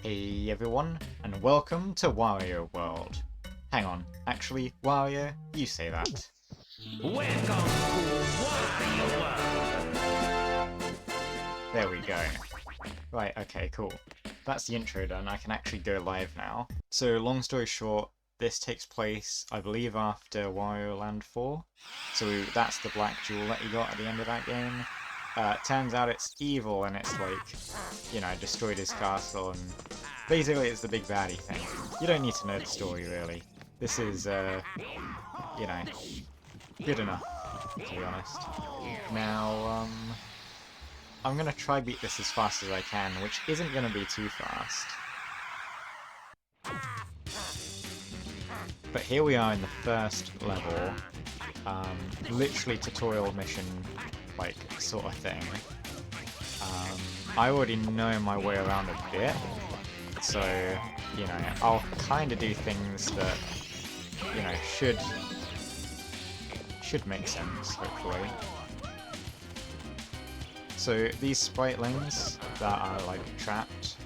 Hey everyone, and welcome to Wario World. Hang on, actually, Wario, you say that. Welcome to Wario World! There we go. Right, okay, cool. That's the intro done, I can actually go live now. So, long story short, this takes place, I believe, after Wario Land 4. So that's the black jewel that you got at the end of that game. Turns out it's evil and it's like, you know, destroyed his castle and basically it's the big baddie thing. You don't need to know the story really. This is, you know, good enough, to be honest. Now, I'm gonna try beat this as fast as I can, which isn't gonna be too fast. But here we are in the first level, literally tutorial mission, like, sort of thing. I already know my way around a bit, so, you know, I'll kind of do things that, you know, should make sense, hopefully. So these spritelings that are, like, trapped,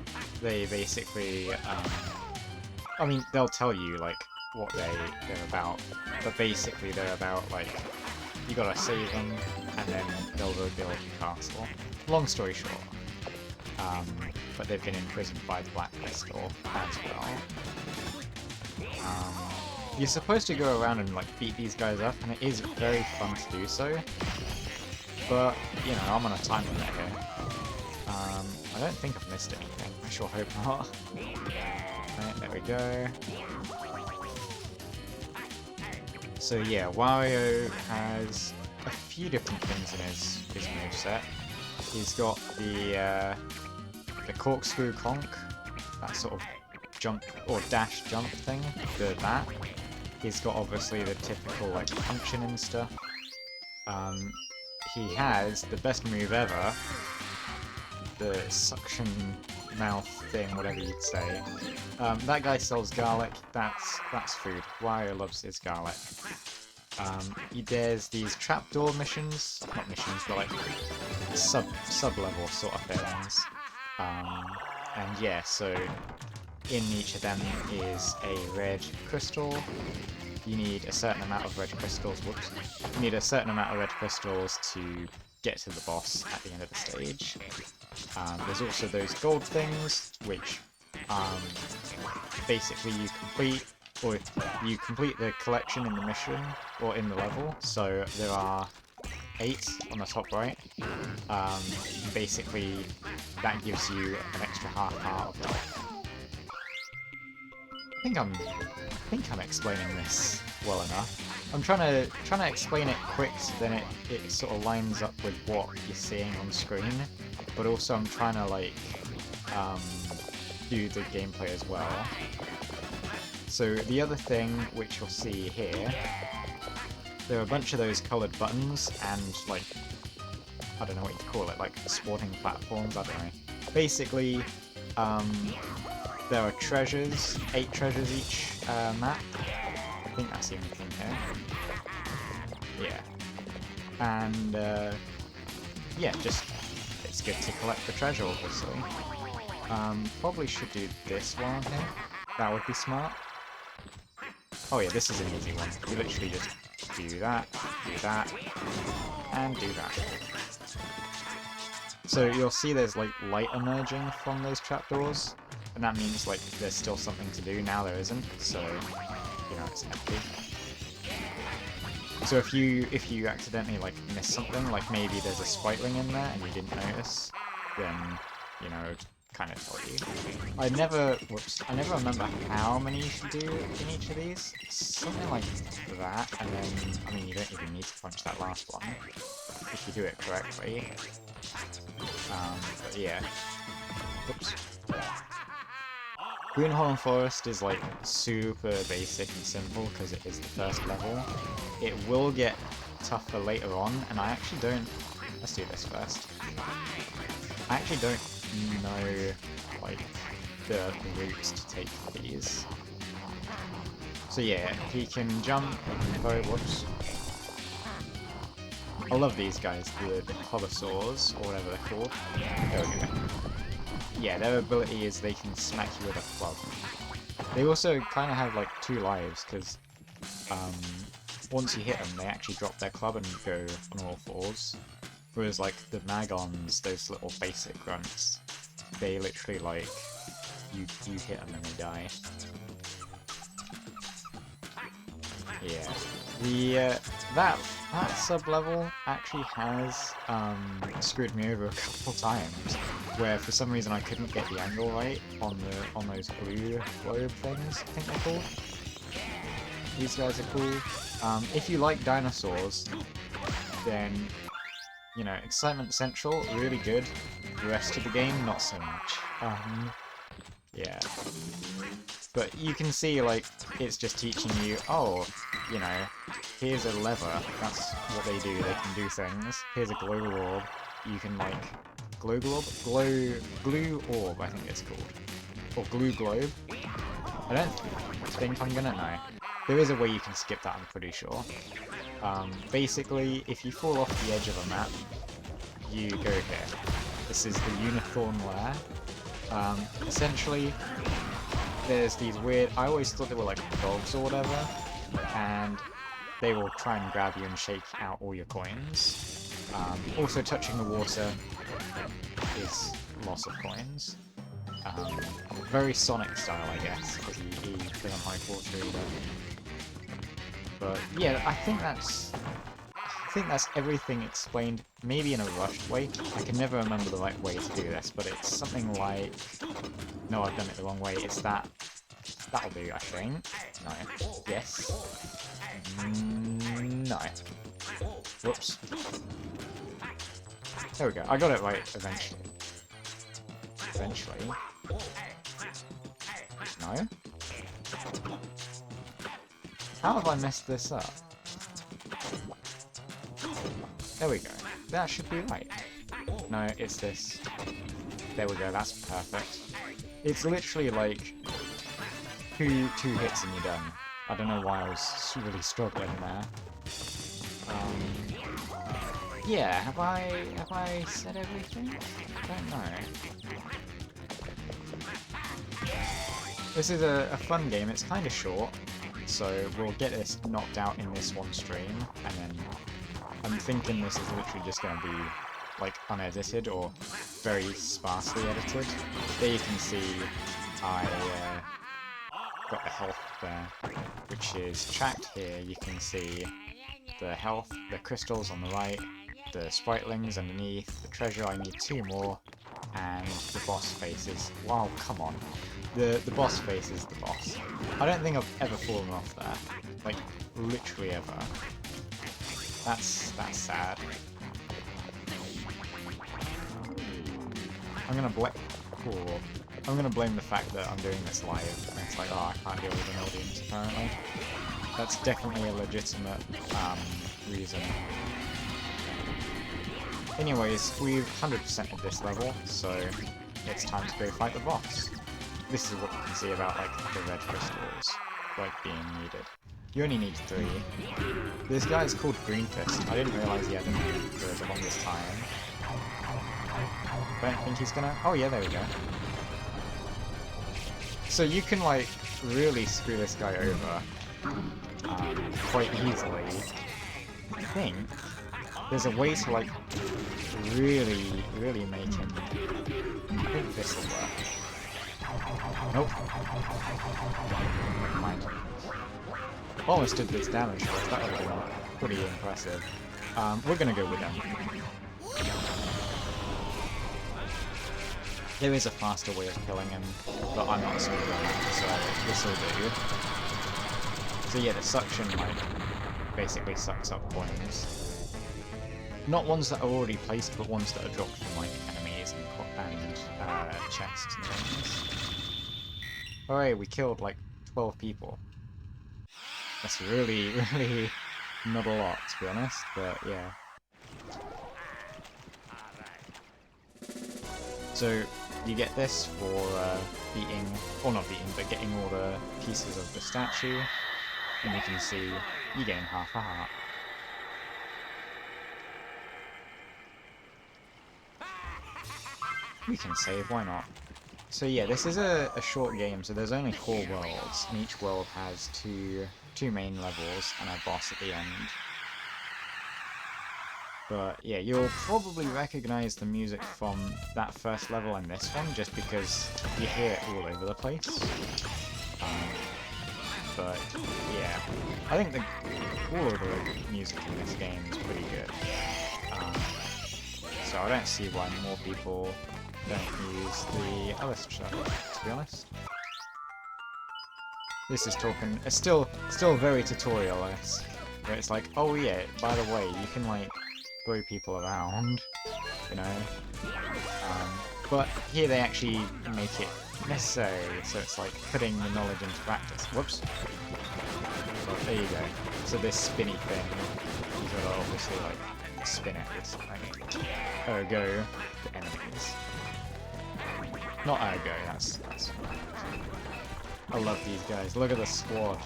they basically, I mean, they'll tell you, like, what they're about, but basically they're about, like, you gotta save them, and then they'll rebuild the castle. Long story short. But they've been imprisoned by the Black Crystal as well. You're supposed to go around and, like, beat these guys up, and it is very fun to do so. But, you know, I'm on a time limit here. I don't think I've missed anything. I sure hope not. Right, there we go. So yeah, Wario has a few different things in his moveset. He's got the corkscrew conk, that sort of jump or dash jump thing, that. He's got obviously the typical, like, punching and stuff. He has the best move ever, the suction mouth thing, whatever you'd say. That guy sells garlic. That's food. Wario loves his garlic. There's these trapdoor missions, not missions, but like sub-level sort of things. And yeah, so in each of them is a red crystal. You need a certain amount of red crystals. Whoops. You need a certain amount of red crystals to get to the boss at the end of the stage. There's also those gold things, which basically you complete the collection in the mission, or in the level, so there are 8 on the top right. Basically, that gives you an extra half heart of health. I think I'm explaining this well enough. I'm trying to explain it quick so then it sort of lines up with what you're seeing on screen, but also I'm trying to, like, do the gameplay as well. So the other thing which you'll see here, there are a bunch of those coloured buttons and, like, I don't know what you call it, like spawning platforms, I don't know. Basically, there are treasures, 8 treasures each map. I think that's the only thing here. Yeah. And, yeah, just, it's good to collect the treasure, obviously. Probably should do this one here. That would be smart. Oh yeah, this is an easy one. You literally just do that, and do that. So you'll see there's, like, light emerging from those trapdoors, and that means, like, there's still something to do. Now there isn't, so, you know, it's empty. So if you accidentally, like, miss something, like maybe there's a spriteling in there and you didn't notice, then, you know, it kind of tell you. I never remember how many you should do in each of these. Something like that, and then, I mean, you don't even need to punch that last one if you do it correctly. But yeah. Oops. Greenhorn Forest is, like, super basic and simple because it is the first level. It will get tougher later on, and I actually don't... Let's do this first. I actually don't know, like, the routes to take for these. So yeah, he can jump, he can go, whoops. I love these guys, the Cobra or whatever they're called. There we go. yeah, their ability is they can smack you with a club. They also kind of have like 2 lives, because once you hit them, they actually drop their club and go on all fours. Whereas like the Magons, those little basic grunts, they literally like, you hit them and they die. Yeah. The that sub-level actually has screwed me over a couple times, where for some reason I couldn't get the angle right on those blue globe things, I think they're called. These guys are cool. If you like dinosaurs, then, you know, Excitement Central, really good. The rest of the game, not so much. Yeah. But you can see, like, it's just teaching you, oh, you know, here's a lever, that's what they do, they can do things. Here's a glow orb, you can, like, glue orb, I think it's called. Or glue globe. I don't think I'm gonna know. There is a way you can skip that, I'm pretty sure. Basically, if you fall off the edge of a map, you go here. This is the Unicorn Lair. Essentially, there's these weird, I always thought they were like dogs or whatever, and they will try and grab you and shake out all your coins. Also touching the water is loss of coins. Very Sonic style, I guess, because he doesn't like water either. But yeah, I think that's everything explained, maybe in a rushed way. I can never remember the right way to do this, but it's something like... No, I've done it the wrong way. It's that... That'll do, I think. No. Yes. No. Whoops. There we go. I got it right eventually. Eventually. No? How have I messed this up? There we go. That should be right. No, it's this. There we go, that's perfect. It's literally like two hits and you're done. I don't know why I was really struggling there. Yeah, have I said everything? I don't know. This is a fun game, it's kind of short, so we'll get this knocked out in this one stream, and then I'm thinking this is literally just going to be like unedited or very sparsely edited. There you can see I got the health there, which is tracked here. You can see the health, the crystals on the right, the spritlings underneath, the treasure, I need 2 more, and the boss faces. Wow, come on. The boss face is the boss. I don't think I've ever fallen off there. Like, literally ever. That's sad. I'm gonna blame the fact that I'm doing this live, and it's like, oh, I can't deal with an audience, apparently. That's definitely a legitimate reason. Anyways, we've 100%ed this level, so it's time to go fight the boss. This is what you can see about, like, the red crystals, like, being needed. You only need 3. This guy is called Green Fist. I didn't realise he had a name for the longest time. I don't think he's gonna... Oh yeah, there we go. So you can, like, really screw this guy over quite easily. I think there's a way to, like, really make him... I think this will work. Nope. Never mind. Almost did this damage for us. That would have been pretty impressive. We're gonna go with them. There is a faster way of killing him, but I'm not smooth on that, so this will do. So yeah, the suction, like, basically sucks up coins. Not ones that are already placed, but ones that are dropped from, like, enemies and chests and things. Hooray, we killed, like, 12 people. That's really not a lot, to be honest, but yeah. So, you get this for beating, or not beating, but getting all the pieces of the statue, and you can see you gain half a heart. We can save, why not? So yeah, this is a short game, so there's only 4 worlds, and each world has two main levels and a boss at the end. But yeah, you'll probably recognize the music from that first level and this one, just because you hear it all over the place. But yeah, I think all of the music in this game is pretty good. So I don't see why more people don't use the other stuff, to be honest. This is talking. It's still very tutorial-esque, where it's like, oh yeah, by the way, you can like throw people around, you know. But here they actually make it necessary, so it's like putting the knowledge into practice. Whoops. Well, there you go. So this spinny thing, you've got to obviously like spin it with something. Ergo, the enemies. Not ergo, that's I love these guys. Look at the squad.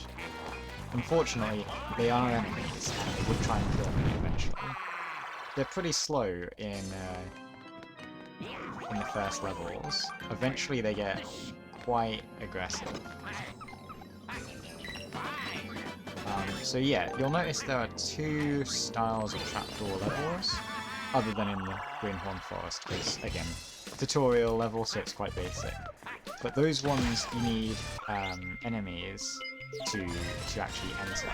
Unfortunately, they are enemies, and they would try and kill me eventually. They're pretty slow in the first levels. Eventually they get quite aggressive. So yeah, you'll notice there are 2 styles of trapdoor levels, other than in the Greenhorn Forest, because again, tutorial level, so it's quite basic. But those ones you need enemies to actually enter.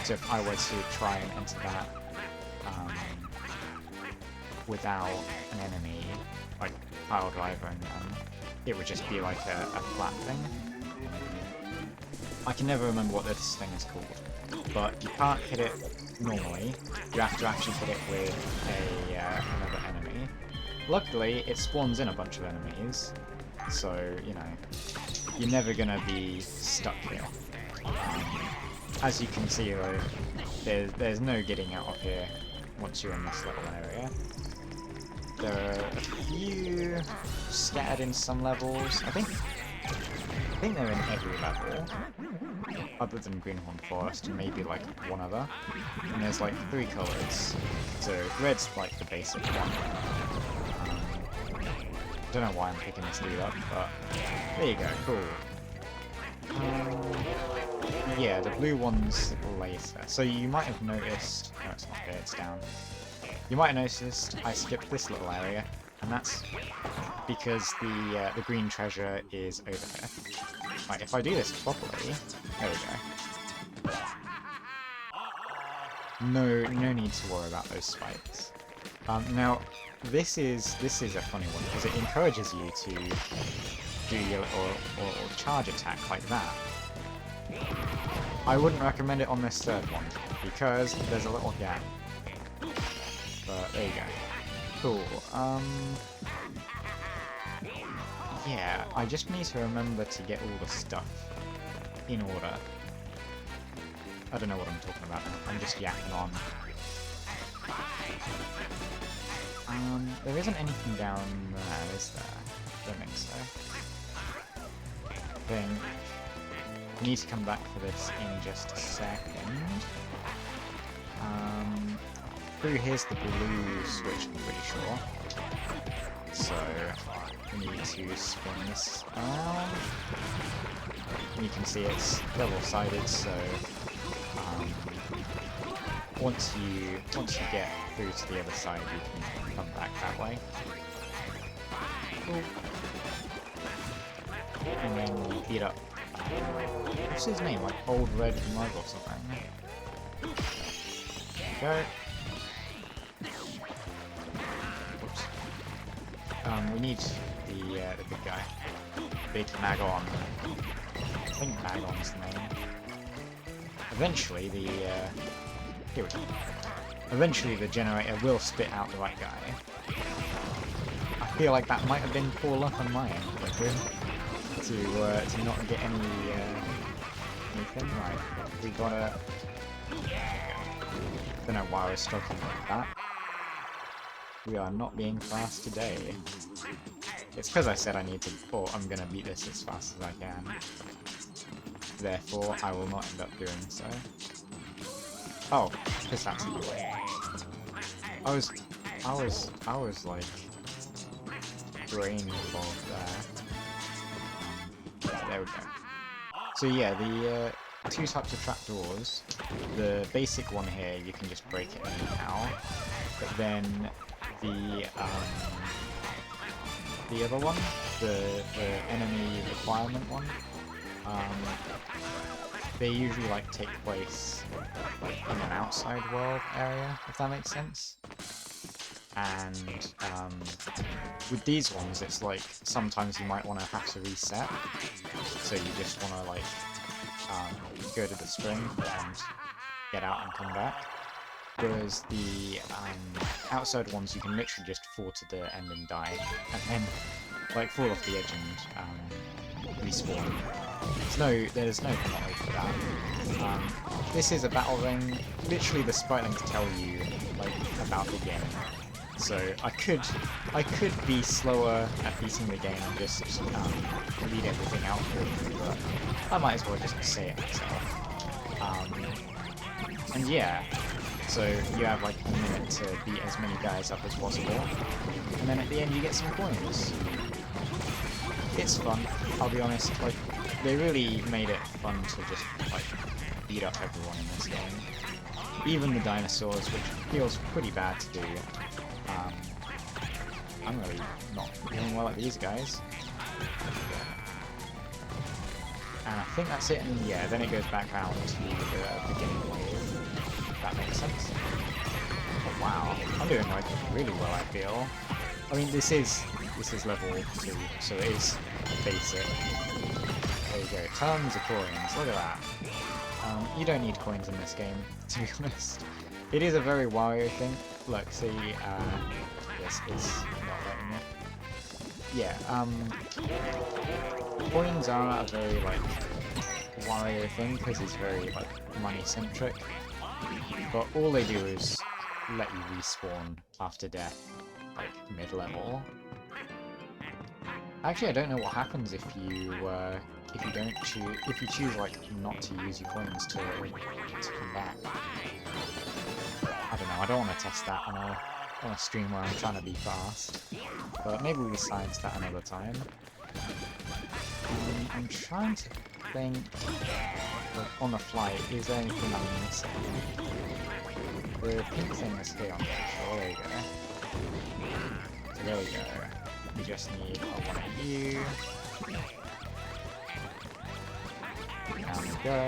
So if I were to try and enter that without an enemy, like pile driver, and it would just be like a flat thing. I can never remember what this thing is called, but you can't hit it normally. You have to actually hit it with another enemy. Luckily, it spawns in a bunch of enemies, so you know you're never gonna be stuck here. As you can see, though, there's no getting out of here once you're in this little area. There are a few scattered in some levels. I think they're in every level, other than Greenhorn Forest, and maybe like one other. And there's like 3 colours. So red's like the basic one. Don't know why I'm picking this dude up, but there you go, cool. Yeah, the blue one's later. So you might have noticed... No, it's not there, it's down. You might have noticed I skipped this little area, and that's because the green treasure is over there. Right, if I do this properly... There we go. No need to worry about those spikes. Now, this is a funny one, because it encourages you to do your or charge attack like that. I wouldn't recommend it on this third one, because there's a little gap. But there you go. Cool. Yeah, I just need to remember to get all the stuff in order. I don't know what I'm talking about now. I'm just yapping on. There isn't anything down there, is there? Don't think so. I need to come back for this in just a second. Here's the blue switch, I'm pretty sure. So, we need to spin this around. And you can see it's double-sided, so once you get through to the other side, you can come back that way. Cool. And then you beat up. What's his name? Like Old Red Mug or something. There you go. Whoops. We need the big guy. Big Magon. I think Magon's the name. Eventually here we go. Eventually the generator will spit out the right guy. I feel like that might have been poor luck on my end, to not get anything. Right, we gotta... Don't know why I was struggling like that. We are not being fast today. It's because I said I need to... Or I'm gonna beat this as fast as I can. Therefore, I will not end up doing so. Oh, because that's in the way. I was like brain involved there. There we go. So yeah, the two types of trapdoors. The basic one here, you can just break it anyhow. But then the other one, the enemy requirement one, they usually like take place like in an outside world area, if that makes sense. And with these ones, it's like sometimes you might want to have to reset, so you just want to like go to the spring and get out and come back. Whereas the outside ones, you can literally just fall to the end and die, and then like fall off the edge and respawn. There's no penalty for that. This is a battle ring. Literally, the sprite links tell you like about the game. So I could be slower at beating the game and just read everything out for you, but I might as well just say it myself. And yeah, so you have like a minute to beat as many guys up as possible, and then at the end you get some coins. It's fun, I'll be honest. Like, they really made it fun to just like beat up everyone in this game, even the dinosaurs, which feels pretty bad to do. I'm really not doing well at these guys. And I think that's it, and yeah, then it goes back round to the beginning wave, if that makes sense. Oh wow, I'm doing like really well, I feel. I mean, this is level 2, so it is basic. There you go, tons of coins, look at that. You don't need coins in this game, to be honest. It is a very Wario thing. Look, see, this is not letting me. Yeah, coins are a very, like, Wario thing, because he's very, like, money-centric. But all they do is let you respawn after death, like, mid-level. Actually, I don't know what happens if you choose, like, not to use your coins to come back. I don't know, I don't want to test that on a stream where I'm trying to be fast, but maybe we'll science that another time. I'm trying to think, like, on the fly, is there anything I'm missing? The pink thing is here, I'm pretty sure. There you go. So there we go. We just need one of you. Down we go.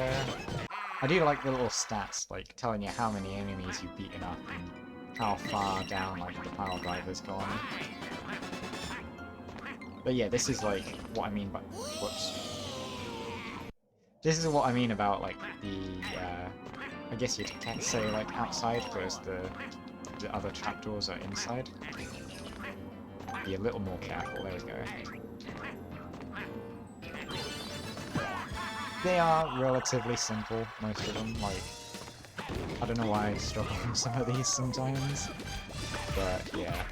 I do like the little stats, like telling you how many enemies you've beaten up and how far down like the pile driver's gone. But yeah, this is like what I mean by This is what I mean about like the I guess you can't say like outside, whereas the other trapdoors are inside. Be a little more careful. There we go. They are relatively simple, most of them. Like, I don't know why I struggle with some of these sometimes, but yeah.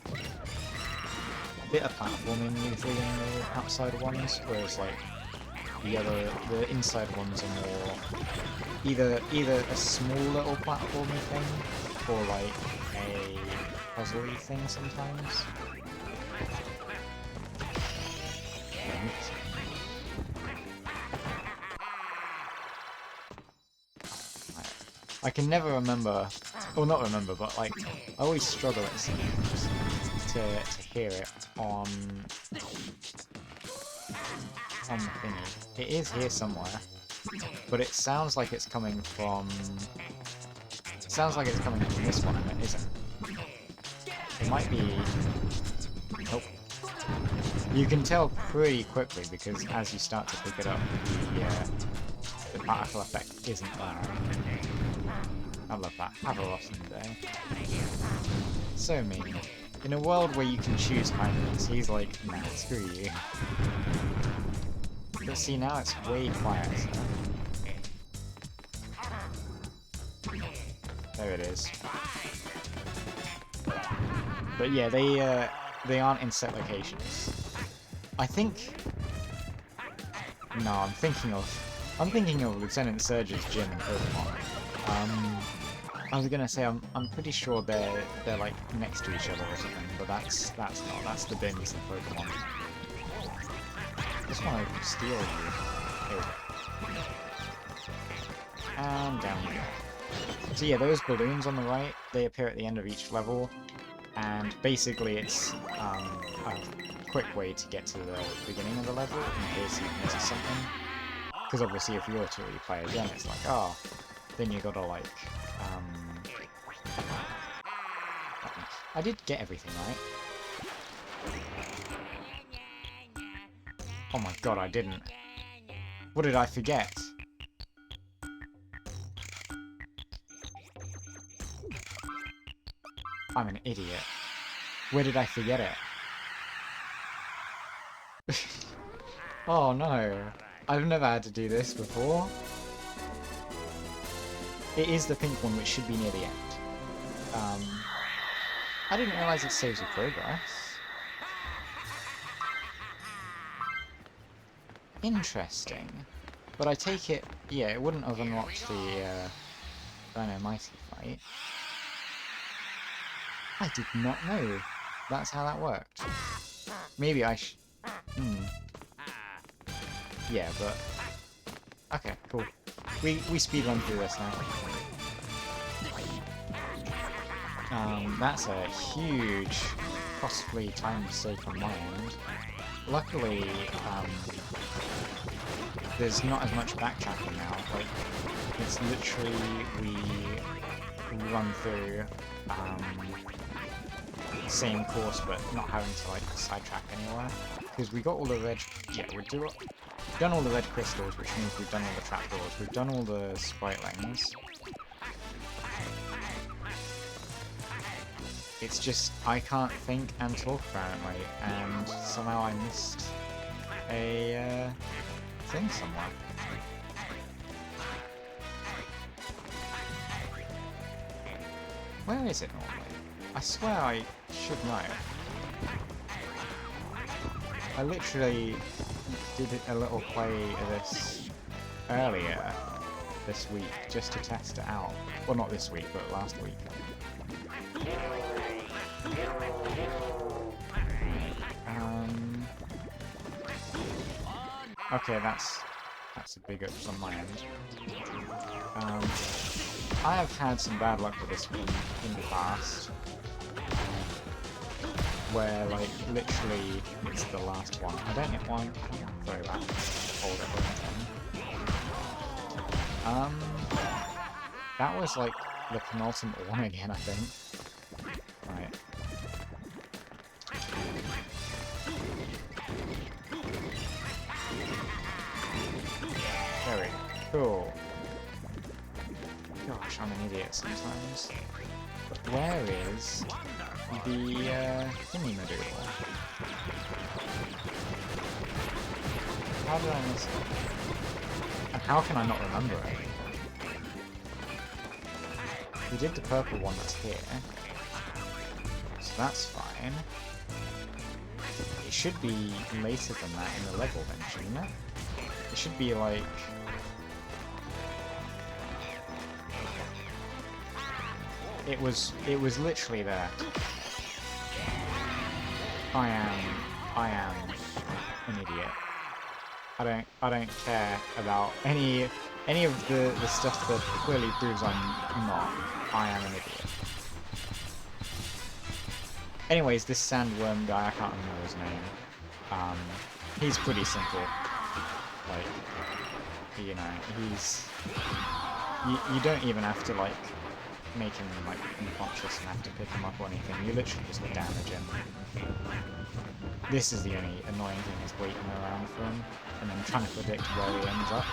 A bit of platforming usually in the outside ones, whereas like the inside ones are more either a small little platforming thing or like a puzzly thing sometimes. I can never remember, well not remember, but like, I always struggle it seems to hear it on the thingy. It is here somewhere, but it sounds like it's coming from, this one and it isn't. It might be, nope. You can tell pretty quickly because as you start to pick it up, the particle effect isn't there. I love that. Have a awesome day. So mean. In a world where you can choose kindness, he's like, nah, screw you. But see, now it's way quieter. There it is. But yeah, they aren't in set locations. I think... No, I'm thinking of Lieutenant Surge's gym in Pokemon. I was gonna say I'm pretty sure they're like next to each other or something, but that's not. That's the bins in Pokemon. just want to steal you. Here we go. And down we go. So yeah, those balloons on the right, they appear at the end of each level, and basically it's a quick way to get to the beginning of the level in case you miss something. Because obviously if you were to replay again, it's like, oh, then you gotta like, I did get everything right. Oh my god, I didn't. What did I forget? I'm an idiot. Where did I forget it? Oh no. I've never had to do this before. It is the pink one, which should be near the end. I didn't realise it saves your progress. Interesting. But I take it, yeah, it wouldn't have unlocked the Rhino Mighty fight. I did not know that's how that worked. Maybe I Yeah, but... Okay, cool. We speedrun through this now. That's a huge, possibly time mistake on my end. Luckily, there's not as much backtracking now. Like, it's literally we run through same course, but not having to like sidetrack anywhere. Because we got all the red. Yeah, we've done all the red crystals, which means we've done all the trapdoors. We've done all the spritlings. It's just I can't think and talk apparently, and somehow I missed a thing somewhere. Where is it normally? I swear I should know. I literally did a little play of this earlier this week just to test it out. Well, not this week, but last week. Okay, that's a big ups on my end. I have had some bad luck with this one in the past, where like literally it's the last one. I don't get why. Sorry about hold it. That was like the penultimate one again, I think. Right. Very cool. Gosh, I'm an idiot sometimes. But where is the thingy module? How did I miss it? And how can I not remember it? We did the purple one that's here. So that's fine. It should be later than that in the level then, shouldn't it? It should be like... It was literally there. I am an idiot. I don't care about any of the stuff that clearly proves I'm not. I am an idiot. Anyways, this sandworm guy, I can't remember his name. He's pretty simple. Like, you know, he's... You don't even have to, like, make him, like, unconscious and have to pick him up or anything. You literally just damage him. This is the only annoying thing, is waiting around for him, and then trying to predict where he ends up.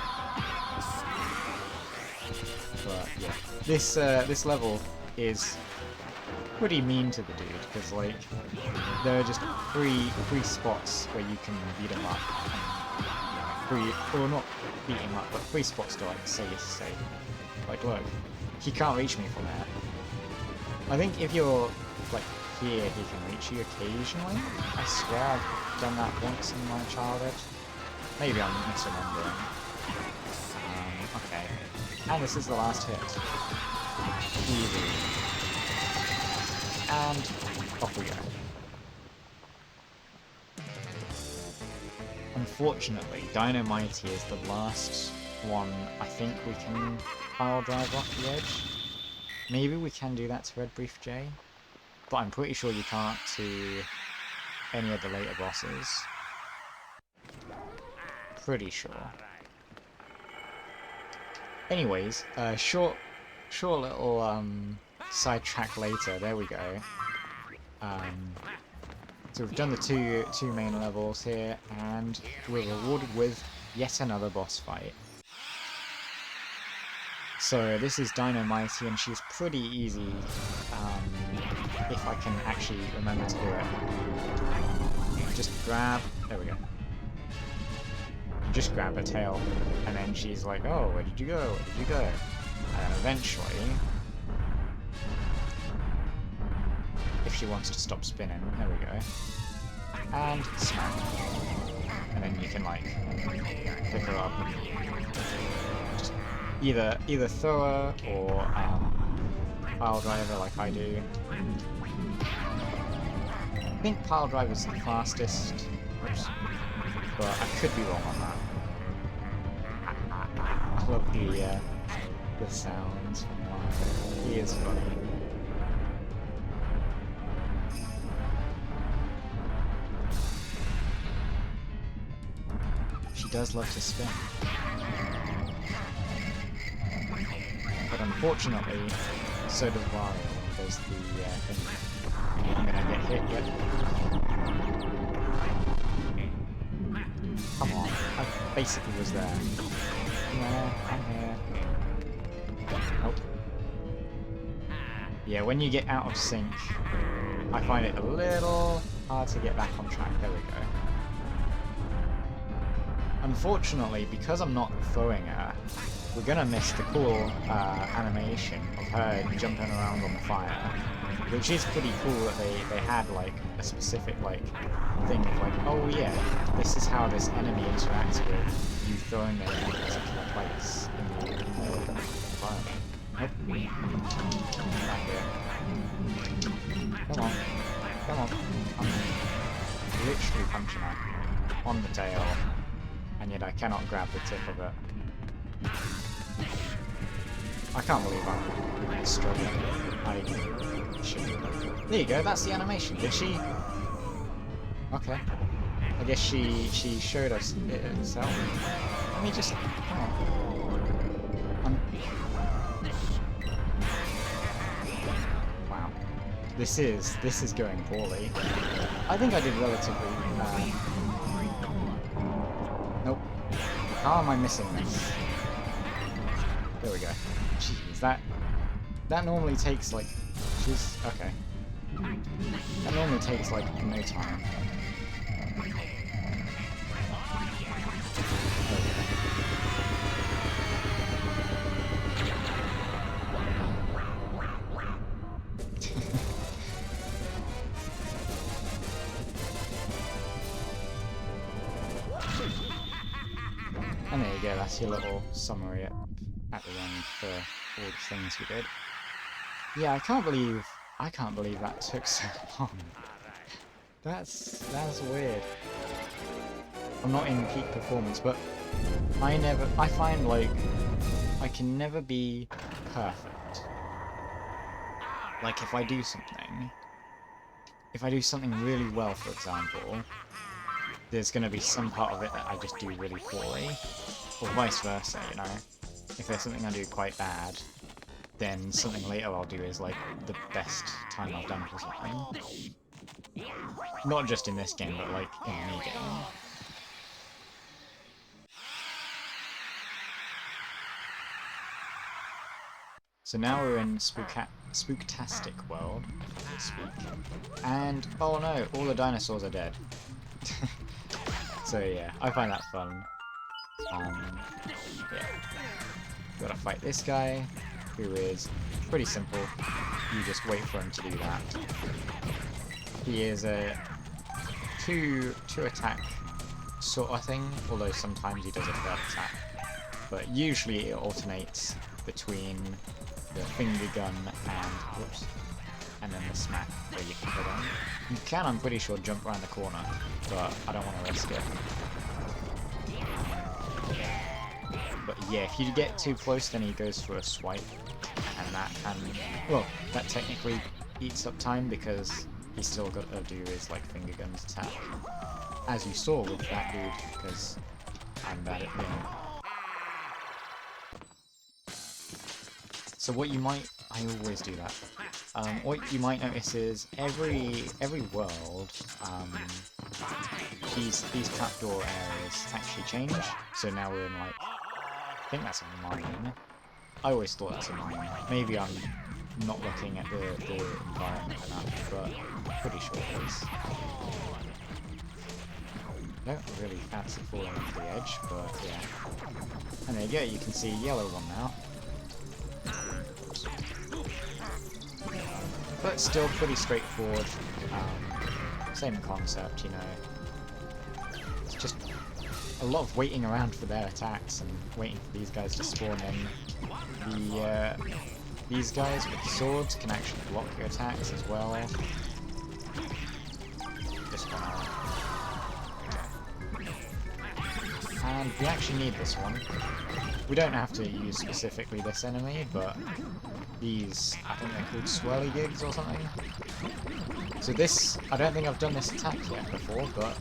But, yeah. This level is pretty mean to the dude, because, like, there are just three spots where you can beat him up. Or not beat him up, but 3 spots to, like, say his safe. Like, look, he can't reach me from there. I think if you're, like, here, he can reach you occasionally. I swear I've done that once in my childhood. Maybe I'm misremembering. Okay. And this is the last hit. Easy. And off we go. Unfortunately, Dynamite is the last one I think we can pile drive off the edge. Maybe we can do that to Red Brief J, but I'm pretty sure you can't to any of the later bosses. Pretty sure. Anyways, short little sidetrack later. There we go. So we've done the two main levels here, and we're rewarded with yet another boss fight. So this is Dynamite, and she's pretty easy if I can actually remember to do it. Just grab. There we go. Just grab her tail, and then she's like, "Oh, where did you go? Where did you go?" And then eventually, if she wants to stop spinning, there we go, and smack, and then you can like pick her up, just either throw her or pile drive her like I do. I think pile drive is the fastest. Oops. But I could be wrong on that. I love the sounds from Wario. He is funny. She does love to spin. But unfortunately, so does Wario. There's the thing. I'm gonna get hit yet. Come on, I basically was there. Yeah, I'm here. Nope. Yeah, when you get out of sync, I find it a little hard to get back on track. There we go. Unfortunately, because I'm not throwing her, we're gonna miss the cool animation of her jumping around on the fire, which is pretty cool that they had like a specific like thing of like, oh yeah, this is how this enemy interacts with you throwing them in a particular place in the environment. Nope. Back here. Come on. Come on. I'm literally punching her on the tail, and yet I cannot grab the tip of it. I can't believe I'm struggling. I should. There you go, that's the animation. Did she? Okay. I guess she showed us it herself. Let me just. Come on. Wow. This is going poorly. I think I did relatively. Nope. How am I missing this? There we go. Jeez, that normally takes like. She's okay. That normally takes like no time. And there you go, that's your little summary at the end for all the things we did. Yeah, I can't believe that took so long. That's weird. I'm not in peak performance, but I find like I can never be perfect. Like if I do something really well, for example, there's gonna be some part of it that I just do really poorly, or vice versa, you know. If there's something I do quite bad, then something later I'll do is like the best time I've done for something. Not just in this game, but like in any game. So now we're in Spooktastic World, so to speak. And oh no, all the dinosaurs are dead. So yeah, I find that fun. Yeah. Gotta fight this guy, who is pretty simple. You just wait for him to do that. He is a two attack sort of thing, although sometimes he does a third attack. But usually it alternates between the finger gun and then the smack where you can hit him. You can, I'm pretty sure, jump around the corner, but I don't want to risk it. yeah, if you get too close, then he goes for a swipe, and that can, well, that technically eats up time because he's still got to do his like finger guns attack, as you saw with that dude, because I'm bad at doing. So what you might, I always do that. What you might notice is every world, these trapdoor areas actually change. So now we're in like, I think that's a mine. I always thought that's a mine. Maybe I'm not looking at the environment enough, but I'm pretty sure it is. I don't really fancy falling off the edge, but yeah. And there you go, you can see a yellow one now. But still pretty straightforward. Same concept, you know. It's just a lot of waiting around for their attacks and waiting for these guys to spawn in. These guys with swords can actually block your attacks as well. This one. And we actually need this one. We don't have to use specifically this enemy, but these, I think they're called swirly gigs or something. So this, I don't think I've done this attack yet before, but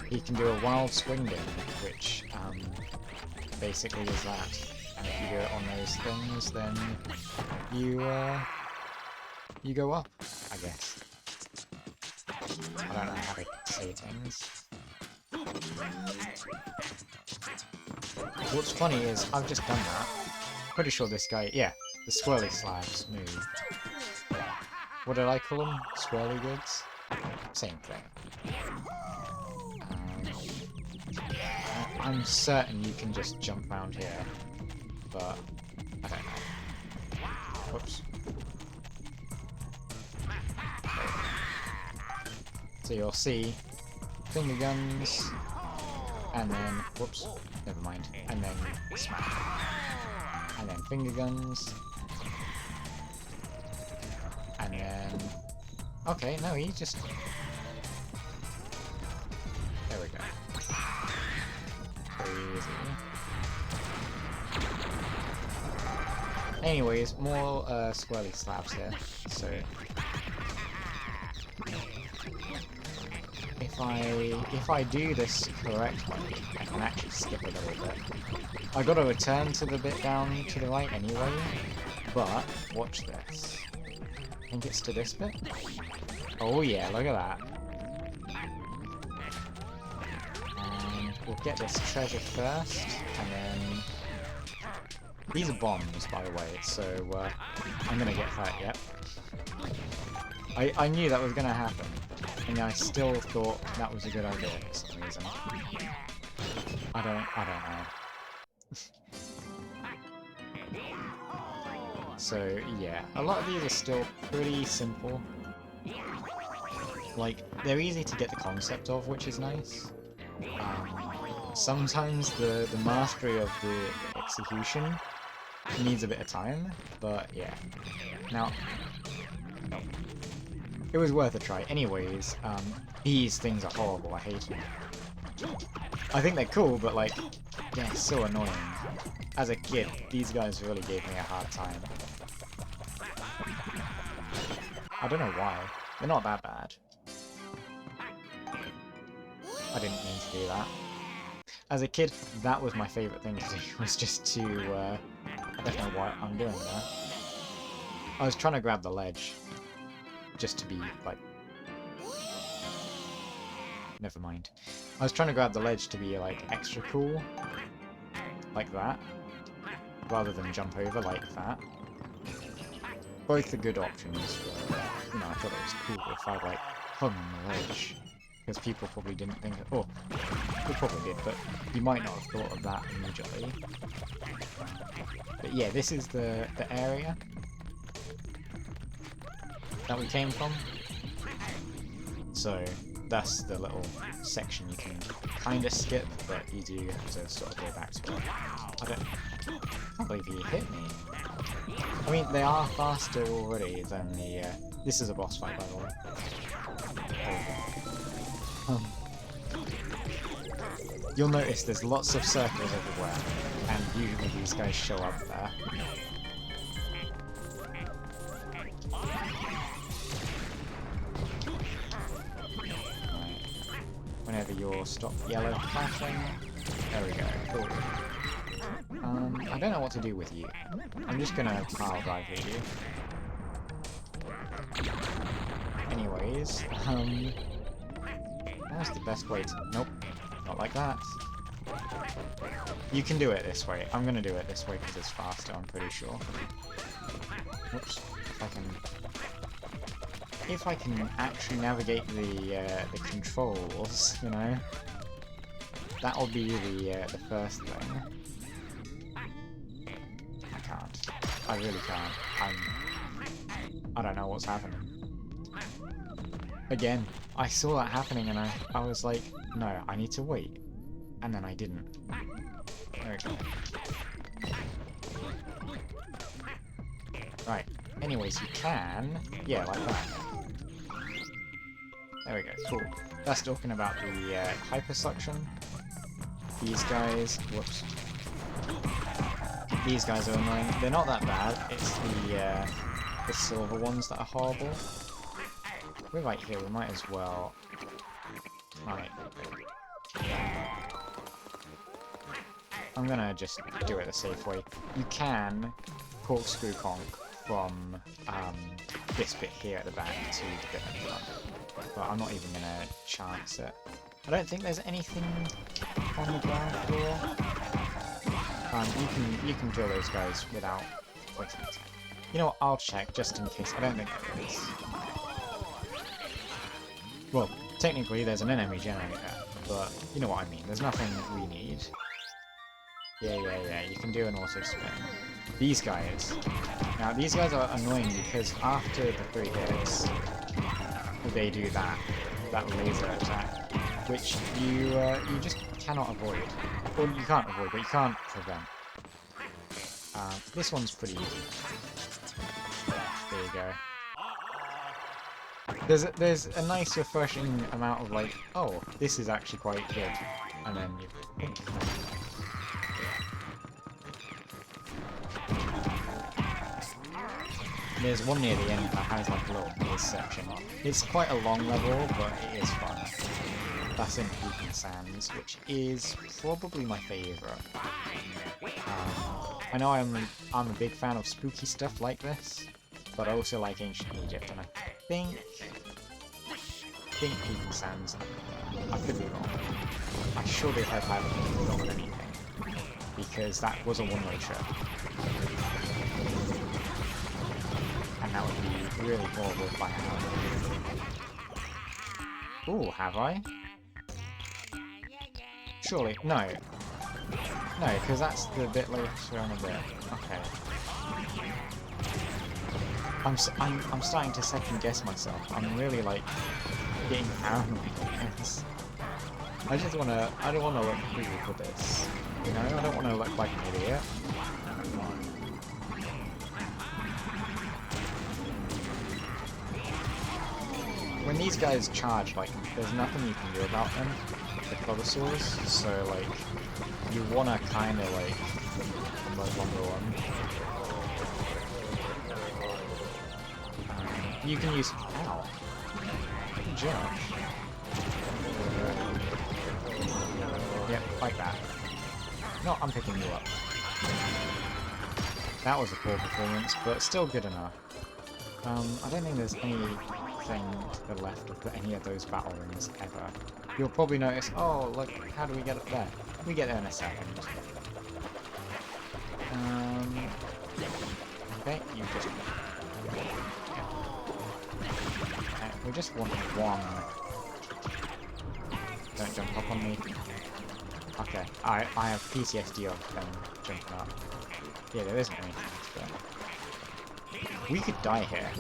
he can do a wild swing gig, which basically is that. And if you do it on those things, then you go up, I guess. I don't know how to say things. What's funny is I've just done that. Pretty sure this guy, yeah, the swirly slabs moved. What did I call them? Swirly gigs? Same thing. I'm certain you can just jump around here, but I don't know. Whoops. So you'll see finger guns, and then, whoops, never mind, and then smack. And then finger guns. And then... Okay, no, he just... There we go. Crazy. Anyways, more swirly slabs here, so... If I do this correctly, I can actually skip a little bit. I gotta return to the bit down to the right anyway, but watch this. I think it's to this bit. Oh yeah, look at that. And we'll get this treasure first, and then... These are bombs, by the way, so I'm gonna get hurt, yep. I knew that was gonna happen. And I still thought that was a good idea for some reason. I don't know. So yeah, a lot of these are still pretty simple. Like, they're easy to get the concept of, which is nice. Sometimes the mastery of the execution needs a bit of time, but yeah. Now, it was worth a try. Anyways, these things are horrible, I hate them. I think they're cool, but like, they're so annoying. As a kid, these guys really gave me a hard time. I don't know why. They're not that bad. I didn't mean to do that. As a kid, that was my favourite thing to do, was just to, I don't know why I'm doing that. I was trying to grab the ledge. Just to be, like... Never mind. I was trying to grab the ledge to be, like, extra cool. Like that. Rather than jump over like that. Both are good options, but, you know, I thought it was cool if I, like, hung on the ledge. Because people probably didn't think of... Oh, they probably did, but you might not have thought of that immediately. But yeah, this is the area that we came from. So that's the little section you can kind of skip, but you do have to sort of go back to it. I can't believe he hit me. I mean, they are faster already than the... this is a boss fight, by the way. you'll notice there's lots of circles everywhere, and usually these guys show up there. Right. Whenever you're stop yellow flashing, there we go, cool. I don't know what to do with you. I'm just gonna pile drive with you. Anyways, that's the best way to... Nope, not like that. You can do it this way. I'm gonna do it this way because it's faster, I'm pretty sure. Whoops, if I can actually navigate the controls, you know, that'll be the first thing. I can't. I really can't. I don't know what's happening. Again, I saw that happening and I was like, no, I need to wait. And then I didn't. There we go. Right. Anyways, you can... Yeah, like that. There we go, cool. That's talking about the hypersuction. These guys... Whoops. These guys are annoying. They're not that bad. It's the silver ones that are horrible. We're right here, we might as well... Right. I'm gonna just do it the safe way. You can corkscrew conk from this bit here at the back to the bit at the front. But I'm not even gonna chance it. I don't think there's anything on the ground floor. You can drill those guys without waiting a second. You know what, I'll check just in case. I don't think there is. Well, technically there's an enemy generator, but you know what I mean. There's nothing we need. Yeah, you can do an auto spin. These guys. Now, these guys are annoying because after the 3 hits, they do that laser attack, which you just cannot avoid. Well, you can't avoid, but you can't prevent. This one's pretty easy. There you go. There's a nice refreshing amount of like, oh, this is actually quite good, and then you... There's one near the end that has like a little maze section. It's quite a long level, but it is fun. That's in Peeping Sands, which is probably my favourite. I know I'm a big fan of spooky stuff like this, but I also like Ancient Egypt, and I think Peeping Sands. I could be wrong. I surely hope I haven't forgotten anything, because that was a one-way trip. And that would be really horrible if I had. Ooh, have I? Surely, no. No, because that's the bit later on a bit. Okay. I'm starting to second guess myself. I'm really like getting paranoid on this. I don't wanna look cool for this. You know, I don't wanna look like an idiot. When these guys charge, like, there's nothing you can do about them, the Clodosaurs, so, like, you wanna kinda, like, the longer one. You can use... Ow. Good job. Yep, like that. No, I'm picking you up. That was a poor performance, but still good enough. I don't think there's anything to the left of any of those battle rings ever. You'll probably notice, oh, look, how do we get up there? We get there in a second. Okay, you just... Okay, we just want one. Don't jump up on me. Okay, I have PTSD of them jumping up. Yeah, there isn't anything else there. We could die here.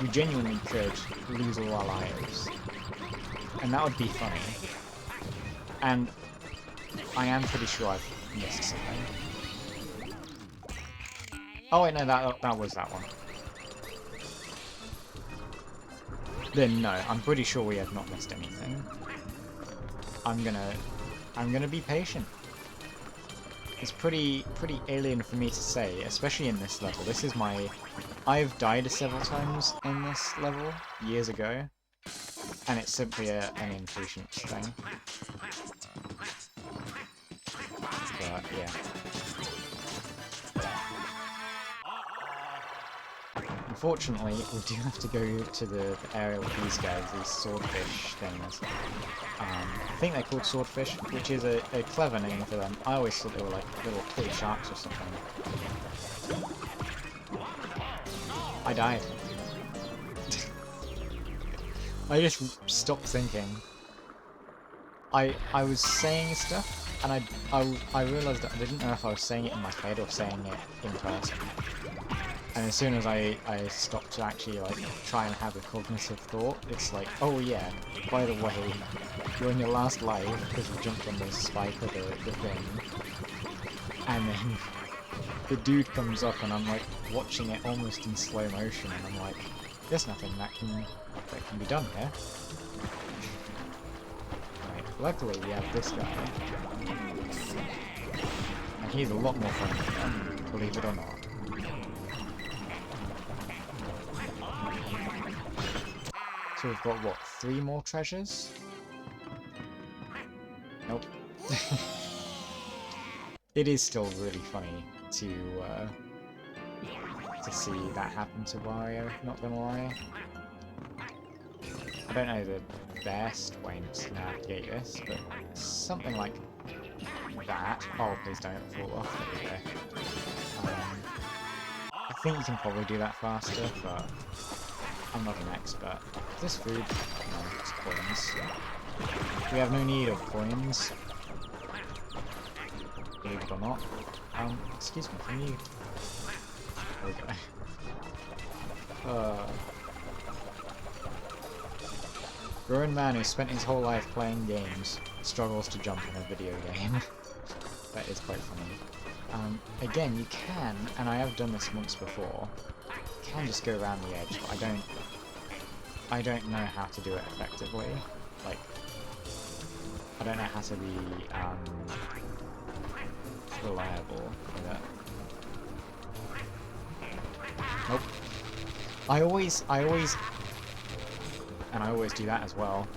We genuinely could lose all our lives. And that would be funny. And I am pretty sure I've missed something. Oh wait, no, that was that one. Then no, I'm pretty sure we have not missed anything. I'm gonna be patient. It's pretty alien for me to say, especially in this level. This is my... I've died several times in this level, years ago, and it's simply an impatience thing. But, yeah. Unfortunately, we do have to go to the area with these guys, these swordfish things. I think they're called swordfish, which is a clever name for them. I always thought they were like little toy sharks or something. I died. I just stopped thinking. I was saying stuff, and I realised that I didn't know if I was saying it in my head or saying it in person. And as soon as I stopped to actually like try and have a cognitive thought, it's like, oh yeah, by the way, you're in your last life because you jumped on the spike of the thing. And then the dude comes up and I'm like watching it almost in slow motion and I'm like, there's nothing that can be done here. Right, luckily we have this guy. And he's a lot more friendly, believe it or not. So we've got, what, 3 more treasures? Nope. It is still really funny to see that happen to Wario, not gonna lie. I don't know the best way to navigate this, but something like that. Oh, please don't fall off. There we go. I think you can probably do that faster, but I'm not an expert. Is this food? No, it's coins. We have no need of coins. Believe it or not. Excuse me, can you... There we go. Grown man who spent his whole life playing games struggles to jump in a video game. That is quite funny. Again, you can, and I have done this once before, you can just go around the edge, but I don't know how to do it effectively. Like, I don't know how to be reliable with it. Nope. I always, and I always do that as well.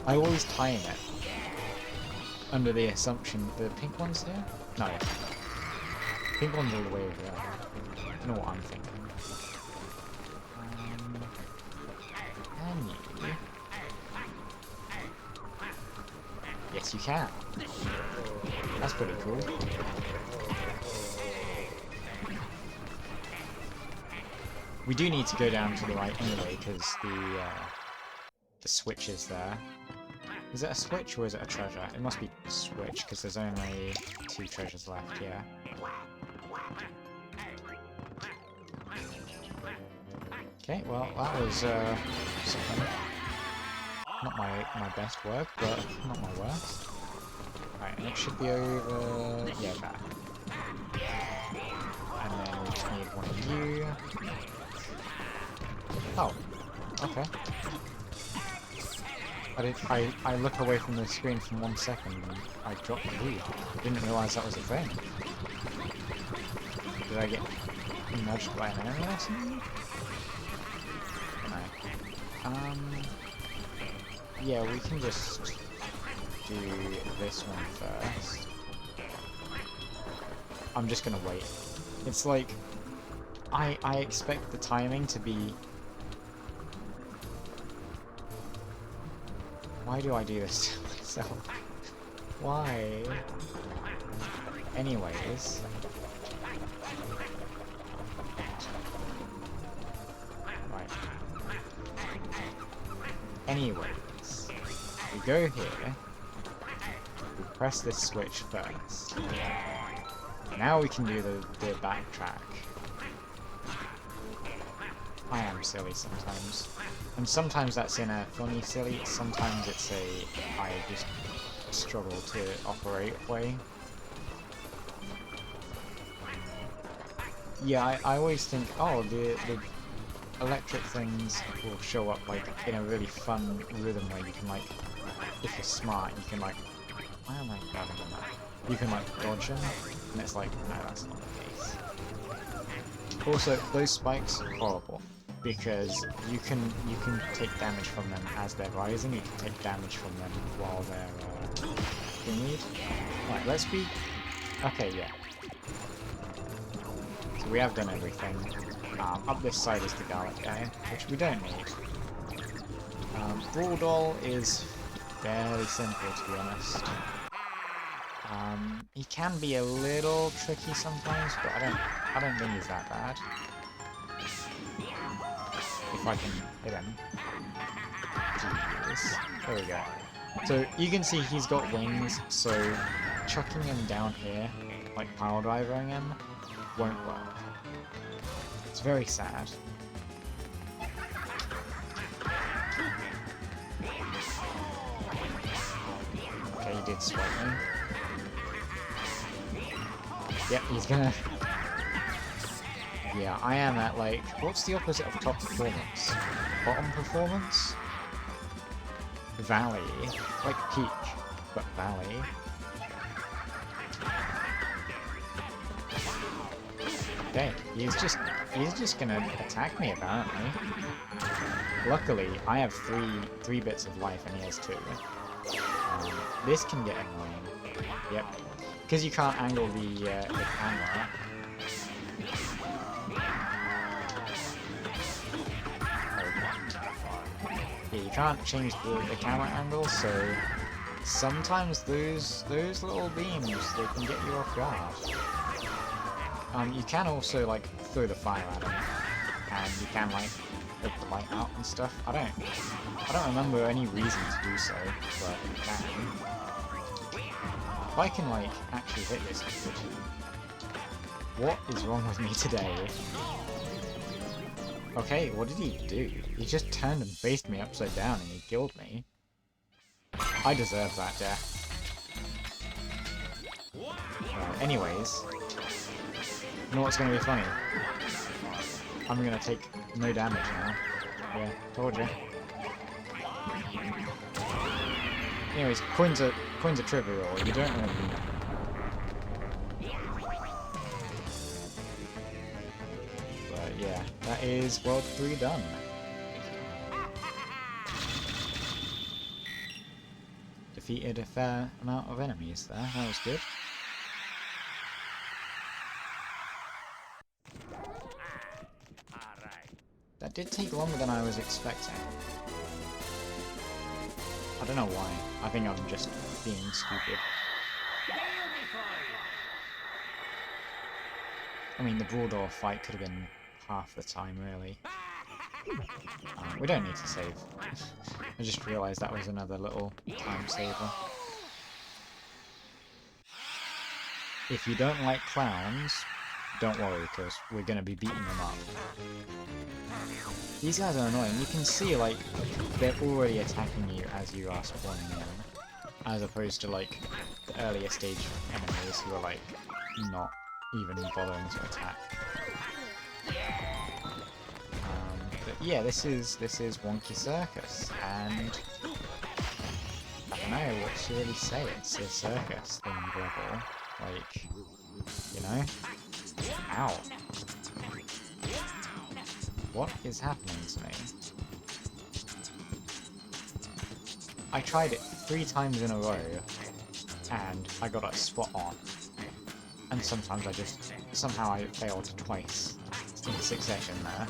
I always time it under the assumption the pink one's here. No, pink one's all the way over there. I don't know what I'm thinking. Can you? Yes, you can. That's pretty cool. We do need to go down to the right anyway, because the switch is there. Is it a switch or is it a treasure? It must be a switch, because there's only 2 treasures left, yeah. Okay, well, that was something. Not my best work, but not my worst. Right, and it should be over... yeah, that. And then we just need one of you. Oh, okay. I look away from the screen for 1 second and I dropped my lead. Didn't realise that was a thing. Did I get nudged by an enemy or something? No. Yeah, we can just do this one first. I'm just gonna wait. It's like, I expect the timing to be... Why do I do this to myself? Why? Anyways. Right. Anyways. We go here. We press this switch first. Now we can do the backtrack. I am silly sometimes. And sometimes that's in a funny silly, sometimes it's a I just struggle to operate way. Yeah, I always think, oh, the electric things will show up like in a really fun rhythm where you can like, if you're smart, you can like Why am I grabbing them up? You can like dodge them, and it's like, no, that's not the case. Also, those spikes are horrible because you can take damage from them as they're rising. You can take damage from them while they're thingied. Right, let's be okay. Yeah. So we have done everything. Up this side is the garlic guy, which we don't need. Brawl Doll is fairly simple, to be honest. He can be a little tricky sometimes, but I don't think he's that bad. If I can hit him. Jeez. There we go. So you can see he's got wings, so chucking him down here, like pile driving him, won't work. It's very sad. Okay, he did swipe me. Yep, he's gonna... Yeah, I am at like... What's the opposite of top performance? Bottom performance? Valley. Like peak, but valley. Okay, he's just gonna attack me apparently. Luckily, I have three bits of life and he has 2. This can get annoying. Yep. Because you can't angle the camera. Yeah, you can't change the camera angle, so sometimes those little beams, they can get you off guard. You can also like throw the fire at him, and you can like put the light out and stuff. I don't remember any reason to do so, but you can. If I can like actually hit this dude, what is wrong with me today? Okay, what did he do? He just turned and faced me upside down and he killed me. I deserve that death. Anyways, you know what's gonna be funny? I'm gonna take no damage now. Yeah, told you. Anyways, coins are trivial. You don't really need them. But yeah, that is World 3 done. Defeated a fair amount of enemies there. That was good. That did take longer than I was expecting. I don't know why. I think I'm just being stupid. I mean, the Brawl fight could have been half the time, really. We don't need to save. I just realised that was another little time saver. If you don't like clowns, don't worry, because we're going to be beating them up. These guys are annoying. You can see, like, they're already attacking you as you are spawning in, as opposed to, like, the earlier stage enemies who are, like, not even bothering to attack. But yeah, this is Wonky Circus, and I don't know what to really say. It's a circus themed level, like, you know? Ow. What is happening to me? I tried it 3 times in a row, and I got it spot on. And sometimes somehow I failed twice in succession there.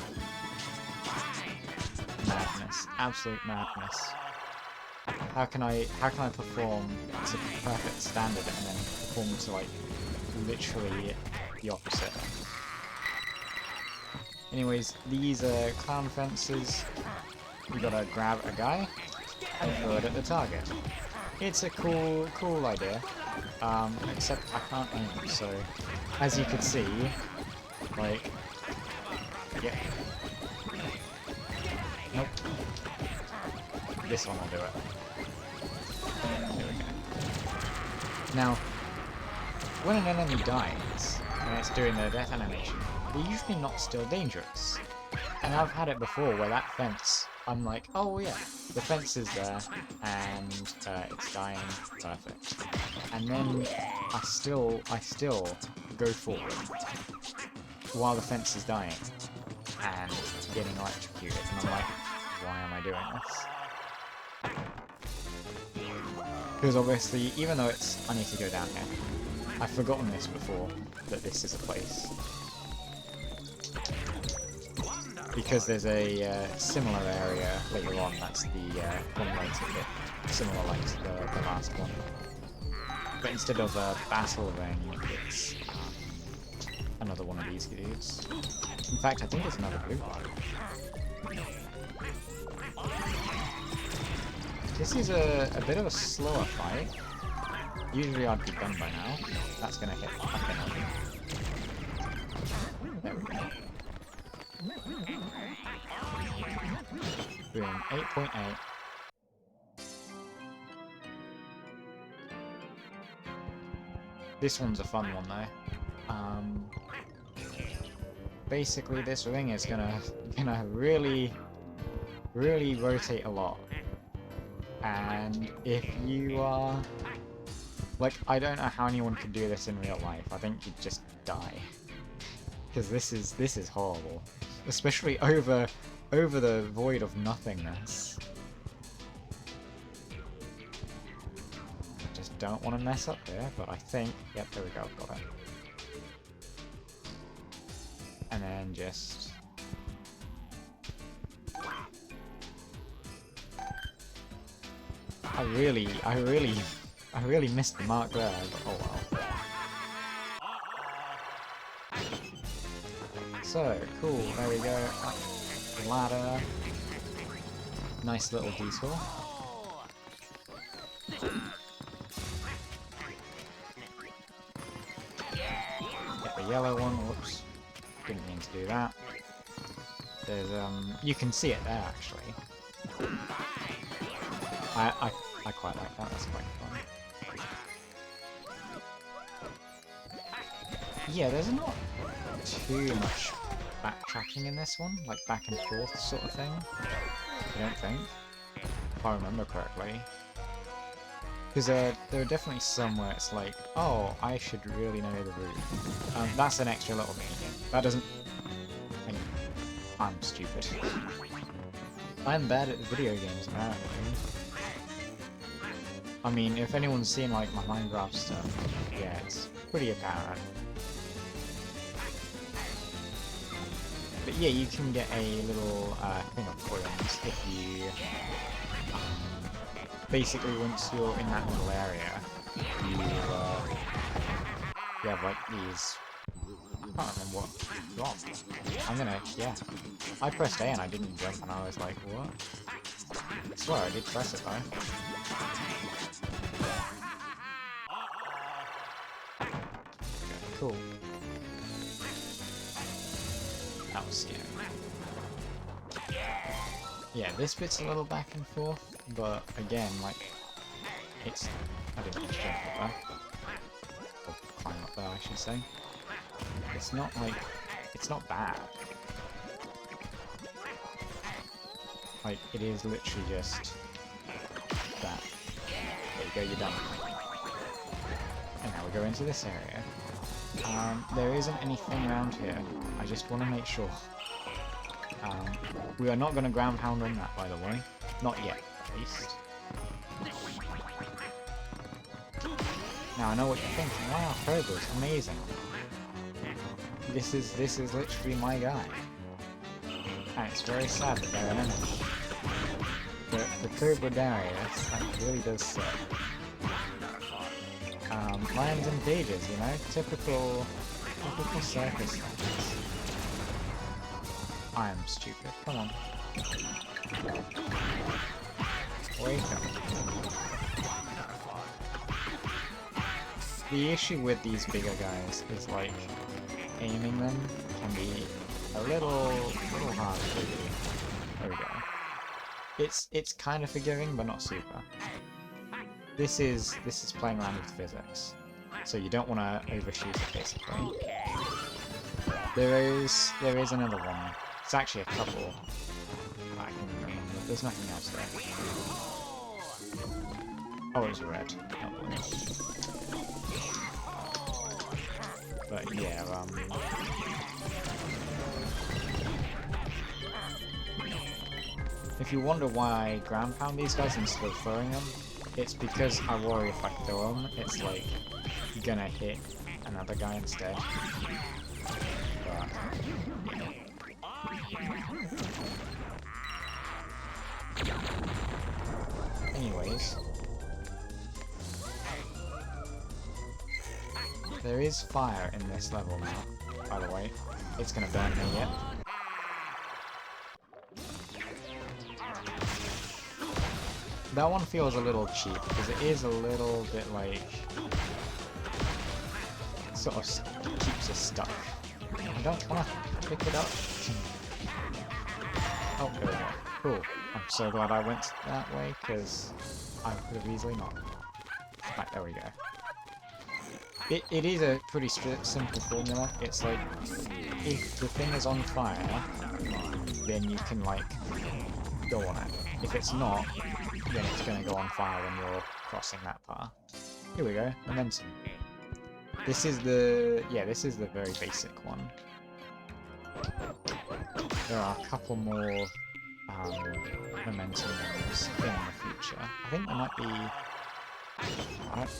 Madness. Absolute madness. How can I perform to perfect standard and then perform to, like, literally the opposite? Anyways, these are clown fences. You gotta grab a guy and throw it at the target. It's a cool idea. Except I can't aim, so as you can see, like, yeah. Nope. This one will do it. There we go. Now, when an enemy dies, and it's doing their death animation, they're usually not still dangerous. And I've had it before where that fence I'm like, oh yeah, the fence is there, and it's dying, perfect. And then I still go forward while the fence is dying and getting electrocuted, and I'm like, why am I doing this? Because obviously, even though I need to go down here, I've forgotten this before, that this is a place. Because there's a similar area later on, that's the one later bit, similar like to the last one. But instead of a battle ring, it's another one of these dudes. In fact, I think it's another blue one. This is a bit of a slower fight. Usually I'd be done by now. That's gonna hit. Okay, no. There we go. Boom, 8.8. This one's a fun one though. Basically this ring is gonna really rotate a lot. And if you are like, I don't know how anyone could do this in real life. I think you'd just die. Because this is horrible. Especially over the void of nothingness. I just don't want to mess up here, but I think... Yep, there we go, I've got it. And then just... I really missed the mark there, but oh well. So, cool, there we go. Up the ladder. Nice little detour. Get the yellow one, whoops. Didn't mean to do that. There's, you can see it there, actually. I quite like that, that's quite fun. Yeah, there's not too much backtracking in this one, like back and forth sort of thing. I don't think, if I remember correctly. Because there are definitely some where it's like, oh, I should really know the route. That's an extra little minigame. That doesn't... I'm stupid. I'm bad at video games, apparently. I mean, if anyone's seen like my Minecraft stuff, yeah, it's pretty apparent. But yeah, you can get a little thing of coins if you... basically, once you're in that little area, you have like these... I can't remember what... I'm gonna... yeah. I pressed A and I didn't jump and I was like, what? I swear I did press it though. Okay, cool. That was scary. Yeah, this bit's a little back and forth, but again, like, it's... I didn't just jump up there. Or climb up there, I should say. It's not like... it's not bad. Like, it is literally just... that. There you go, you're done. And now we go into this area. There isn't anything around here. I just want to make sure. We are not going to ground pound on that, by the way. Not yet, at least. Now I know what you're thinking. Wow, Cobra's amazing. This is literally my guy. And it's very sad that they're an enemy. The Cobra Darius, that really does suck. Lions in cages, you know? Typical circus things. I am stupid. Come on. Wake up. The issue with these bigger guys is like aiming them can be a little hard to do. There we go. It's kind of forgiving, but not super. This is playing around with physics, so you don't want to overshoot it basically. There is another one. It's actually a couple. I can remember. there's nothing else there. Oh, it was red. Not blue. But yeah, if you wonder why I ground pound these guys instead of throwing them, it's because I worry if I throw them, it's like gonna hit another guy instead. But, anyways, there is fire in this level now, by the way. It's gonna burn me yet. That one feels a little cheap, because it is a little bit like... sort of keeps us stuck. I don't want to pick it up. Oh, there we go. Cool. I'm so glad I went that way, because I could have easily not. Right, there we go. It is a pretty simple formula. It's like, if the thing is on fire, then you can, like, go on it. If it's not, then it's going to go on fire when you're crossing that path. Here we go, momentum. This is the... yeah, this is the very basic one. There are a couple more momentum ones in the future. I think there might be...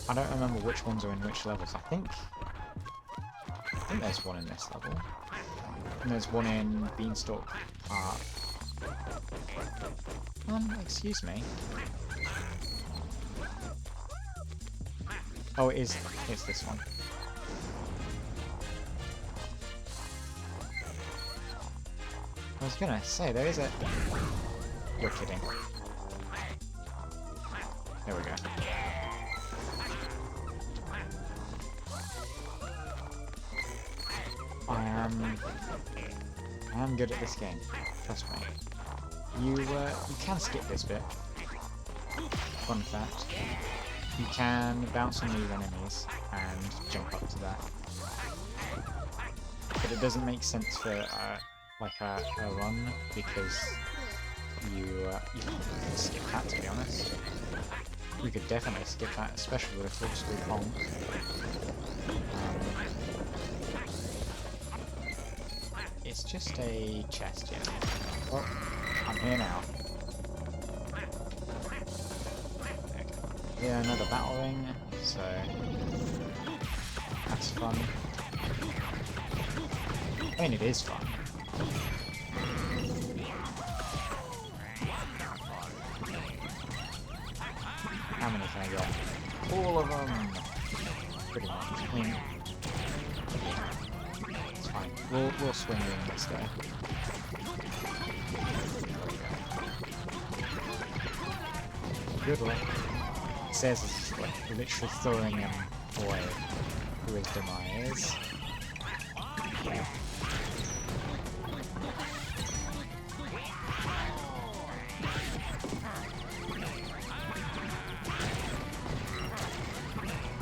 I don't remember which ones are in which levels. I think there's one in this level. And there's one in Beanstalk Park. Excuse me. Oh, it's this one. I was gonna say, there is a... You're kidding. There we go. I am good at this game. Trust me. You can skip this bit. Fun fact. You can bounce on these enemies and jump up to that. But it doesn't make sense for like a run, because you can skip that, to be honest. We could definitely skip that, especially with full screen honk. It's just a chest, yeah. Oh, I'm here now. Yeah, another battle ring, so that's fun. I mean, it is fun. How many can I get? All of them! Pretty much. I mean, it's fine. We'll swing in this guy. Good luck. It says it's like literally throwing him away to his demise. Yeah.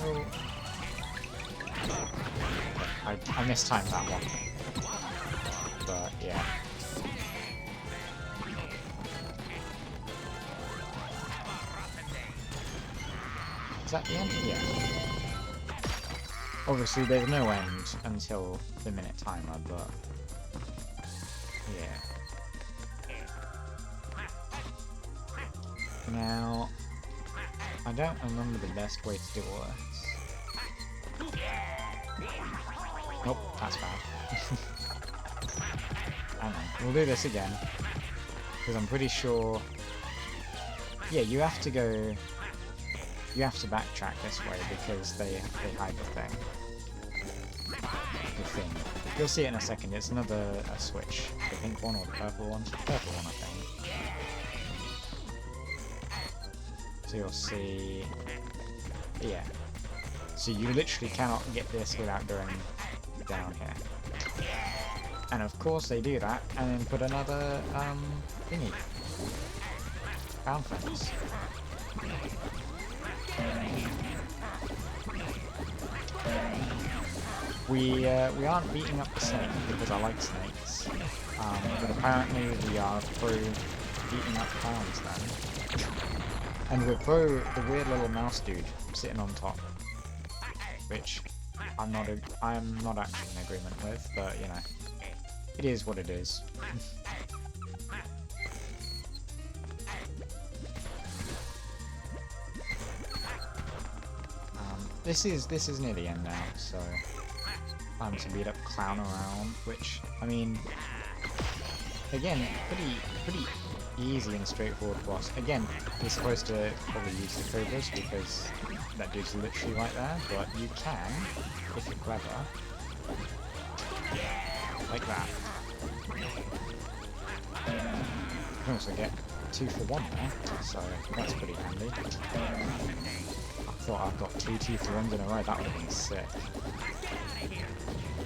Oh. I mistimed that one. But yeah. Is that the end? Yeah. Obviously there's no end until the minute timer, but yeah. Now, I don't remember the best way to do all this. Nope, that's bad. Hang on, we'll do this again, because I'm pretty sure... Yeah, you have to go... You have to backtrack this way because they hide the thing. You'll see it in a second. It's another switch. The pink one or the purple one? The purple one, I think. So you'll see... Yeah. So you literally cannot get this without going down here. And of course they do that, and then put another, thingy. Bound fence. We aren't beating up the snake because I like snakes, but apparently we are through beating up clowns then. And we'll throw the weird little mouse dude sitting on top, which I am not actually in agreement with, but you know, it is what it is. This is near the end now, so time to beat up Clown around, which, I mean, again, pretty easy and straightforward boss. Again, you're supposed to probably use the Cobras because that dude's literally right there, but you can, if you're clever, like that. You can also get 2 for 1 there, so that's pretty handy. I thought I've got 2 for 1s in a row, that would have been sick.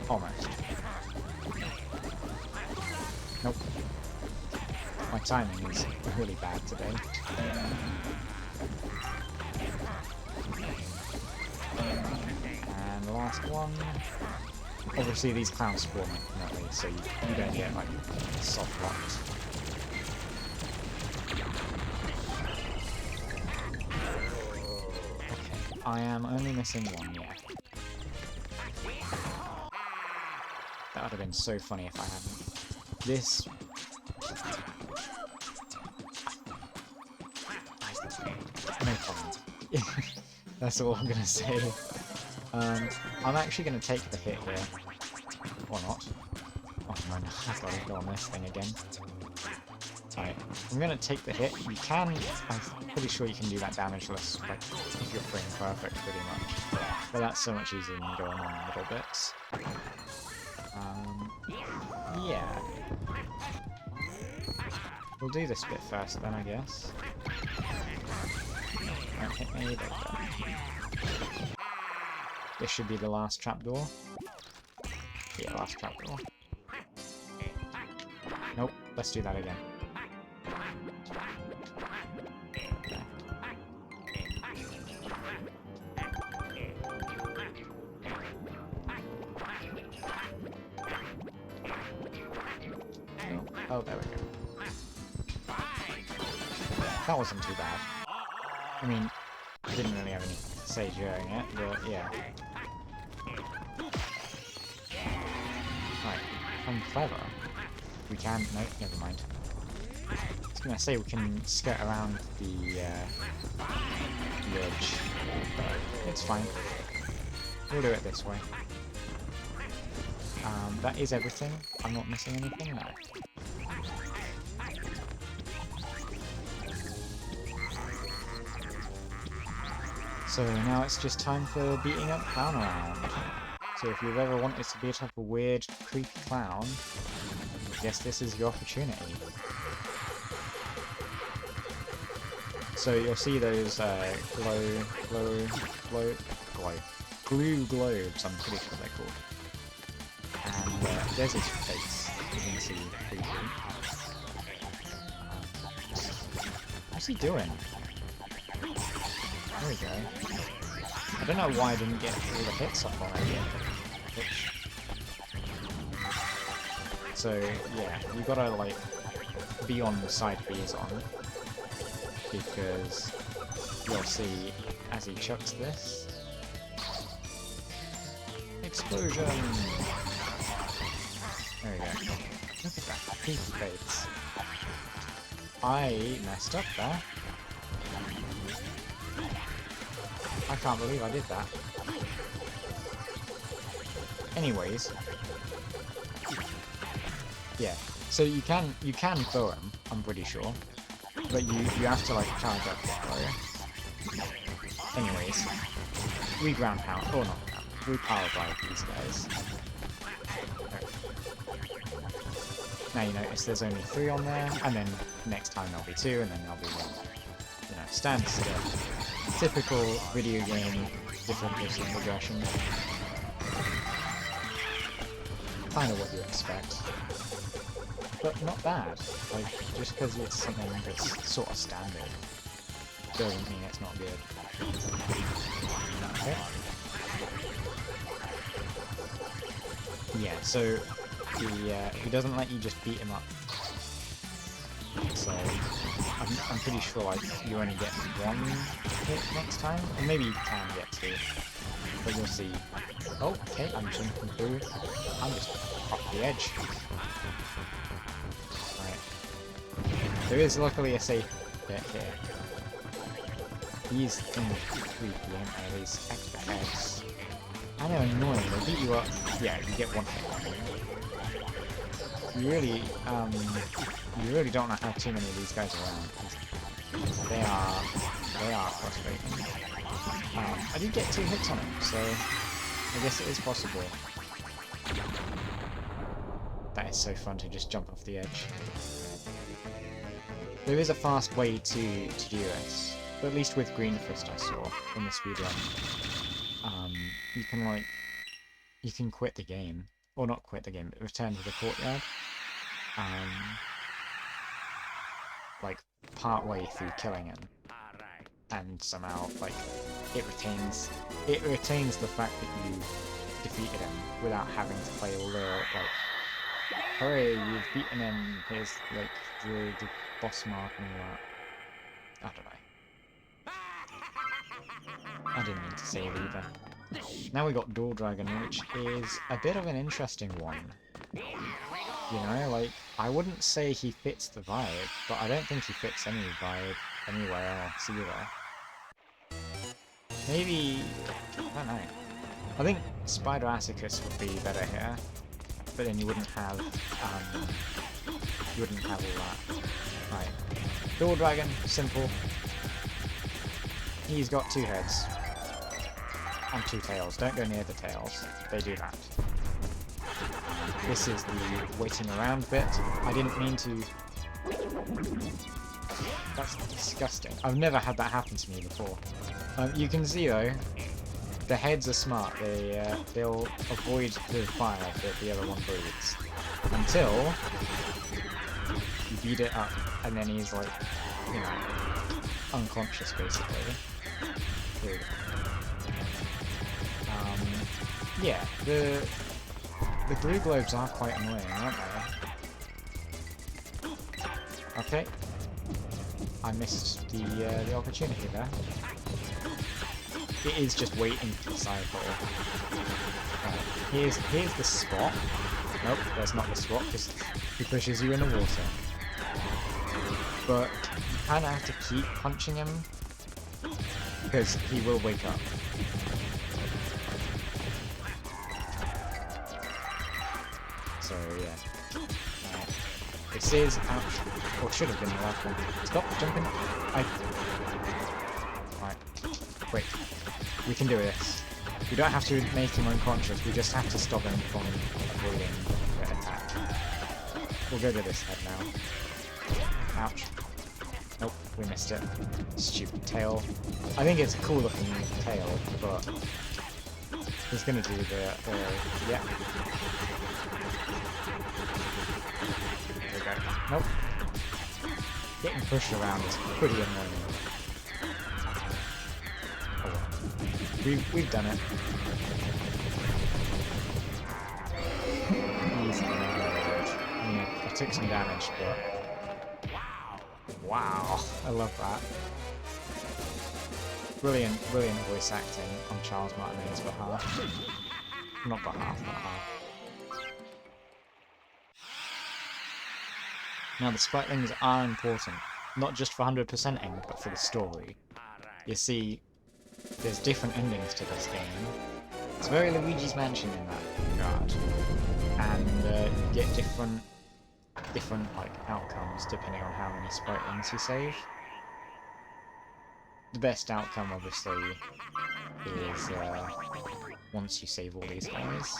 Almost. Nope. My timing is really bad today. And the last one. Obviously these clowns spawn infinitely, so you don't get like soft locked. Okay, I am only missing 1 yet. That would have been so funny if I hadn't. This... No comment. That's all I'm gonna say. I'm actually gonna take the hit here. Or not. Oh no, I've got to go on this thing again. Alright, I'm gonna take the hit. You can... I'm pretty sure you can do that damageless, like, if you're frame perfect, pretty much. But that's so much easier than going on little bits. Yeah. We'll do this bit first then, I guess. Don't hit me, there we go. This should be the last trapdoor. Yeah, last trapdoor. Nope, let's do that again. Oh, there we go. That wasn't too bad. I mean, I didn't really have anything to say during it, but yeah. Right, I'm clever. We can... Nope, never mind. I was gonna say we can skirt around the edge, but it's fine. We'll do it this way. That is everything. I'm not missing anything, no. So now it's just time for beating up Clown around. So if you've ever wanted to beat up a weird, creepy clown, I guess this is your opportunity. So you'll see those glue globes, I'm pretty sure they're called. And there's his face, you can see creepy. What's he doing? There we go. I don't know why I didn't get all the hits up on it yet. So yeah, you gotta like be on the side B's on, because you'll see as he chucks this. Explosion! There we go. Look at that creepy face. I messed up there. I can't believe I did that. Anyways. Yeah. So you can throw him, I'm pretty sure. But you have to like charge up the throw. Anyways. We ground pound, or not ground, we power drive these guys. Now you notice there's only 3 on there, and then next time there'll be 2, and then there'll be 1. You know, standard stuff. Typical video game difficulty progression. Kind of what you expect. But not bad. Like, just because it's something that's sort of standard doesn't mean it's not good. Okay. Yeah, so he doesn't let you just beat him up. so I'm pretty sure like you only get one hit next time, or maybe you can get two, but you'll see. Oh, okay, I'm jumping through. I'm just off the edge. Right. There is luckily a safe bit here. These things are creepy, aren't they? These extra heads. I know, annoying. They beat you up. Yeah, you get one hit on you. You really don't want to have too many of these guys around, because they are frustrating. I did get 2 hits on him, so I guess it is possible. That is so fun to just jump off the edge. There is a fast way to do this, but at least with Green Fist I saw in the speedrun. You can quit the game, or not quit the game, but return to the courtyard. Like part way through killing him, and somehow like it retains the fact that you defeated him without having to play all the like, hooray, you've beaten him, here's like the boss mark and all that. I don't know. I didn't mean to say it either. Now we got Door Dragon, which is a bit of an interesting one. You know, like, I wouldn't say he fits the vibe, but I don't think he fits any vibe anywhere else either. Maybe... I don't know. I think Spider Atticus would be better here, but then you wouldn't have all that. Right. Door Dragon, simple. He's got 2 heads. And 2 tails. Don't go near the tails. They do that. This is the waiting around bit. I didn't mean to... That's disgusting. I've never had that happen to me before. You can see though, the heads are smart. They'll avoid the fire that the other one breathes. Until you beat it up and then he's like, you know, unconscious basically. Here we go. Yeah, the glue globes are quite annoying, aren't they? Okay. I missed the opportunity there. It is just waiting for the cycle. Right, here's the spot. Nope, that's not the spot, because he pushes you in the water. But you kinda have to keep punching him, because he will wake up. So yeah. This is ouch. Or should have been the last one. Stop jumping. Right. Wait. We can do this. We don't have to make him unconscious, we just have to stop him from avoiding the attack. We'll go to this head now. Ouch. Nope, we missed it. Stupid tail. I think it's a cool looking tail, but he's gonna do the yeah. There we go. Nope. Getting pushed around is pretty annoying. Oh well. We've done it. Easy mode. I mean, I took some damage, but wow, I love that. Brilliant voice acting on Charles Martinet's behalf. Not behalf, but half. Now the spritlings are important, not just for 100%ing, but for the story. You see, there's different endings to this game. It's very Luigi's Mansion in that regard. And you get different like outcomes depending on how many spritlings you save. The best outcome obviously is once you save all these guys.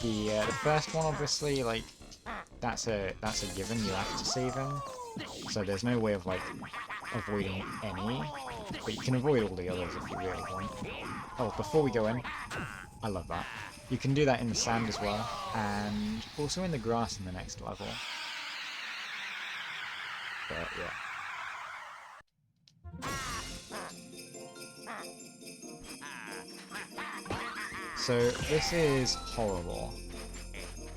The first one obviously, like, that's a given, you have to save him. So there's no way of like avoiding any, but you can avoid all the others if you really want. Oh, before we go in, I love that. You can do that in the sand as well, and also in the grass in the next level. But yeah. So this is horrible.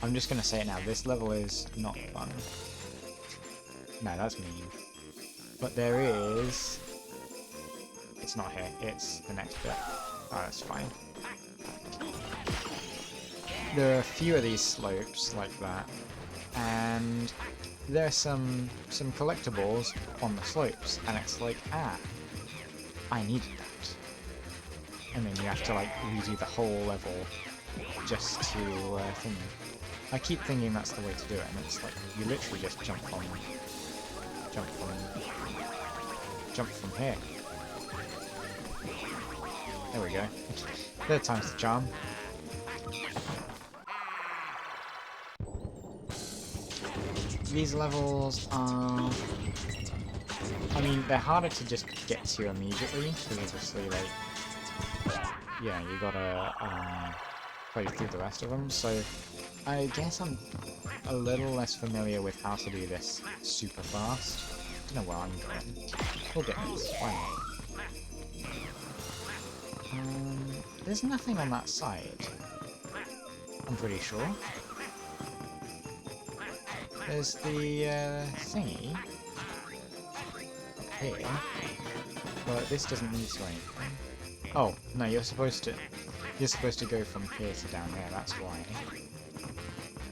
I'm just gonna say it now, this level is not fun. No, that's mean. But there is... It's not here, it's the next bit. Oh, that's fine. There are a few of these slopes like that, and there are some collectibles on the slopes, and it's like, ah, I needed that. And then you have to like redo the whole level just to thingy. I keep thinking that's the way to do it, and it's like you literally just jump from here. There we go. Third time's the charm. These levels are... I mean, they're harder to just get to immediately, because obviously, like... Yeah, you gotta play through the rest of them, so I guess I'm a little less familiar with how to do this super fast. I don't know where I'm going. We'll get this, why not? There's nothing on that side. I'm pretty sure. There's the thingy here, but this doesn't lead to anything. Oh no, you're supposed to go from here to down there. That's why.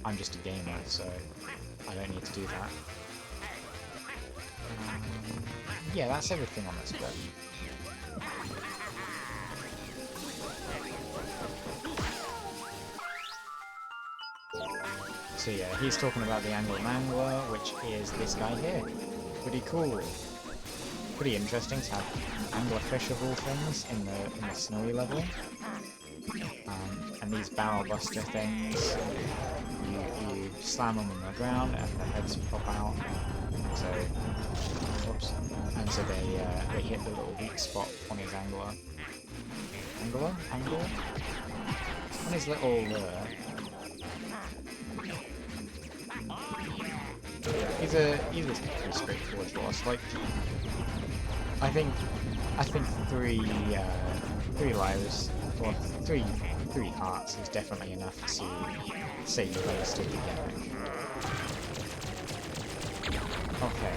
I'm just a gamer, so I don't need to do that. Yeah, that's everything on this bit. So yeah, he's talking about the Angler Mangler, which is this guy here. Pretty cool. Pretty interesting to have anglerfish of all things in the snowy level. And these barrel buster things, you slam them on the ground and their heads pop out. So, whoops. And so they hit the little weak spot on his angler. Angler? On his little He's a pretty straightforward boss. Like, I think three lives, or three hearts is definitely enough to save the rest of the game. Okay.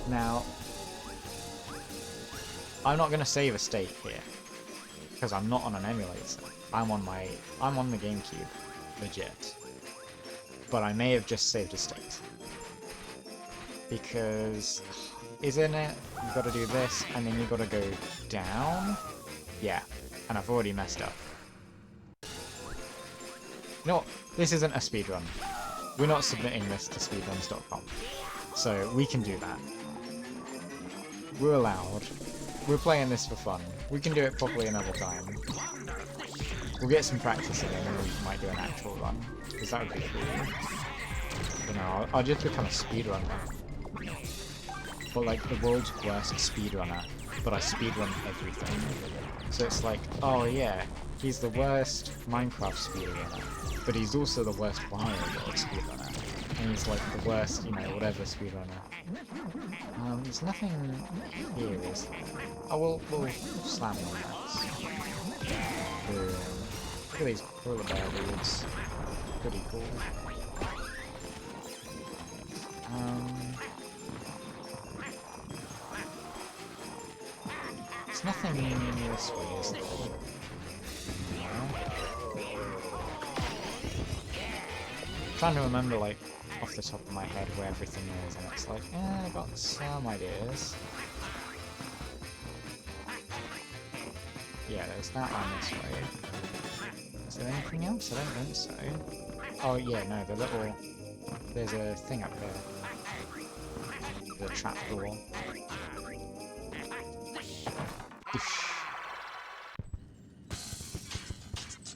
Now, I'm not gonna save a state here because I'm not on an emulator. I'm on the GameCube, legit. But I may have just saved a state. Because, isn't it? You've got to do this, and then you've got to go down? Yeah, and I've already messed up. You know what? This isn't a speedrun. We're not submitting this to speedruns.com. So, we can do that. We're allowed. We're playing this for fun. We can do it properly another time. We'll get some practice in and we might do an actual run. Because that would be cool. You know, I'll just become a speedrunner. But like the world's worst speedrunner. But I speedrun everything. So it's like, oh yeah, he's the worst Minecraft speedrunner. But he's also the worst Wario World speedrunner. And he's like the worst, you know, whatever speedrunner. There's nothing here, is there? Oh, we'll slam on that. Look at these polar bear dudes. Pretty cool. There's nothing this way, is there? No. I'm trying to remember, like, off the top of my head where everything is, and it's like, I got some ideas. Yeah, there's that one this way. Is there anything else? I don't think so. Oh yeah, no, there's a thing up there. The trap door.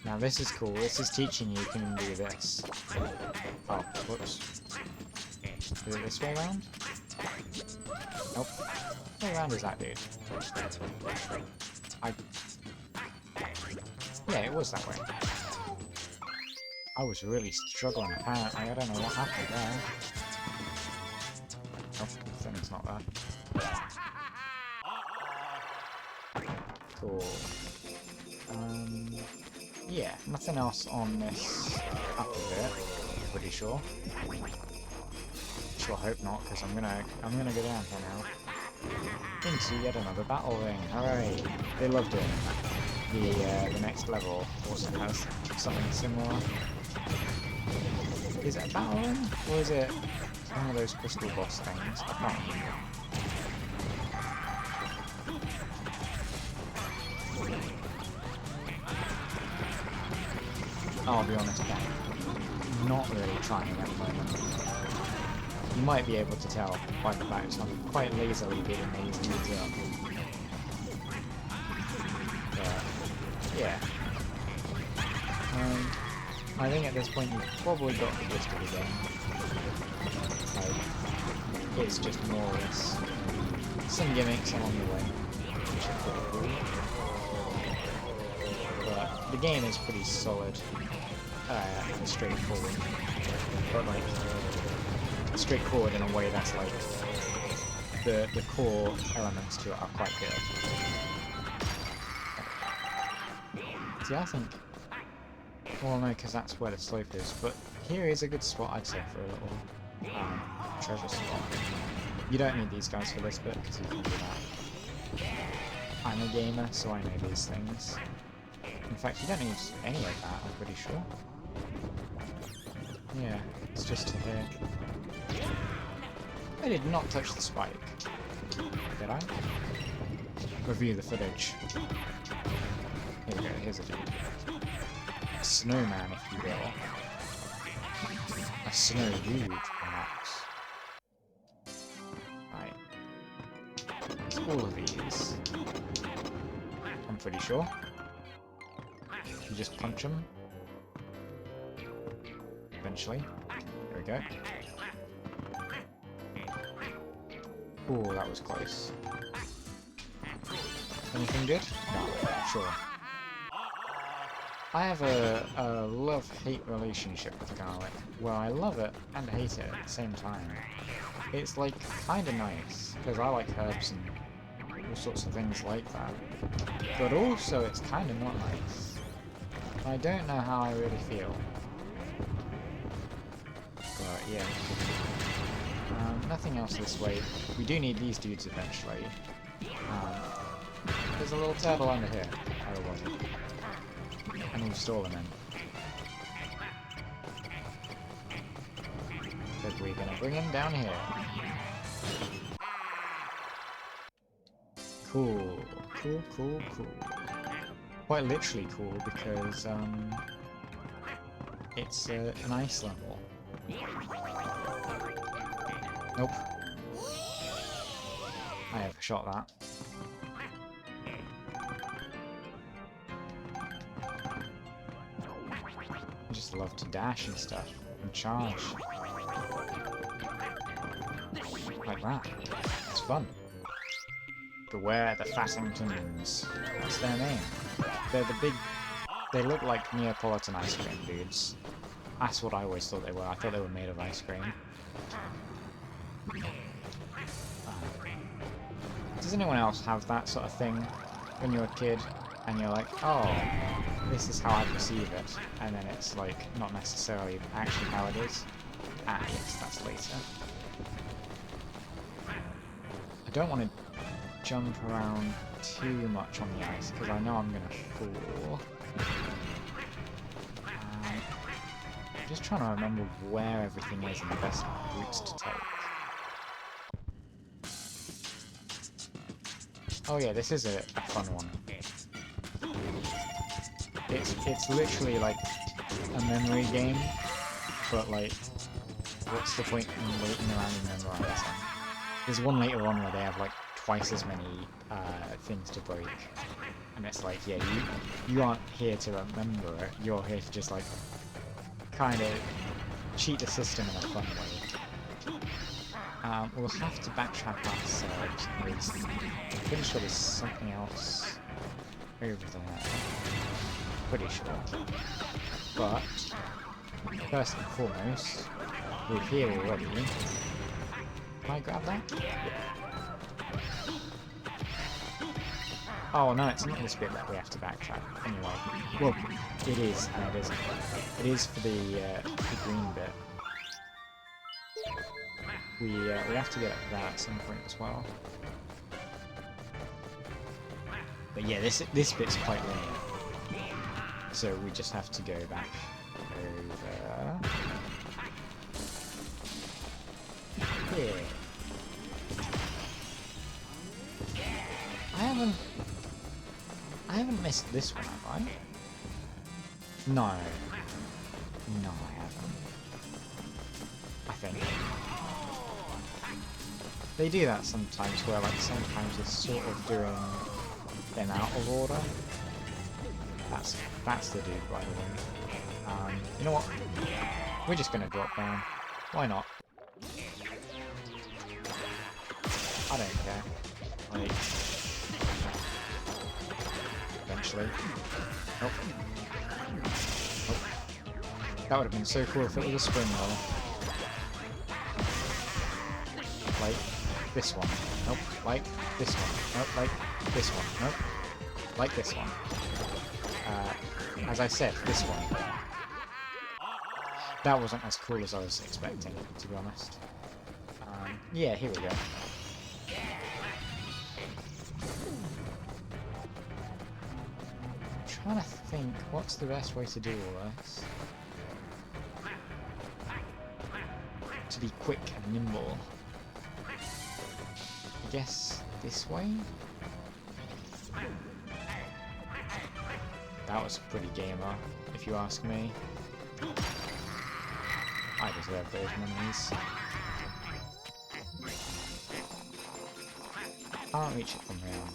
Now this is cool, this is teaching you can do this. Oh, whoops. Is it this way around? Nope. What way around is that, dude? Yeah, it was that way. I was really struggling apparently, I don't know what happened there. Oh, the thing's not there. Cool. Yeah, nothing else on this upper bit, pretty sure. Well, hope not, because I'm gonna go down here now. Into yet another battle ring. Hooray! They loved it. The next level also has something similar. Is it a battle ring? Or is it one of those crystal boss things? I can't remember. I'll be honest, I'm not really trying at the moment. You might be able to tell by the fact I'm quite lazily beating these dudes up. But, yeah. I think at this point you've probably got the gist of the game. Like, it's just more or less some gimmicks along the way, which are pretty cool. But the game is pretty solid and straightforward. But like, straightforward in a way that's like the core elements to it are quite good. See, I think, well no, because that's where the slope is, but here is a good spot I'd say for a little treasure spot. You don't need these guys for this bit because you can do that. I'm a gamer, so I know these things. In fact, you don't need any of that, I'm pretty sure. Yeah, it's just to here. I did not touch the spike. Did I? Review the footage. Here we go, here's a dude. A snowman, if you will. A snow dude, perhaps. Right. It's all of these. I'm pretty sure. You just punch them. Eventually. There we go. Ooh, that was close. Anything good? No, sure. I have a love-hate relationship with garlic. Well, I love it and hate it at the same time. It's like kinda nice, because I like herbs and all sorts of things like that. But also it's kinda not nice. I don't know how I really feel. But yeah. Nothing else this way. We do need these dudes eventually. There's a little turtle under here. Oh, was it? And we've stolen him. But we're gonna bring him down here. Cool. Cool, cool, cool. Quite literally cool because, it's an ice level. Nope. I overshot that. I just love to dash and stuff, and charge. Like that. It's fun. Beware the Fassingtons. What's their name? They're the big... They look like Neapolitan ice cream dudes. That's what I always thought they were. I thought they were made of ice cream. Does anyone else have that sort of thing when you're a kid and you're like, oh, this is how I perceive it, and then it's like not necessarily actually how it is? Ah, yes, that's later. I don't want to jump around too much on the ice because I know I'm going to fall. I'm just trying to remember where everything is and the best routes to take. Oh yeah, this is a fun one. It's literally like a memory game, but like, what's the point in waiting around and memorizing? There's one later on where they have like twice as many things to break, and it's like, yeah, you aren't here to remember it, you're here to just like kind of cheat the system in a fun way. We'll have to backtrack ourselves. I'm pretty sure there's something else over there. Pretty sure. But, first and foremost, we're here already. Can I grab that? Oh no, it's not this bit that we have to backtrack. Anyway, well, it is, and it isn't. It is for the green bit. we have to get that at some point as well. But yeah, this bit's quite linear, so we just have to go back over here. I haven't missed this one, have I? No. No, I haven't. I think. They do that sometimes, where like sometimes it's sort of doing them out of order. That's the dude, by the way. You know what? We're just gonna drop down. Why not? I don't care. Like, eventually. Nope. Nope. That would have been so cool if it was a spring roll. Like this one. Nope. Like this one. Nope. Like this one. Nope. Like this one. As I said, this one. That wasn't as cool as I was expecting, to be honest. Yeah, here we go. I'm trying to think, what's the best way to do all this? To be quick and nimble. I guess this way? That was pretty gamer, if you ask me. I deserve those monies. Can't reach it from here.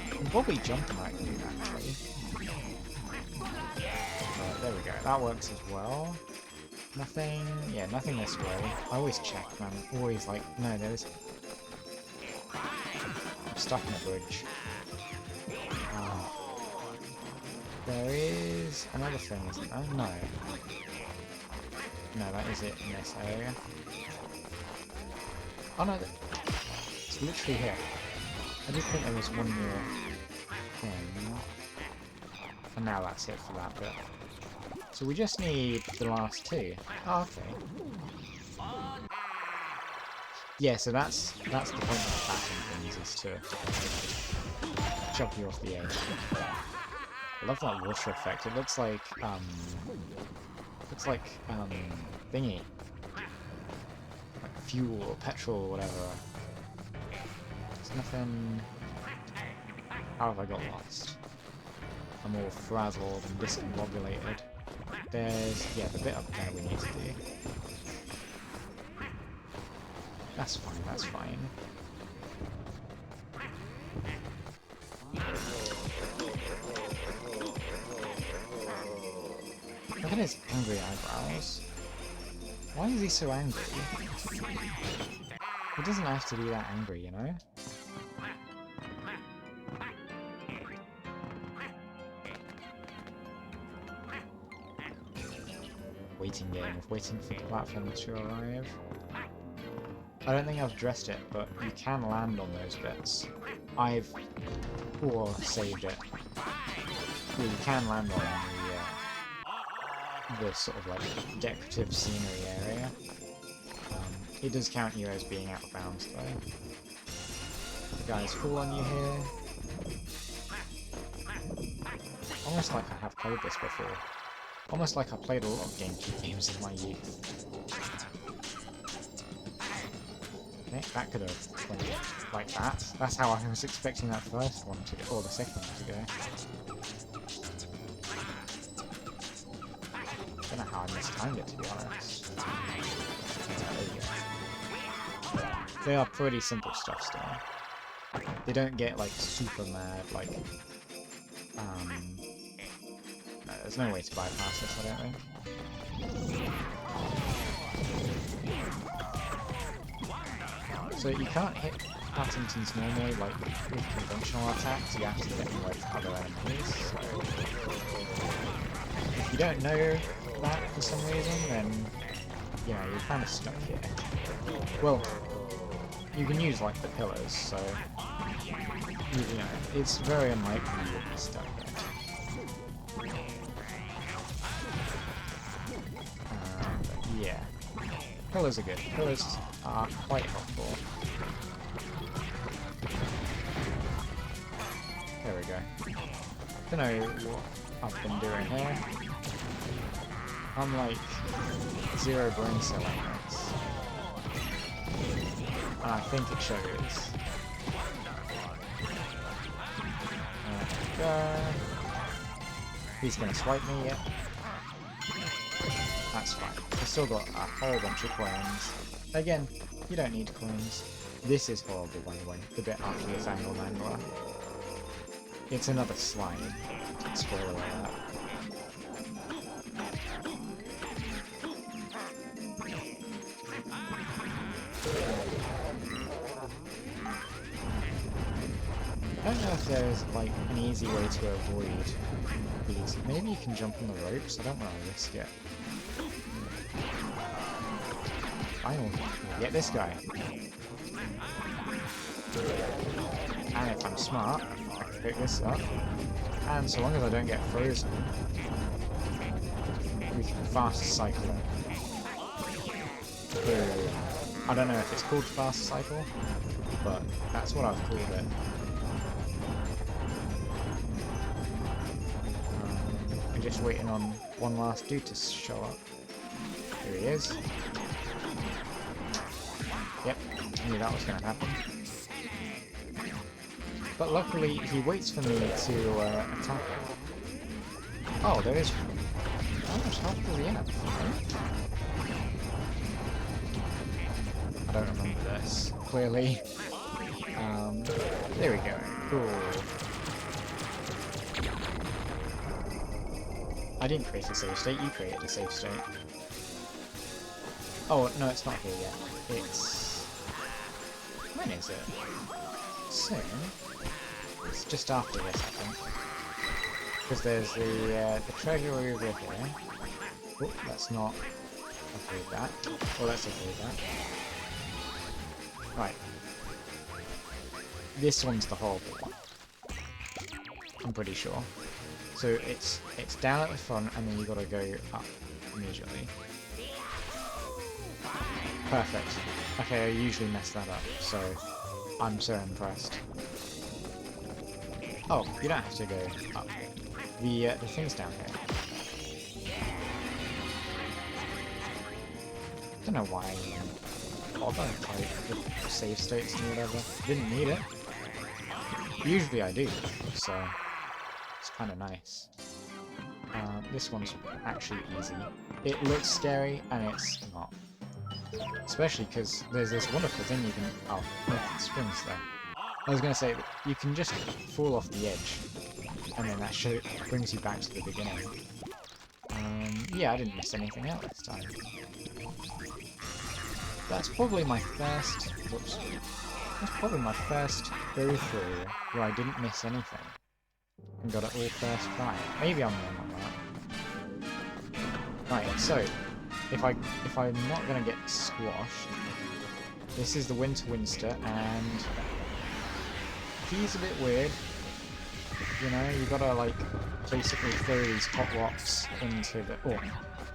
But probably jumping I can do that actually. There we go. That works as well. Nothing. Yeah, nothing this way. I always check, man. Always like, no, there's. I'm stuck in a bridge. There is another thing, isn't there? No. No, that is it in this area. Oh no, it's literally here. I did think there was one more thing. And now that's it for that bit. So we just need the last two. Oh, okay. Yeah, so that's the point of the platform things, is to jump you off the edge. I love that water effect. It looks like thingy. Like fuel or petrol or whatever. There's nothing. How have I got lost? I'm all frazzled and discombobulated. There's, yeah, the bit up there we need to do. That's fine, that's fine. Look at his angry eyebrows. Why is he so angry? He doesn't have to be that angry, you know? Waiting game of waiting for the platform to arrive. I don't think I've addressed it, but you can land on those bits. I've saved it. Yeah, you can land on the sort of like decorative scenery area. It does count you as being out of bounds though. The guys fall on you here. Almost like I have played this before. Almost like I played a lot of GameCube games in my youth. Okay, that could have went like that. That's how I was expecting that first one to go, or the second one to go. I don't know how I mistimed it, to be honest. There you go. They are pretty simple stuff still. They don't get like super mad, like no, there's no way to bypass this, I don't think. So you can't hit Paddingtons normally, like with conventional attacks, you have to hit them with other enemies, so if you don't know that for some reason, then, you know, you're kind of stuck here. Well, you can use, like, the pillars, so, you know, it's very unlikely you'll be stuck there. Yeah. colours are good. Colours are quite helpful. There we go. Don't know what I've been doing here. I'm like zero brain cell on this. And I think it shows. He's gonna swipe me, yeah. That's fine. I've still got a whole bunch of coins. Again, you don't need coins. This is horrible, by the way, the bit after this angle mangler. It's another slide. Spoiler alert. I don't know if there's like an easy way to avoid these. Maybe you can jump on the ropes. I don't want to risk it. Finally, we'll get this guy. And if I'm smart, I can pick this up. And so long as I don't get frozen, we can fast cycle it. So, I don't know if it's called fast cycle, but that's what I've called it. I'm just waiting on one last dude to show up. Here he is. Yep, I knew that was going to happen. But luckily, he waits for me to attack. Oh, there is. How much health does he have? I don't remember this, clearly. There we go. Cool. I didn't create a save state, you created a save state. Oh, no, it's not here yet. It's... When is it? Soon? It's just after this, I think. Because there's the treasure over here. Oh, let's not avoid that. Oh, let's avoid that. Right. This one's the horrible one. I'm pretty sure. So it's down at the front, and then you gotta go up immediately. Perfect. Okay, I usually mess that up, so I'm so impressed. Oh, you don't have to go up. The thing's down here. Don't know why I bother, like, the save states and whatever. Didn't need it. Usually I do, so it's kind of nice. This one's actually easy. It looks scary, and it's not. Especially because there's this wonderful thing you can... Oh, look, it springs there. I was going to say, that you can just fall off the edge, and then that brings you back to the beginning. Yeah, I didn't miss anything out this time. That's probably my first... Whoops. That's probably my first go-through where I didn't miss anything. And got it all first try. Maybe I'm wrong on that. Right, so... If I'm not gonna get squashed, this is the Winter Winster, and he's a bit weird. You know, you gotta like basically throw these hot rocks into the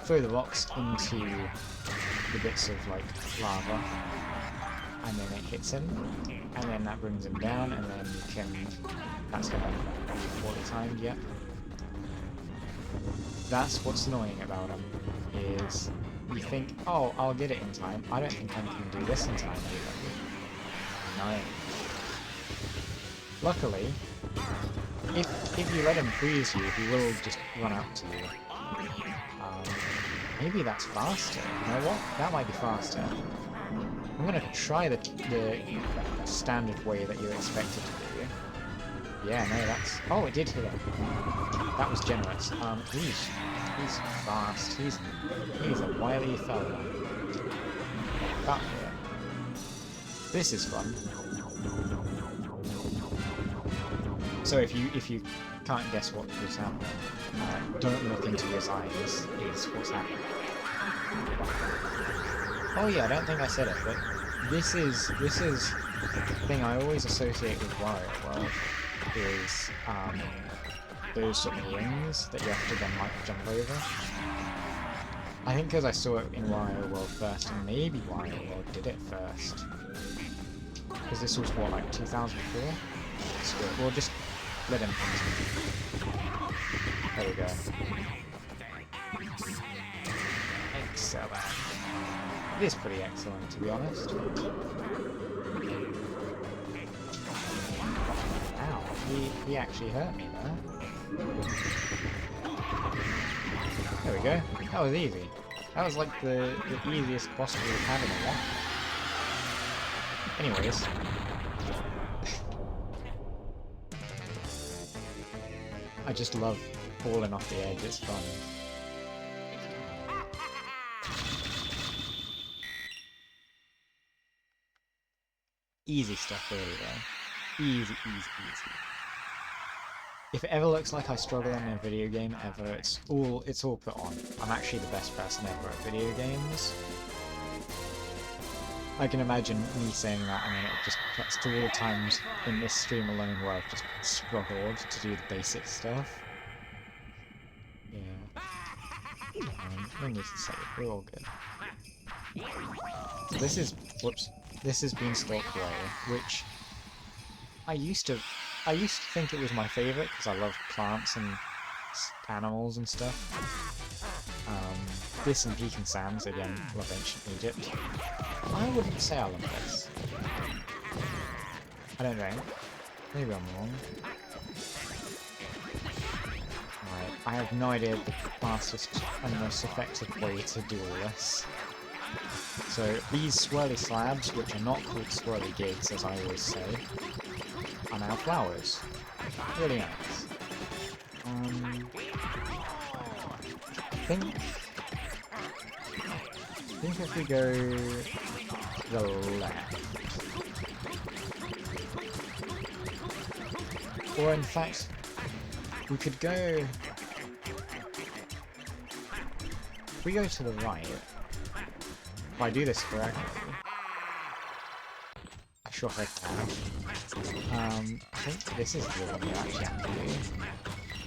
throw the rocks into the bits of like lava, and then it hits him, and then that brings him down, and then you can. That's gonna be poorly timed, yeah. That's what's annoying about him, is you think, oh, I'll get it in time. I don't think I can do this in time either. No. Luckily, if you let him freeze you, he will just run out to you. Maybe that's faster. You know what? That might be faster. I'm gonna try the standard way that you're expected to do. Yeah, no, that's... Oh, it did hit him. That was generous. He's fast. He's a wily fella. Back here. This is fun. So if you can't guess what was happening, don't look into his eyes. Is what's happening. Oh yeah, I don't think I said it, but this is the thing I always associate with Wario World. Is those sort of rings that you have to then like jump over. I think because I saw it in Wario World first, and maybe Wario World did it first. Because this was what, like 2004? So we'll just let him continue. There we go. Excellent. It is pretty excellent, to be honest. Ow, he actually hurt me there. There we go. That was easy. That was like the easiest boss we've had in a while. Anyways. I just love falling off the edge, it's fun. Easy stuff really though. Easy, easy, easy. If it ever looks like I struggle in a video game ever, it's all put on. I'm actually the best person ever at video games. I can imagine me saying that and then it just cuts to all the times in this stream alone where I've just struggled to do the basic stuff. Yeah. No need to say it, we're all good. So this is, whoops, this is Beanstalk Way, which I used to think it was my favourite because I love plants and animals and stuff. This and Pecan Sands, again, love Ancient Egypt. I wouldn't say I love this. I don't think. Maybe I'm wrong. Alright, I have no idea the fastest and most effective way to do all this. So these swirly slabs, which are not called swirly gigs as I always say, are now flowers. Really nice. I think if we go to the left, or in fact, we could go. If we go to the right, if I do this correctly, I sure hope I have. I think this is the one you actually have to do,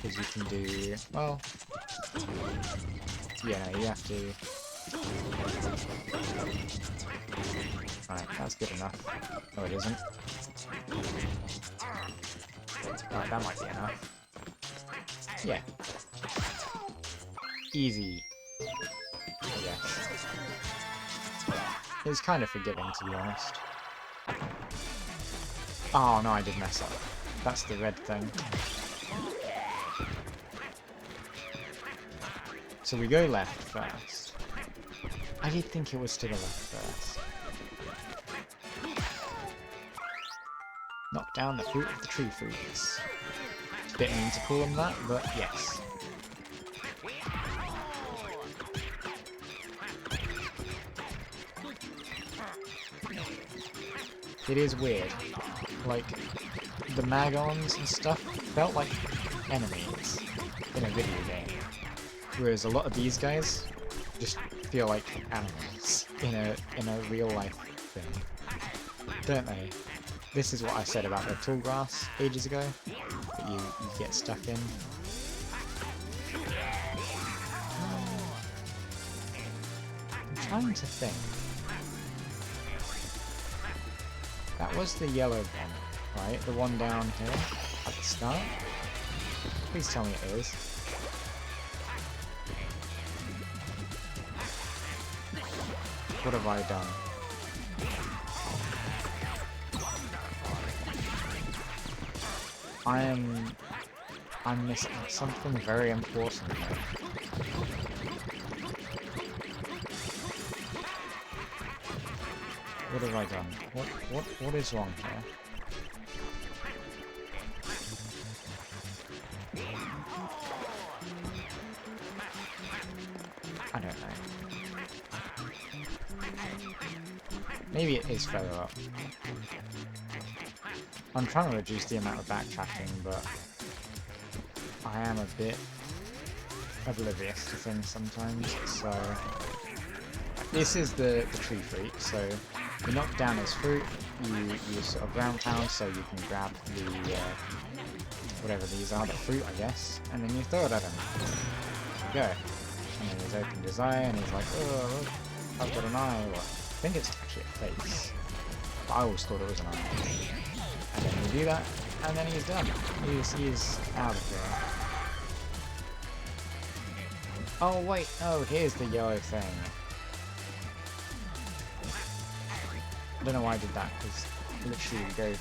because you can do, well, yeah, no, you have to. Right, that's good enough. No, it isn't. Right, that might be enough. Yeah. Easy. Yeah. It was kind of forgiving, to be honest. Oh no, I did mess up. That's the red thing. So we go left first. I did think it was to the left first. Knock down the fruit of the tree fruits. Didn't mean to call them that, but yes. It is weird. Like, the Magons and stuff felt like enemies in a video game. Whereas a lot of these guys just feel like animals in a real life thing. Don't they? This is what I said about the tall grass ages ago, that you get stuck in. I'm trying to think. That was the yellow one, right? The one down here at the start? Please tell me it is. What have I done? I'm missing something very important here. What have I done? What is wrong here? I don't know. Maybe it is further up. I'm trying to reduce the amount of backtracking, but I am a bit oblivious to things sometimes, so... This is the tree fruit, so you knock down his fruit, you sort of ground pound so you can grab the, whatever these are, the fruit I guess, and then you throw it at him. There you go. And then he's opened his eye and he's like, oh, I've got an eye. Well, I think it's actually a face. But I always thought it was an eye. And then you do that, and then he's done. He's out of here. Oh wait, oh here's the yellow thing. I don't know why I did that, because literally you go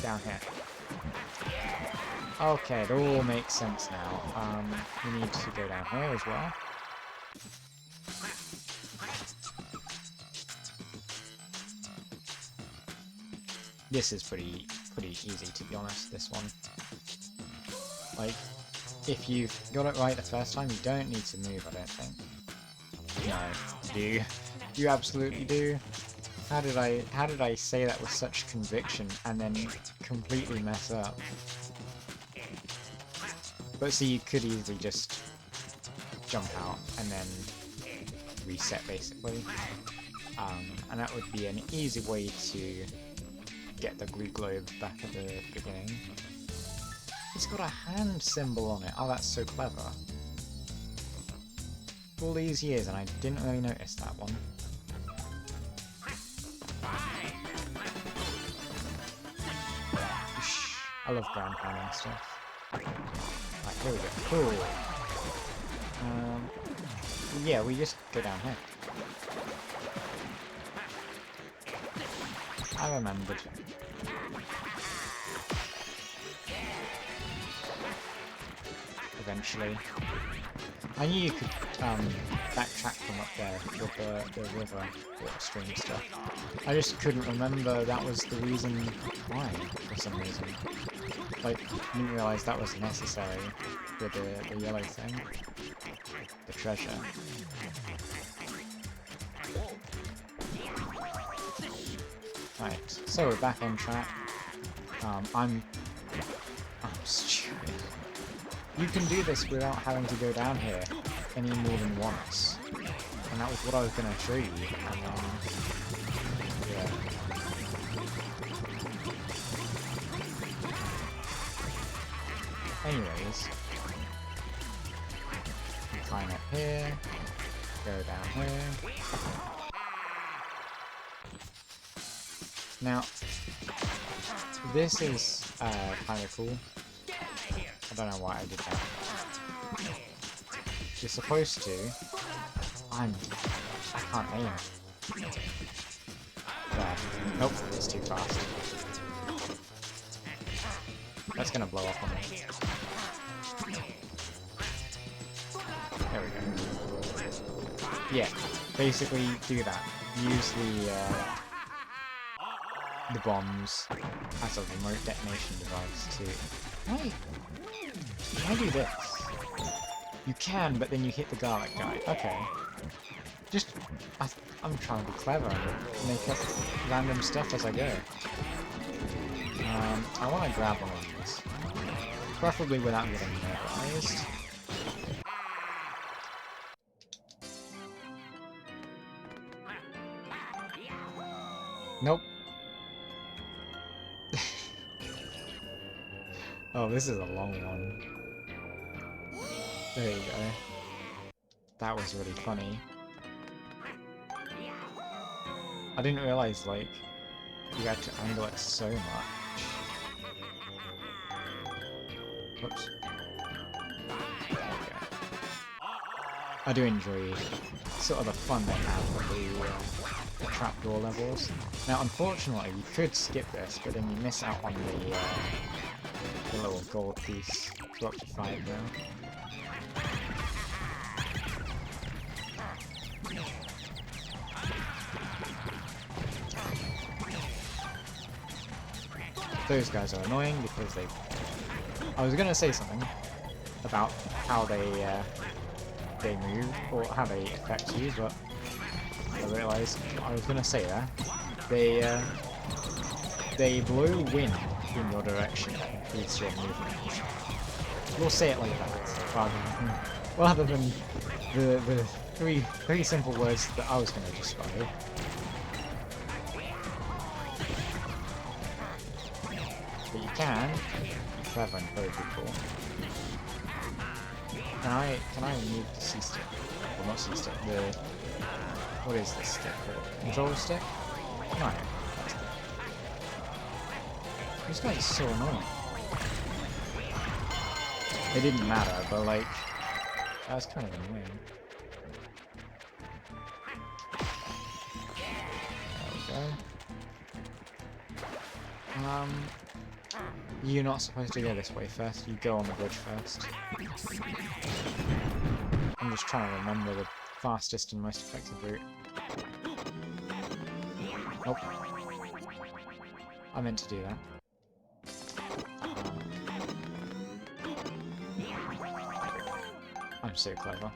down here. Okay, it all makes sense now. We need to go down here as well. This is pretty easy, to be honest, this one. Like, if you've got it right the first time, you don't need to move, I don't think. No, do you? You absolutely do. How did I say that with such conviction and then completely mess up? But see, you could easily just jump out and then reset, basically. And that would be an easy way to get the glue globe back at the beginning. It's got a hand symbol on it. Oh, that's so clever. All these years and I didn't really notice that one. I love ground pounding stuff. Right, here we go. Cool. Yeah, we just go down here. I remembered. Eventually. I knew you could backtrack from up there with the river water stream stuff. I just couldn't remember that was the reason why, for some reason. Like, I didn't realise that was necessary with the yellow thing. The treasure. Right, so we're back on track. I'm stupid. You can do this without having to go down here any more than once. And that was what I was going to show you. And yeah. Anyways, you climb up here, go down here. Now, this is kind of cool. I don't know why I did that. You're supposed to. I can't aim. There. Nope, it's too fast. That's gonna blow up on me. There we go. Yeah, basically do that. Use the bombs as a remote detonation device to. Wait. Can I do this? You can, but then you hit the garlic guy. Okay. Just, I'm trying to be clever and make up random stuff as I go. I want to grab one of these. Preferably without getting nervous. Nope. Oh, this is a long one. There you go. That was really funny. I didn't realize, like, you had to angle it so much. Whoops. There we go. I do enjoy sort of the fun they have with the trapdoor levels. Now, unfortunately, you could skip this, but then you miss out on the little gold piece. We're up to 5 now. Those guys are annoying because they... I was gonna say something about how they move, or how they affect you, but I realised I was gonna say that. They blow wind in your direction that increases your movement. We'll say it like that, rather than the three simple words that I was gonna describe. But you can be clever and very cool. Can I remove the C stick? Well, not C stick, what is this stick called? Control stick? No. This guy is so annoying. It didn't matter, but like, that was kind of annoying. There we go. You're not supposed to go this way first, you go on the bridge first. I'm just trying to remember the fastest and most effective route. Nope. I meant to do that. I'm so clever.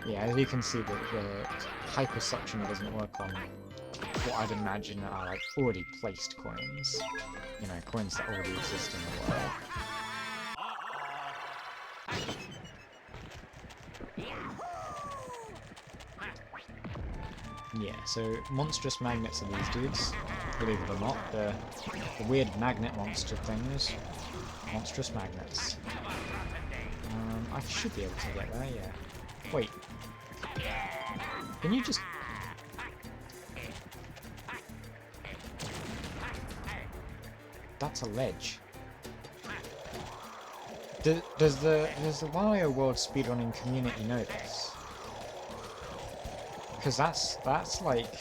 Yeah, as you can see, the hyper suction doesn't work on what I'd imagine are like already placed coins. You know, coins that already exist in the world. Yeah, so monstrous magnets are these dudes. Believe it or not, the weird magnet monster things. Monstrous magnets. I should be able to get there, yeah. Wait. Can you just... That's a ledge. Does the Wario World speedrunning community know this? Because that's like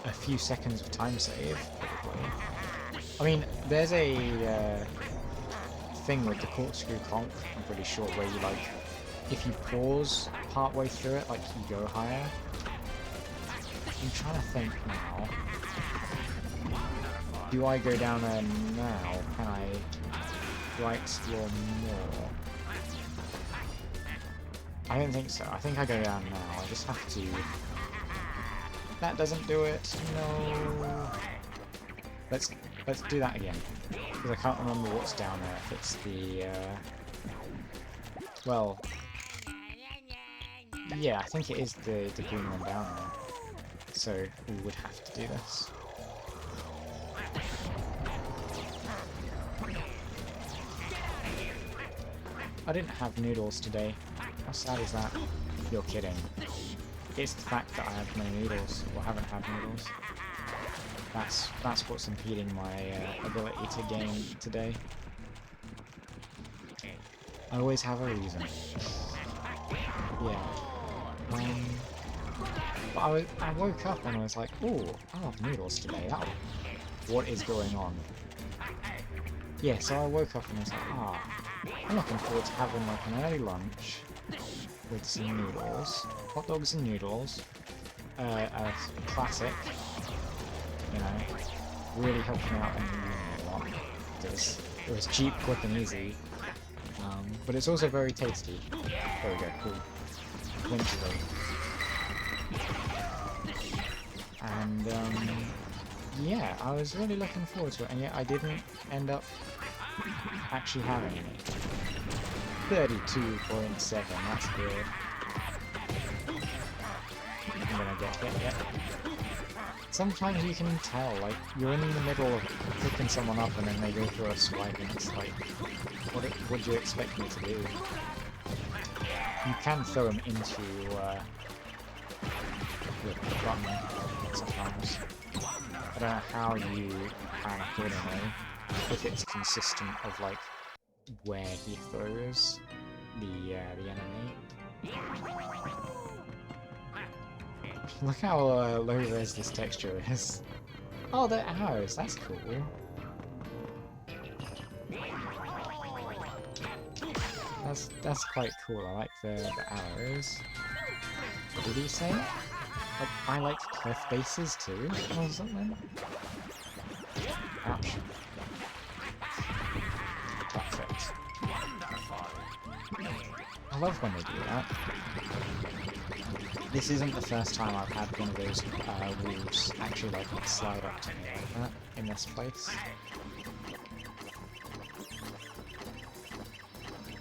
a few seconds of time save, probably. I mean, there's a thing with the corkscrew conk, I'm pretty sure, where you like, if you pause partway through it, like you go higher. I'm trying to think now. Do I go down there now? Do I explore more? I don't think so. I think I go down now. I just have to... That doesn't do it. No. Let's do that again. Because I can't remember what's down there. If it's the... Well... Yeah, I think it is the green one down there. So we would have to do this. I didn't have noodles today. How sad is that? You're kidding. It's the fact that I have no noodles, or haven't had noodles. That's what's impeding my ability to game today. I always have a reason. Yeah. But I woke up and I was like, oh, I'll have noodles today. What is going on? Yeah, so I woke up and I was like, I'm looking forward to having like an early lunch with some noodles, hot dogs and noodles, a classic, you know, really helping out in the lot. It was cheap, quick and easy, but it's also very tasty. There we go, cool. Eventually. And yeah, I was really looking forward to it, and yet I didn't end up actually having any. 32.7, that's good. I'm gonna get. Sometimes you can tell, like, you're in the middle of picking someone up and then they go through a swipe and it's like, what do you expect me to do? You can throw them into the button sometimes. I don't know how you can accordingly, if it's consistent of like where he throws the enemy. Look how low res this texture is. Oh, they're arrows, that's cool. That's quite cool, I like the arrows. What did he say? Like, I like cliff bases too, or something? Ouch. Perfect. I love when they do that. This isn't the first time I've had one of those walls actually like slide up to me like that in this place.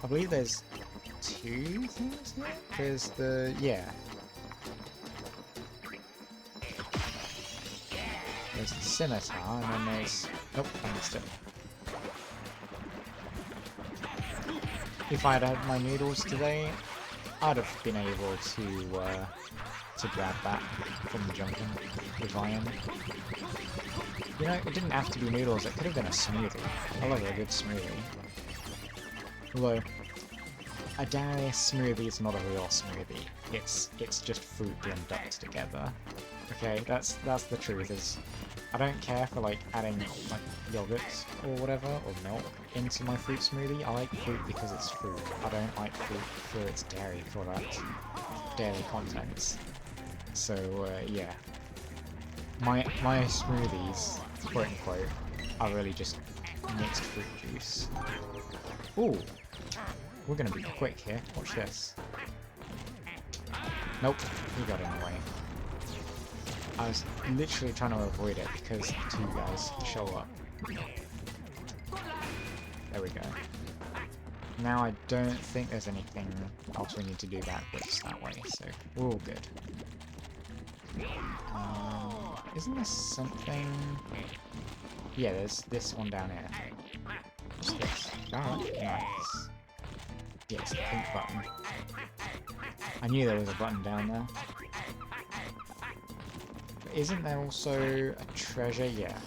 I believe there's two things here? There's the... yeah. There's the scimitar, and then there's... Nope, I missed it. if I'd had my noodles today, I'd have been able to grab that from the jungle with iron. You know, it didn't have to be noodles, it could have been a smoothie. I love a good smoothie. Although, a Darius smoothie is not a real smoothie. It's just fruit blended up together. Okay, that's the truth. Is I don't care for like adding like yogurt or whatever or milk into my fruit smoothie. I like fruit because it's fruit. I don't like fruit for its dairy product, dairy contents. So yeah, my smoothies, quote unquote, are really just mixed fruit juice. Ooh, we're gonna be quick here. Watch this. Nope, he got in the way. I was literally trying to avoid it because two guys show up. There we go. Now I don't think there's anything else we need to do backwards that way, so we're all good. Isn't this something... Yeah, there's this one down here. What's this? Oh, nice. Yeah, it's the pink button. I knew there was a button down there. But isn't there also a treasure? Yeah.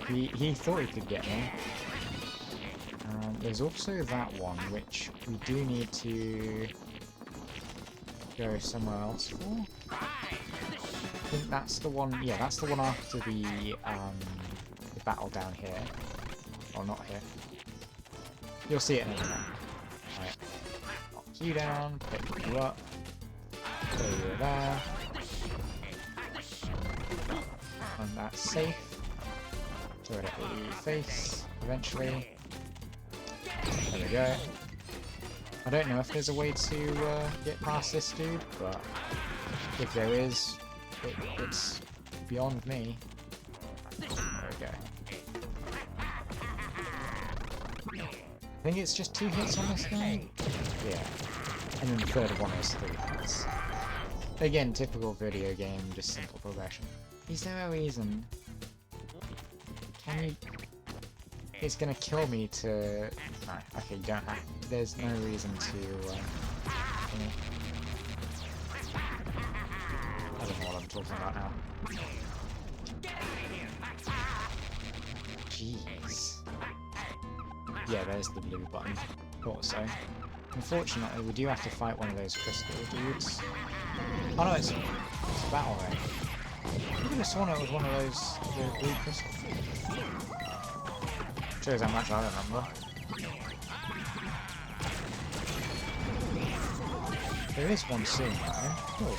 He thought he could get me. There's also that one, which we do need to go somewhere else for. I think that's the one, yeah, that's the one after the battle down here. Or not here. You'll see it in a minute. Right. Knock you down, pick you up. Throw you there. And that's safe. Throw it at your face, eventually. There we go. I don't know if there's a way to get past this dude, but if there is, it's beyond me. There we go. I think it's just 2 hits on this guy? Yeah. And then the third one is 3 hits. Again, typical video game, just simple progression. Is there a reason? Can you... It's gonna kill me to... No, okay, you don't have... There's no reason to... I don't know what I'm talking about now. Jeez. Yeah, there's the blue button. Thought so. Unfortunately, we do have to fight one of those crystal dudes. Oh no, it's a battle ray. I could have sworn it was one of those blue crystal dudes. Shows how much I remember. There is one soon, though. Surely.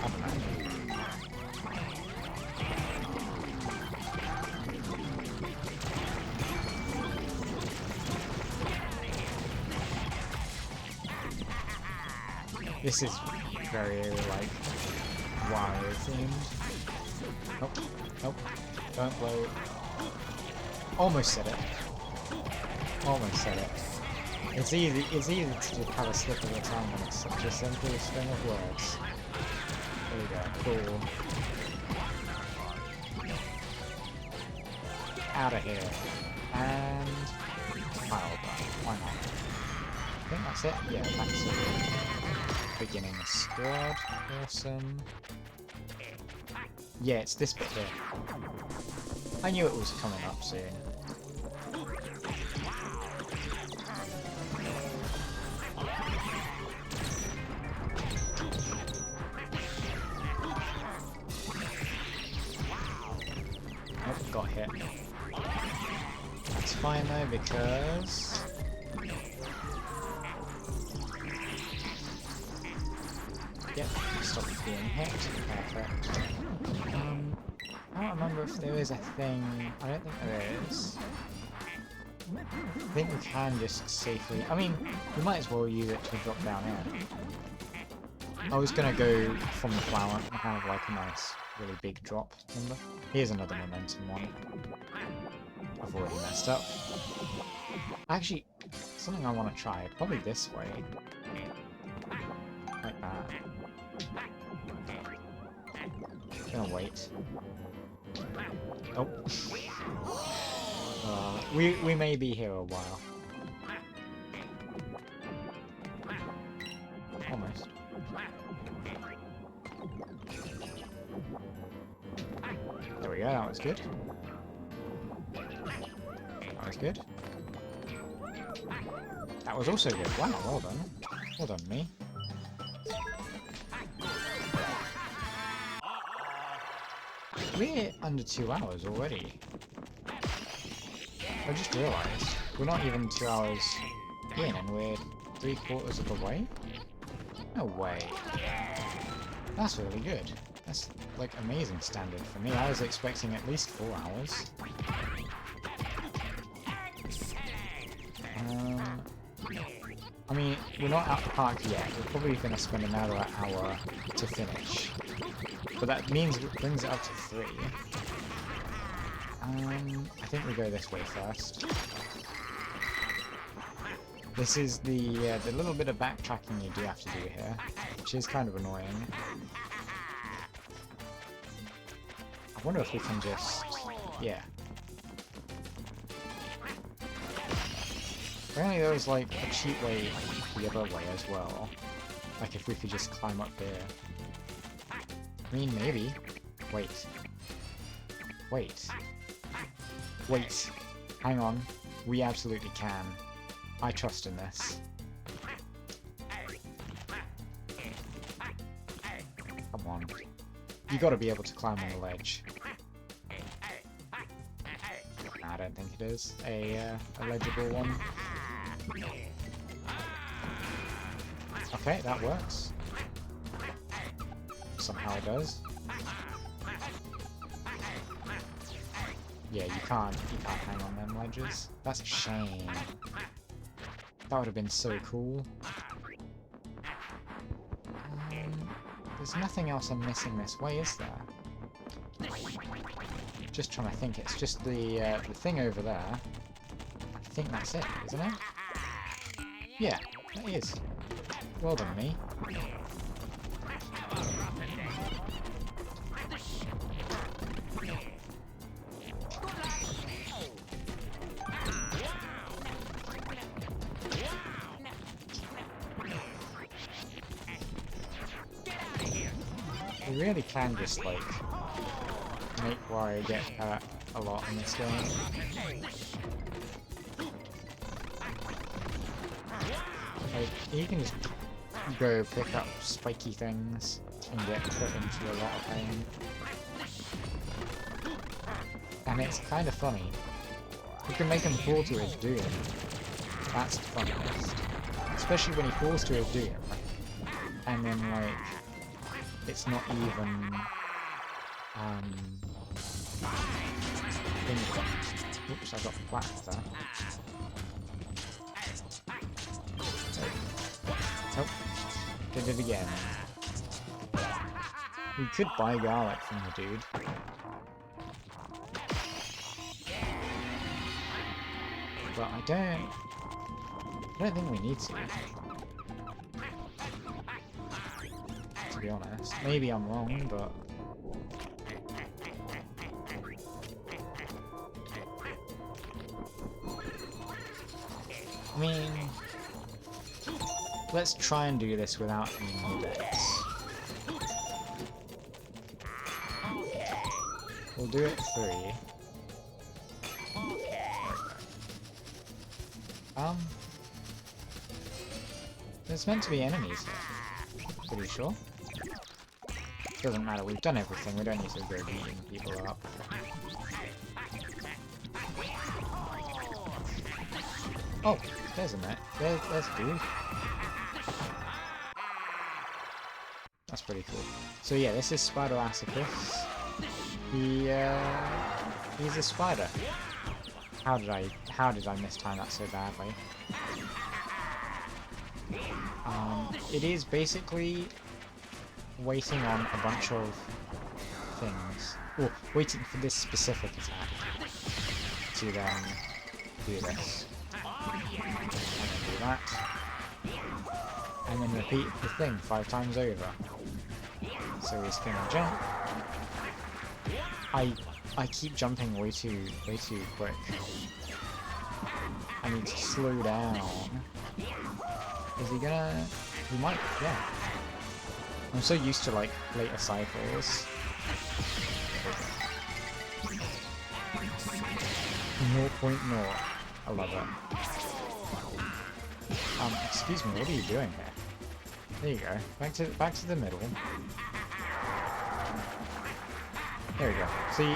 I don't know. This is very, like, Wario themed. Nope, nope, don't blow. Almost said it. Almost said it. It's easy to just have a slip of the tongue when it's such a simple string of words. There we go, cool. Out of here. And... pile that. Why not? I think that's it. Yeah, that's it. Beginning squad. Awesome. Yeah, it's this bit here. I knew it was coming up soon. Oh, got hit. That's fine though, because... Yep, stop being hit. Perfect. I don't remember if there is a thing... I don't think there is. I think we can just safely... I mean, we might as well use it to drop down here. I was gonna go from the flower and have like a nice, really big drop, remember? Here's another momentum one. I've already messed up. Actually, something I want to try, probably this way. Like that. Gonna wait. Oh. We may be here a while. Almost. There we go, that was good. That was good. That was also good. Wow, well done. Well done, me. We're under 2 hours already. I just realised we're not even 2 hours in and we're 3/4 of the way? No way. That's really good. That's like amazing standard for me. I was expecting at least 4 hours. I mean, we're not at the park yet. We're probably going to spend another hour to finish. But that means it brings it up to 3. I think we go this way first. This is the little bit of backtracking you do have to do here, which is kind of annoying. I wonder if we can just... yeah. Apparently there was like a cheap way the other way as well. Like if we could just climb up there. I mean, maybe. Wait. Wait. Wait. Hang on. We absolutely can. I trust in this. Come on. You gotta be able to climb on the ledge. Nah, I don't think it is a legible one. Okay, that works. Somehow it does. Yeah, you can't hang on them ledges. That's a shame. That would have been so cool. There's nothing else I'm missing this way, is there? Just trying to think. It's just the thing over there. I think that's it, isn't it? Yeah, that is. Well done, me. We really can just, like, make Wario get hurt a lot in this game. Like, he can just go pick up spiky things and get put into a lot of pain. And it's kind of funny. You can make him fall to his doom. That's the funniest. Especially when he falls to his doom. And then, like, it's not even... Oops, I got flat there. Oh, did it again. We could buy garlic from the dude. But I don't think we need to be honest. Maybe I'm wrong, but... I mean... let's try and do this without any deaths. We'll do it 3. There's meant to be enemies here. Pretty sure. Doesn't matter, we've done everything, we don't need to go beating people up. Oh, there's a net. There's a dude. That's pretty cool. So yeah, this is Spider-Acicus. He's a spider. How did I mistime that so badly? It is basically waiting on a bunch of things. Or waiting for this specific attack to then do this. And then do that. And then repeat the thing 5 times over. So he's gonna jump. I keep jumping way too quick. I need to slow down. Is he gonna... He might, yeah. I'm so used to, like, later cycles. 0.0. I love it. Excuse me, what are you doing here? There you go. Back to the middle. There we go. See,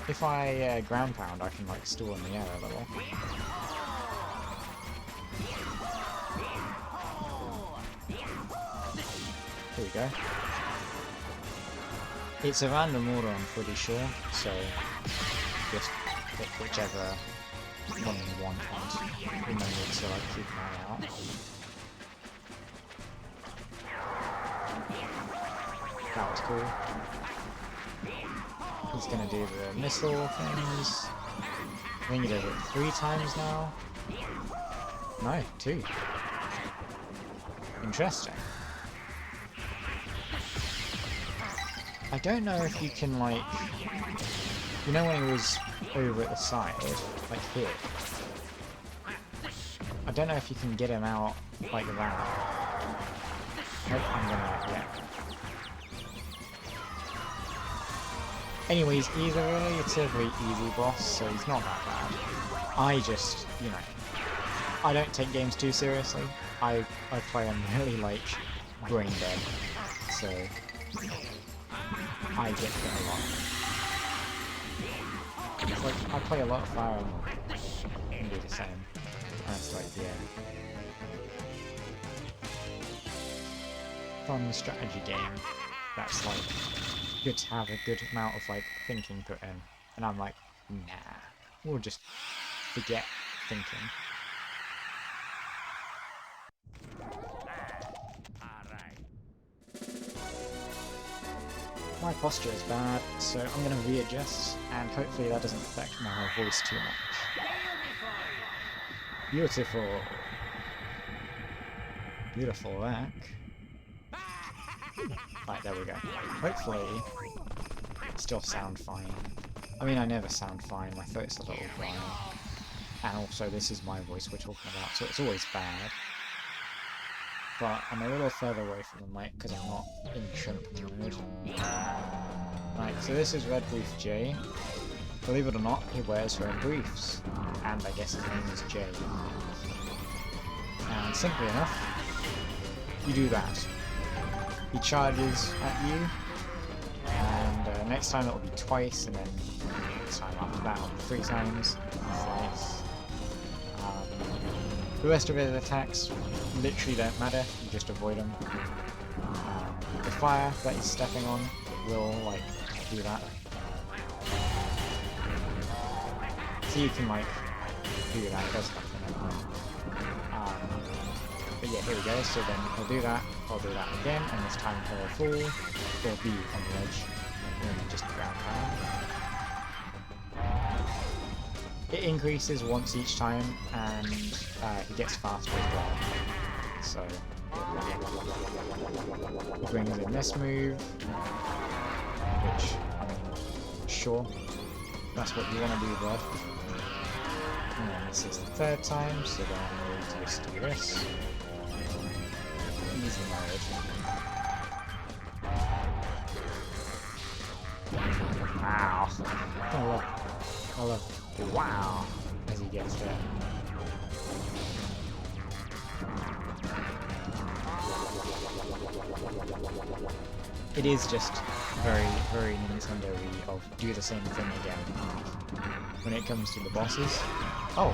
if I ground pound, I can like stall in the air a little. There we go. It's a random order, I'm pretty sure, so just pick whichever one you want and remember to like keep an eye out. That was cool. He's gonna do the missile things. I think he does it 3 times now. No, 2. Interesting. I don't know if you can like... You know when he was over at the side, like here? I don't know if you can get him out like that. Nope, I'm gonna... yeah. Anyways, he's a relatively easy boss, so he's not that bad. I just, you know, I don't take games too seriously. I play them really, like, brain dead, so I get hit a lot. It's like, I play a lot of Fire Emblem and do the same. And it's like, yeah. Fun strategy game that's like good to have a good amount of like thinking put in, and I'm like, nah, we'll just forget thinking. My posture is bad, so I'm going to readjust, and hopefully that doesn't affect my voice too much. Beautiful. Beautiful work. Right, there we go. Hopefully, still sound fine. I mean, I never sound fine, my throat's a little dry. And also, this is my voice we're talking about, so it's always bad. But I'm a little further away from the mic because I'm not in shrimp mode. Right, so this is Red Brief J. Believe it or not, he wears red briefs. And I guess his name is J. And simply enough, you do that. He charges at you, and next time it'll be twice, and then next time after that it'll be 3 times. Nice. The rest of his attacks literally don't matter, you just avoid them. The fire that he's stepping on will, like, do that. So you can, like, do that, it does nothing anyway. But yeah, here we go, so then he'll do that, I'll do that again, and this time he'll fall, or be on the edge, and then just ground pound. It increases once each time, and he gets faster as well. So, he brings in this move, which, I mean, sure, that's what you want to do, bud. And then this is the 3rd time, so then we'll just do this. Easy mode. Wow. I love wow as he gets there. It is just very, very Nintendo-y of do the same thing again when it comes to the bosses. Oh,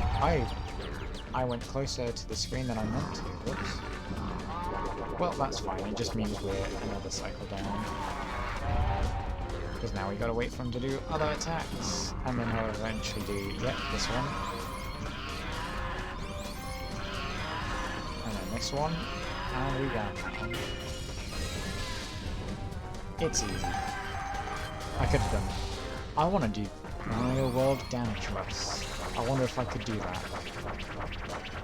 I went closer to the screen than I meant to. Whoops. Well, that's fine, it just means we're another cycle down. Because now we gotta wait for him to do other attacks. And then he'll eventually do, yep, this one. And then this one. And we got that one. It's easy. I could have done that. I want to do Wario World damage rush. I wonder if I could do that.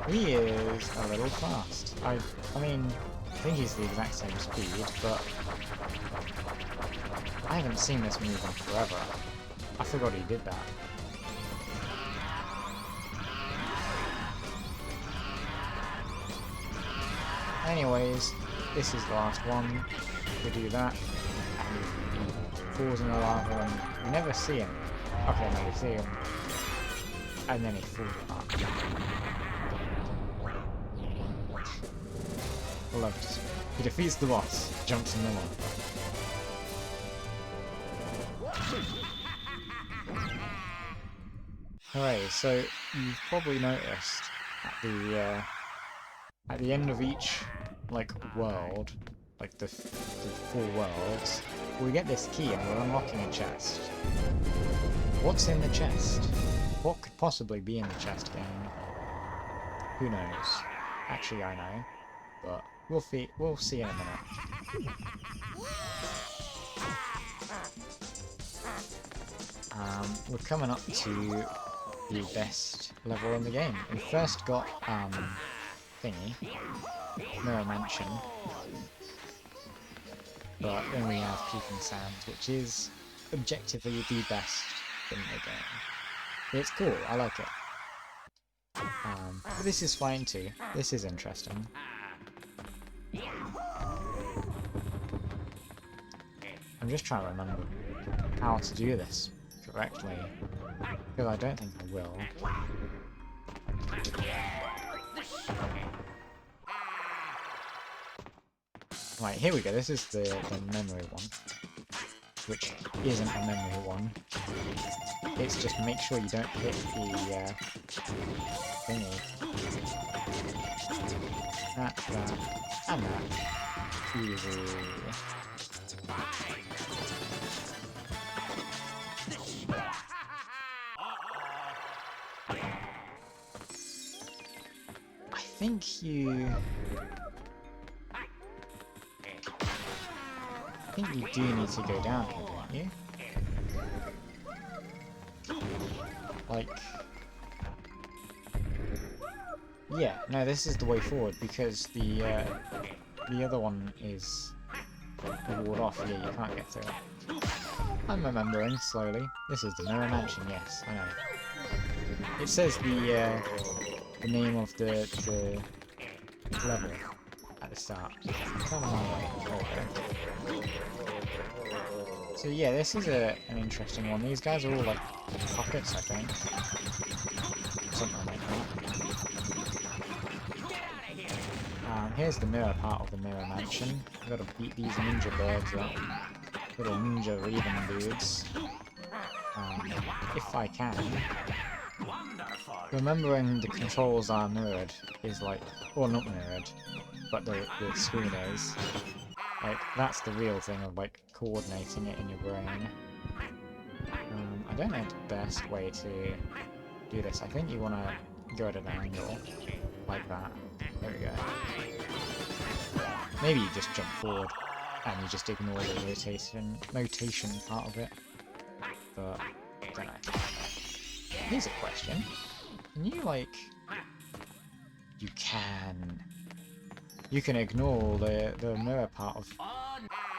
He is a little fast. I mean, I think he's the exact same speed, but I haven't seen this move in forever. I forgot he did that. Anyways, this is the last one. We do that, and he falls in the lava, and we never see him. Okay, no, we see him. And then he falls apart. Loved it. He defeats the boss, jumps in the lava. Hooray, so you've probably noticed at the end of each like world, like the 4 worlds, we get this key and we're unlocking a chest. What's in the chest? What could possibly be in the chest game? Who knows? Actually, I know, but we'll see in a minute. We're coming up to the best level in the game. We first got thingy, Mirror Mansion, but then we have Peeping Sands, which is objectively the best in the game. It's cool, I like it. But this is fine too. This is interesting. I'm just trying to remember how to do this correctly, because I don't think I will. Right, here we go. This is the memory one, which isn't a memory one. It's just make sure you don't hit the thingy. That, and that. Easy. I think you do need to go down here, don't you? Like... yeah, no, this is the way forward, because the other one is walled off. Yeah, you can't get to it. I'm remembering slowly. This is the Mirror Mansion, yes, I know. It says the name of the level at the start. Come on, there we go. So yeah, this is an interesting one. These guys are all like puppets, I think. Something like that. Here's the mirror part of the Mirror Mansion. I've got to beat these ninja birds up. Little ninja raven dudes. If I can. Remembering the controls are mirrored is like, well, not mirrored, but the screen is. Like, that's the real thing of like coordinating it in your brain. I don't know the best way to do this. I think you want to go at an angle, like that. There we go. Maybe you just jump forward and you just ignore the rotation part of it. But, I don't know. Here's a question. Can you, like... You can... You can ignore the mirror part of...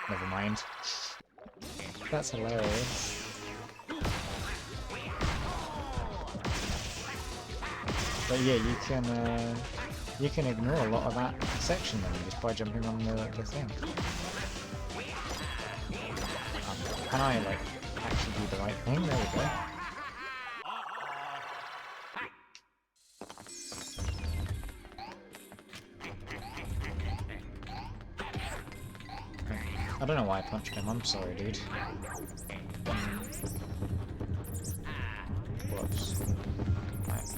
Never mind. That's hilarious. But yeah, you can ignore a lot of that section then just by jumping on the thing. Can I, like, actually do the right thing? There we go. I don't know why I punched him, I'm sorry, dude. Whoops. Right,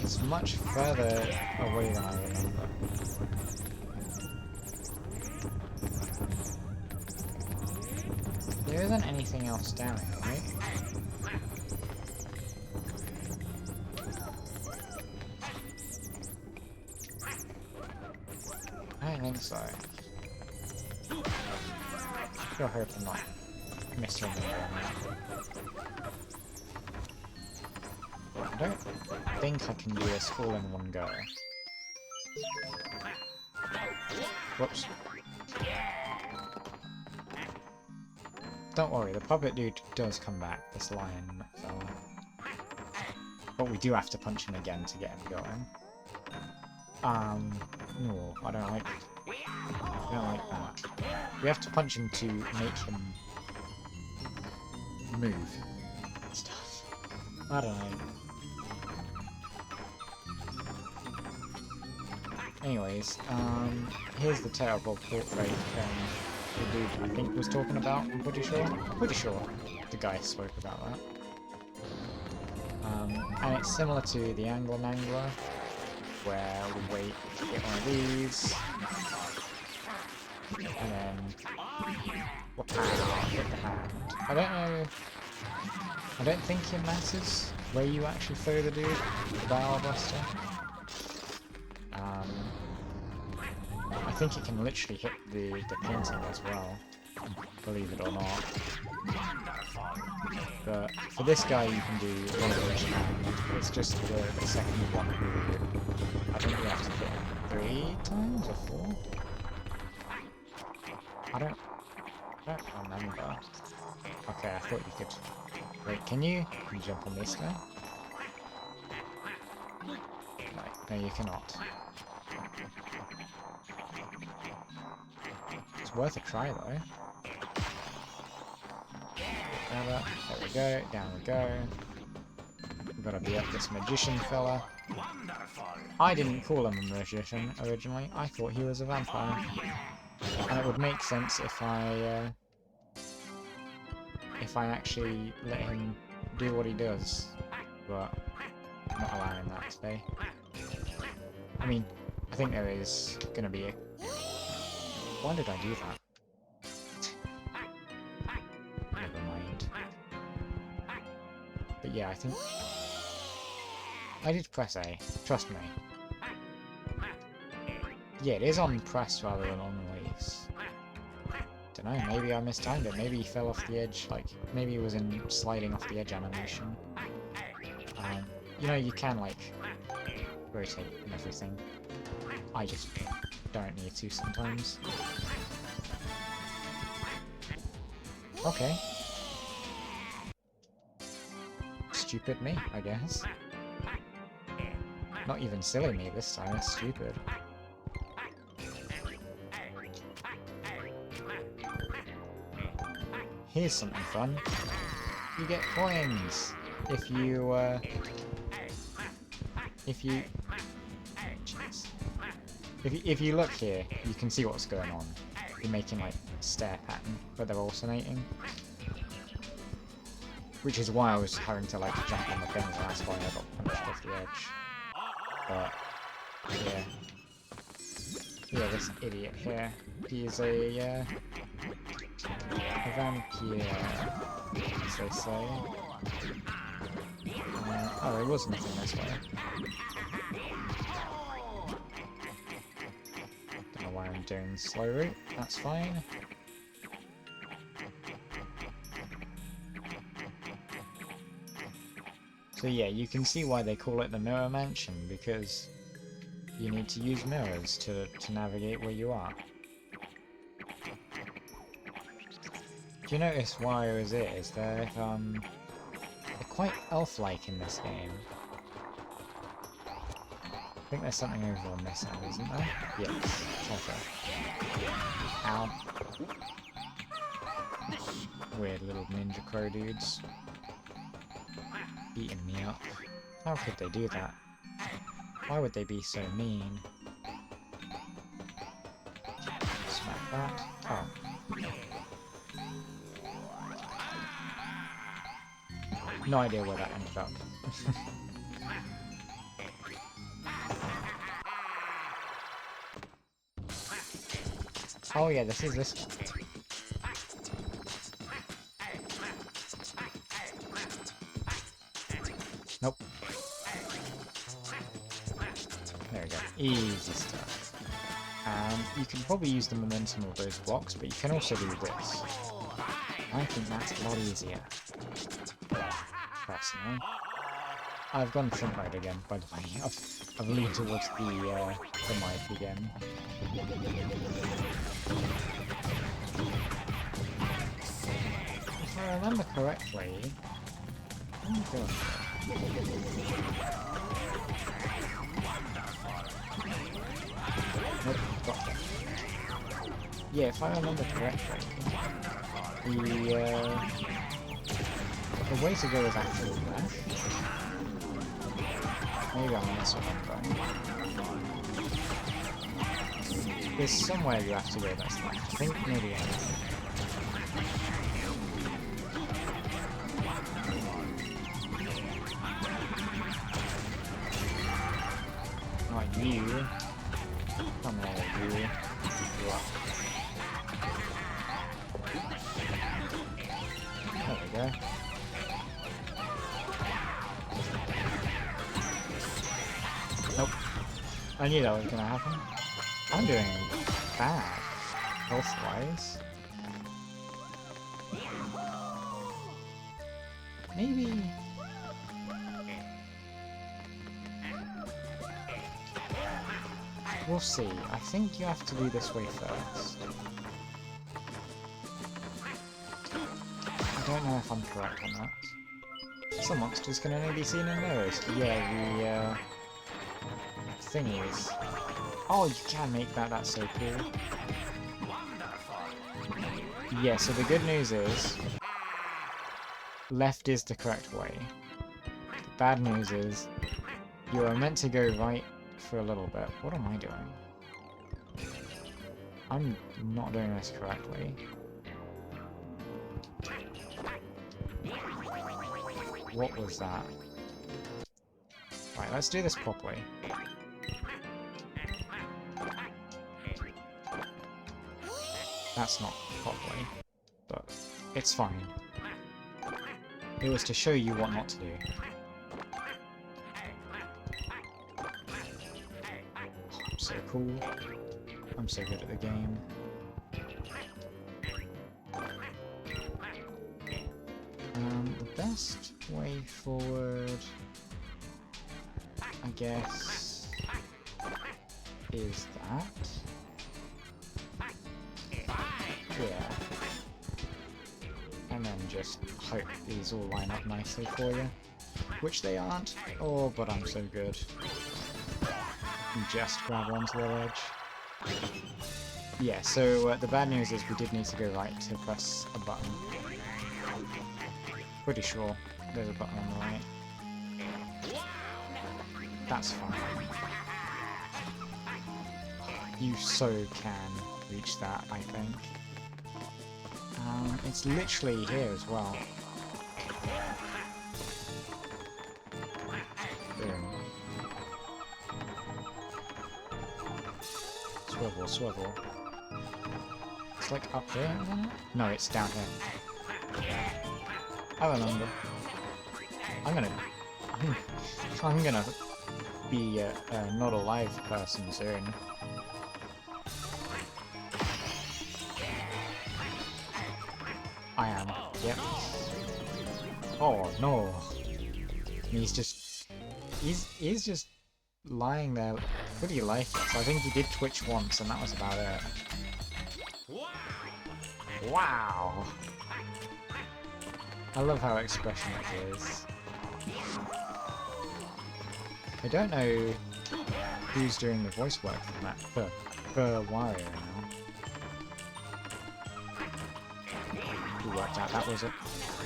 it's much further away than I remember. There isn't anything else down here, right? I don't think so. Sure hope I'm not misremembering that. I don't think I can do this all in one go. Whoops. Don't worry, the puppet dude does come back, this lion fella. But we do have to punch him again to get him going. No, I don't like that. We have to punch him to make him move. Stuff. I don't know. Anyways, here's the terrible portrait the dude I think was talking about, I'm pretty sure. Pretty sure the guy spoke about that. And it's similar to the Angler Mangler, where we wait to get one of these, and then hit the hand. I don't think it matters where you actually throw the dude, the barrel buster. I think it can literally hit the painting as well, believe it or not. But for this guy you can do one of each hand. It's just the second one who I think you have to hit him 3 times or 4? I don't remember. Okay, I thought you could... Wait, can you jump on this guy? No, you cannot. It's worth a try though. There we go, down we go. We've got to be up this magician fella. I didn't call him a magician originally, I thought he was a vampire. And it would make sense if I actually let him do what he does, but I'm not allowing that today. I mean, I think there is going to be a... Why did I do that? Never mind. But yeah, I think... I did press A, trust me. Yeah, it is on press rather than on release. Dunno, maybe I mistimed it, maybe he fell off the edge, like, maybe he was in sliding off the edge animation. You know, you can, like, rotate and everything. I just don't need to sometimes. Okay. Stupid me, I guess. Not even silly me this time, it's stupid. Here's something fun. You get coins if you jeez. If you look here, you can see what's going on. You're making like a stair pattern, but they're alternating. Which is why I was having to like jump on the things, and that's why I got punched off the edge. But yeah. Yeah, this idiot here. He is a vampire, as they say. Oh, there was nothing this way. Don't know why I'm doing the slow route, that's fine. So yeah, you can see why they call it the Mirror Mansion, because you need to use mirrors to navigate where you are. Do you notice Wario's ears? They're quite elf-like in this game. I think there's something over on this end, isn't there? Yes, treasure. Ow. Weird little ninja crow dudes. Eating me up. How could they do that? Why would they be so mean? Smack that. Oh. No idea where that ended up. Oh yeah, this is this. Nope. There we go. Easy stuff. And you can probably use the momentum of those blocks, but you can also do this. I think that's a lot easier. Personally. I've gone front mode again, by the way. I've leaned towards the mic again. If I remember correctly... Oh god. Nope, got it. Yeah, if I remember correctly, the way to go is actually left. Maybe I'm misremembering. There's somewhere you have to go that's left. I think maybe not you. Come on, you. Right. There we go. Nope. I knew that was gonna happen. I'm doing bad, health-wise. Maybe... We'll see. I think you have to do this way first. I don't know if I'm correct on that. Some monsters can only be seen in mirrors. Yeah, the thingies. Oh, you can make that. That's so cool. Yeah, so the good news is left is the correct way. The bad news is you are meant to go right for a little bit. What am I doing? I'm not doing this correctly. What was that? Right, let's do this properly. That's not properly, but it's fine. It was to show you what not to do. Oh, I'm so cool. I'm so good at the game. The best way forward, I guess, is that. Yeah. And then just hope these all line up nicely for you. Which they aren't. Oh, but I'm so good. You just grab onto the ledge. Yeah, so the bad news is we did need to go right to press a button. Pretty sure there's a button on the right. That's fine. You so can reach that, I think. It's literally here as well. Boom. Swivel, swivel. It's like up there, isn't it? No, it's down here. I remember. I'm gonna be a not alive person soon. I am. Yep. Oh no. He's just lying there pretty lifeless. I think he did twitch once and that was about it. Wow. I love how expressionate he is. I don't know who's doing the voice work for that for Wario now. Who worked out that was it?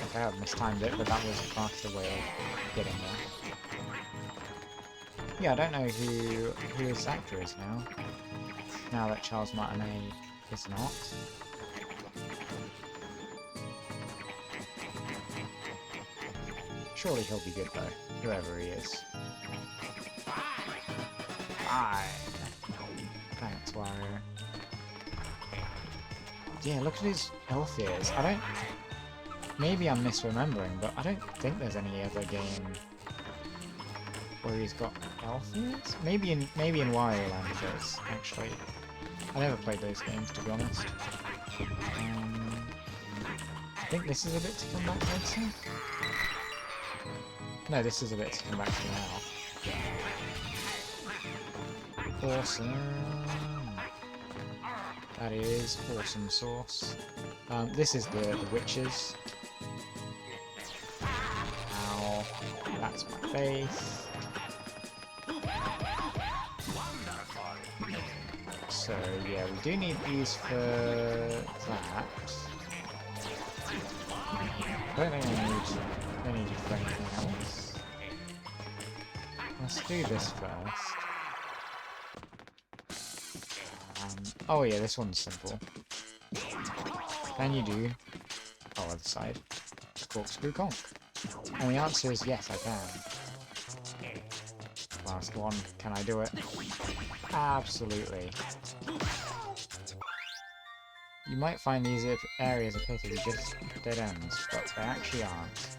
Okay, I've mistimed it, but that was a faster way of getting there. Yeah, I don't know who his actor is now. Now that Charles Martinet is not. Surely he'll be good though, whoever he is. Fine. Thanks, Wario. Yeah, look at his elf ears. I don't... Maybe I'm misremembering, but I don't think there's any other game where he's got elf ears? Maybe in Wario Land it is, actually. I never played those games, to be honest. I think this is a bit to come back later. No, this is a bit to come back to now. Awesome. That is awesome sauce. This is the witches. Ow. That's my face. So yeah, we do need these for that. I don't think I need you for anything else. Let's do this first. Oh yeah, this one's simple. Can you do... oh, other side. Corkscrew conk. And the answer is yes, I can. Last one. Can I do it? Absolutely. You might find these areas appear to be just dead ends, but they actually aren't.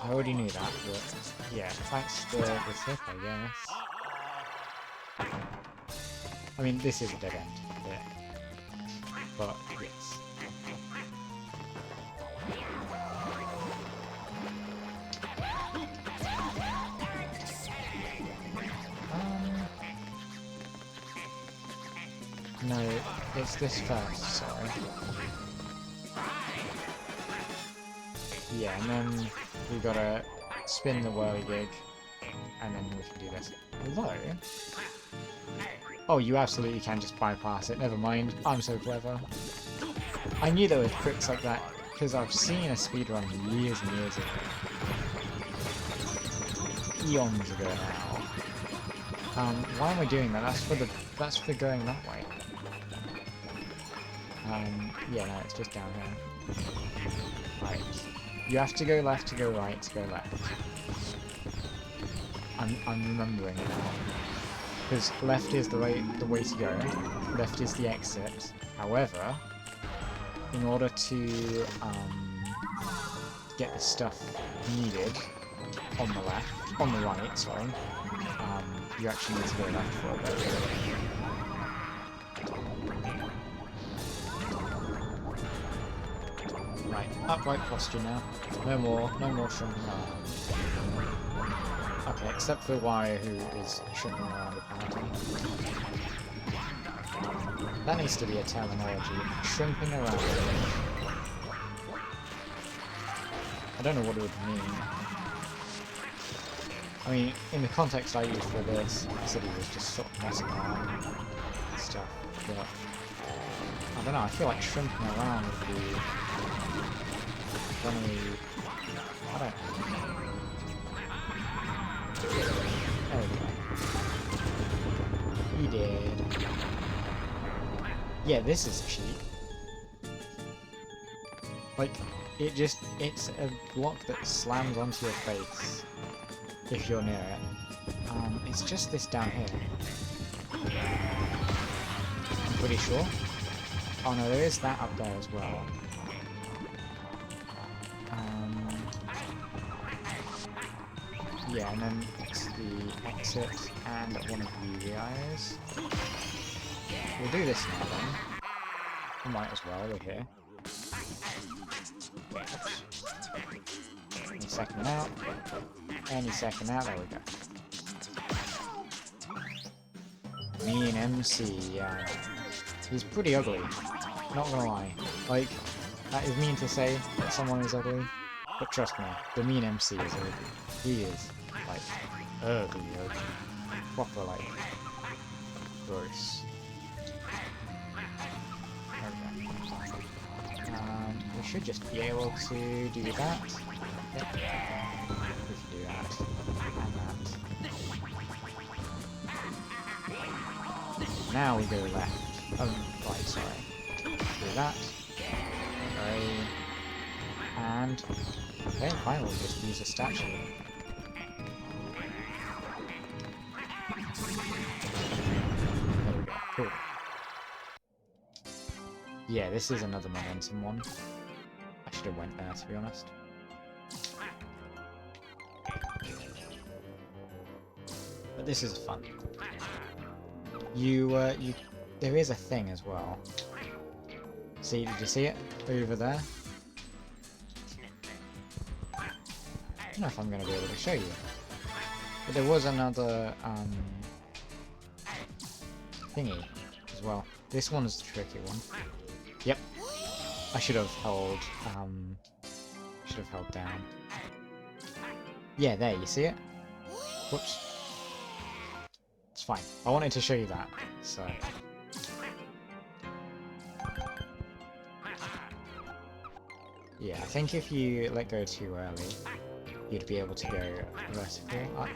I already knew that, but yeah, thanks to the tip, I guess. I mean, this is a dead end, yeah. But yes. No, it's this first, sorry. Yeah, and then we gotta spin the whirligig, and then we can do this. Although... oh, you absolutely can just bypass it, never mind. I'm so clever. I knew there were tricks like that, because I've seen a speedrun years and years ago. Eons ago now. Why am I doing that? That's for going that way. Yeah, no, it's just down here. Right. You have to go left to go right to go left. I'm remembering it now. Because left is the way to go. Left is the exit. However, in order to get the stuff needed on the left, on the right, sorry, you actually need to go left for a bit. Right, upright posture now. No more shrinking around. Okay, except for Wario, who is shrinking around apparently. That needs to be a terminology. Shrimping around. I don't know what it would mean. I mean, in the context I used for this, I said he was just sort of messing around and stuff, but I don't know, I feel like shrimping around would be funny. I don't know. There we go. He did. Yeah, this is cheap. Like, it's a block that slams onto your face if you're near it. It's just this down here. I'm pretty sure. Oh no, there is that up there as well. Yeah, and then it's the exit and one of the UIs. We'll do this now then. We might as well, we're here. Any second out. Any second out, there we go. Mean MC, yeah. He's pretty ugly, not gonna lie. Like, that is mean to say that someone is ugly, but trust me, the mean MC is ugly. He is, like, ugly. Proper, like, gross. Okay. We should just be able to do that. Yep. We can do that. And that. Now we go left. Right, sorry. Do that. Right. And... okay, fine, we'll just use a statue. There we go, cool. Yeah, this is another momentum one. I should have went there, to be honest. But this is fun. There is a thing as well. See, did you see it? Over there? I don't know if I'm going to be able to show you. But there was another, thingy as well. This one's the tricky one. Yep. I should have held down. Yeah, there, you see it? Whoops. It's fine. I wanted to show you that, so Yeah, I think if you let go too early, you'd be able to go vertical up.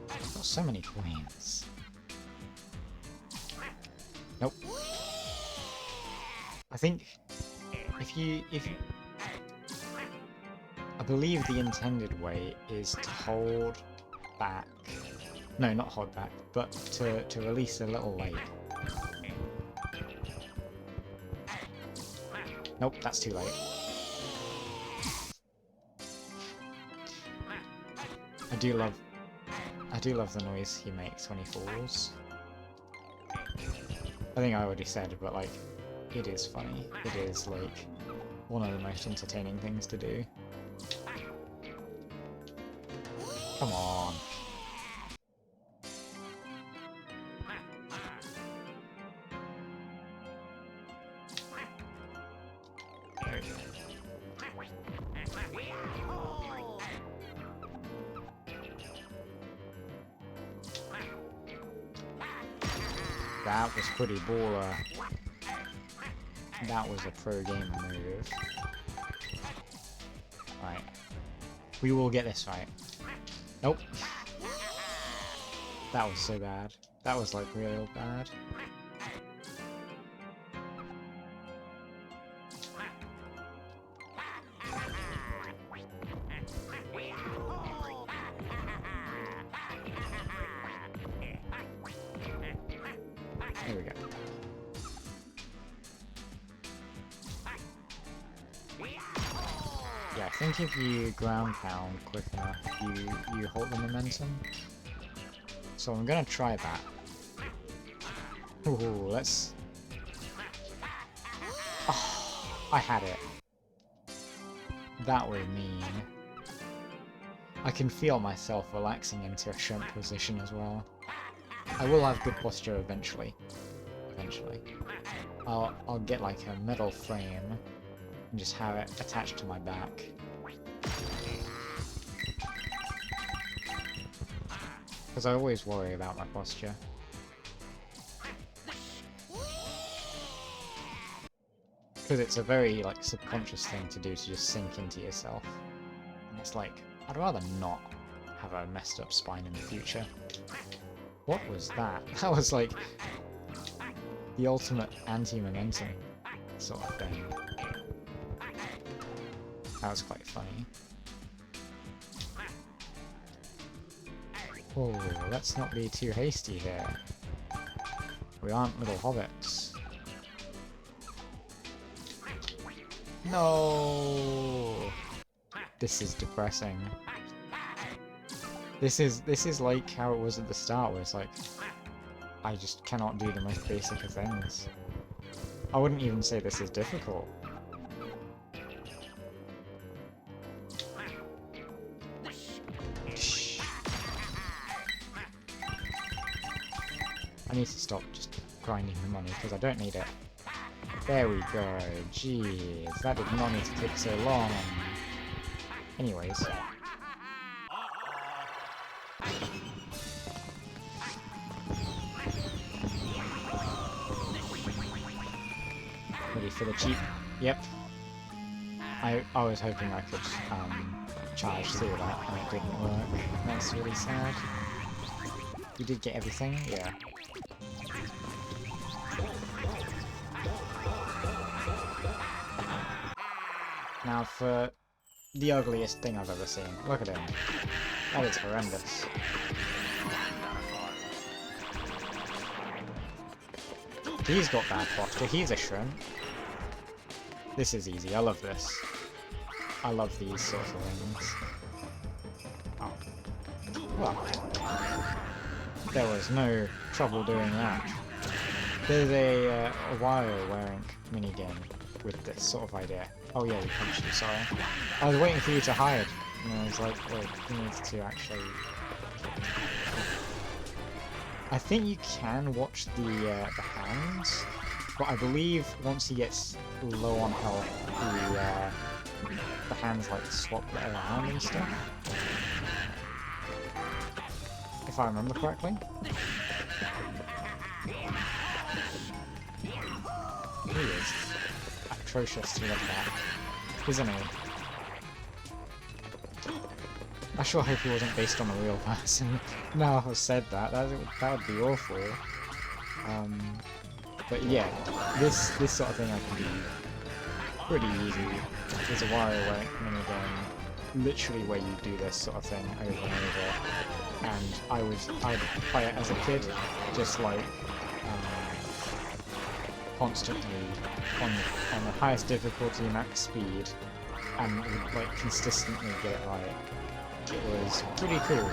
Got so many coins. Nope. I think if you I believe the intended way is to hold back. No, not hold back, but to release a little late. Nope, that's too late. I do love the noise he makes when he falls. I think I already said, but like, it is funny. It is like one of the most entertaining things to do. Come on. There we go. That was pretty baller. That was a pro gamer move. Right. We will get this right. Nope. That was so bad. That was like real bad. There we go. Yeah, I think if you ground pound quick enough, you hold the momentum. So I'm gonna try that. Ooh, let's... Oh, I had it. That was mean. I can feel myself relaxing into a shrimp position as well. I will have good posture eventually. I'll get like a metal frame and just have it attached to my back. Because I always worry about my posture. Because it's a very like subconscious thing to do, to just sink into yourself. And it's like, I'd rather not have a messed up spine in the future. What was that? That was like the ultimate anti-momentum sort of thing. That was quite funny. Oh, let's not be too hasty here. We aren't little hobbits. No! This is depressing. This is like how it was at the start, where it's like, I just cannot do the most basic of things. I wouldn't even say this is difficult. I need to stop just grinding the money, because I don't need it. There we go. Jeez, that did not need to take so long. Anyways. Ready for the cheat? Yep. I was hoping I could charge through that, and it didn't work. That's really sad. You did get everything? Yeah. Now for the ugliest thing I've ever seen. Look at him. That is horrendous. He's got bad posture. He's a shrimp. This is easy. I love this. I love these sorts of things. Oh. Well. There was no trouble doing that. There's a Wario World minigame with this sort of idea. Oh yeah, you punched him, sorry. I was waiting for you to hide. And I was like, wait, he needs to actually... I think you can watch the hands, but I believe once he gets low on health, the hands like swap around and stuff. If I remember correctly. he is atrocious to look at, isn't he? I sure hope he wasn't based on a real person. Now I've said that, that would be awful. But yeah, this sort of thing I can do pretty easy. There's a Wario World minigame, literally where you do this sort of thing over and over. And I'd play it as a kid, just like constantly on the highest difficulty, max speed, and would like consistently get it right. It was pretty cool.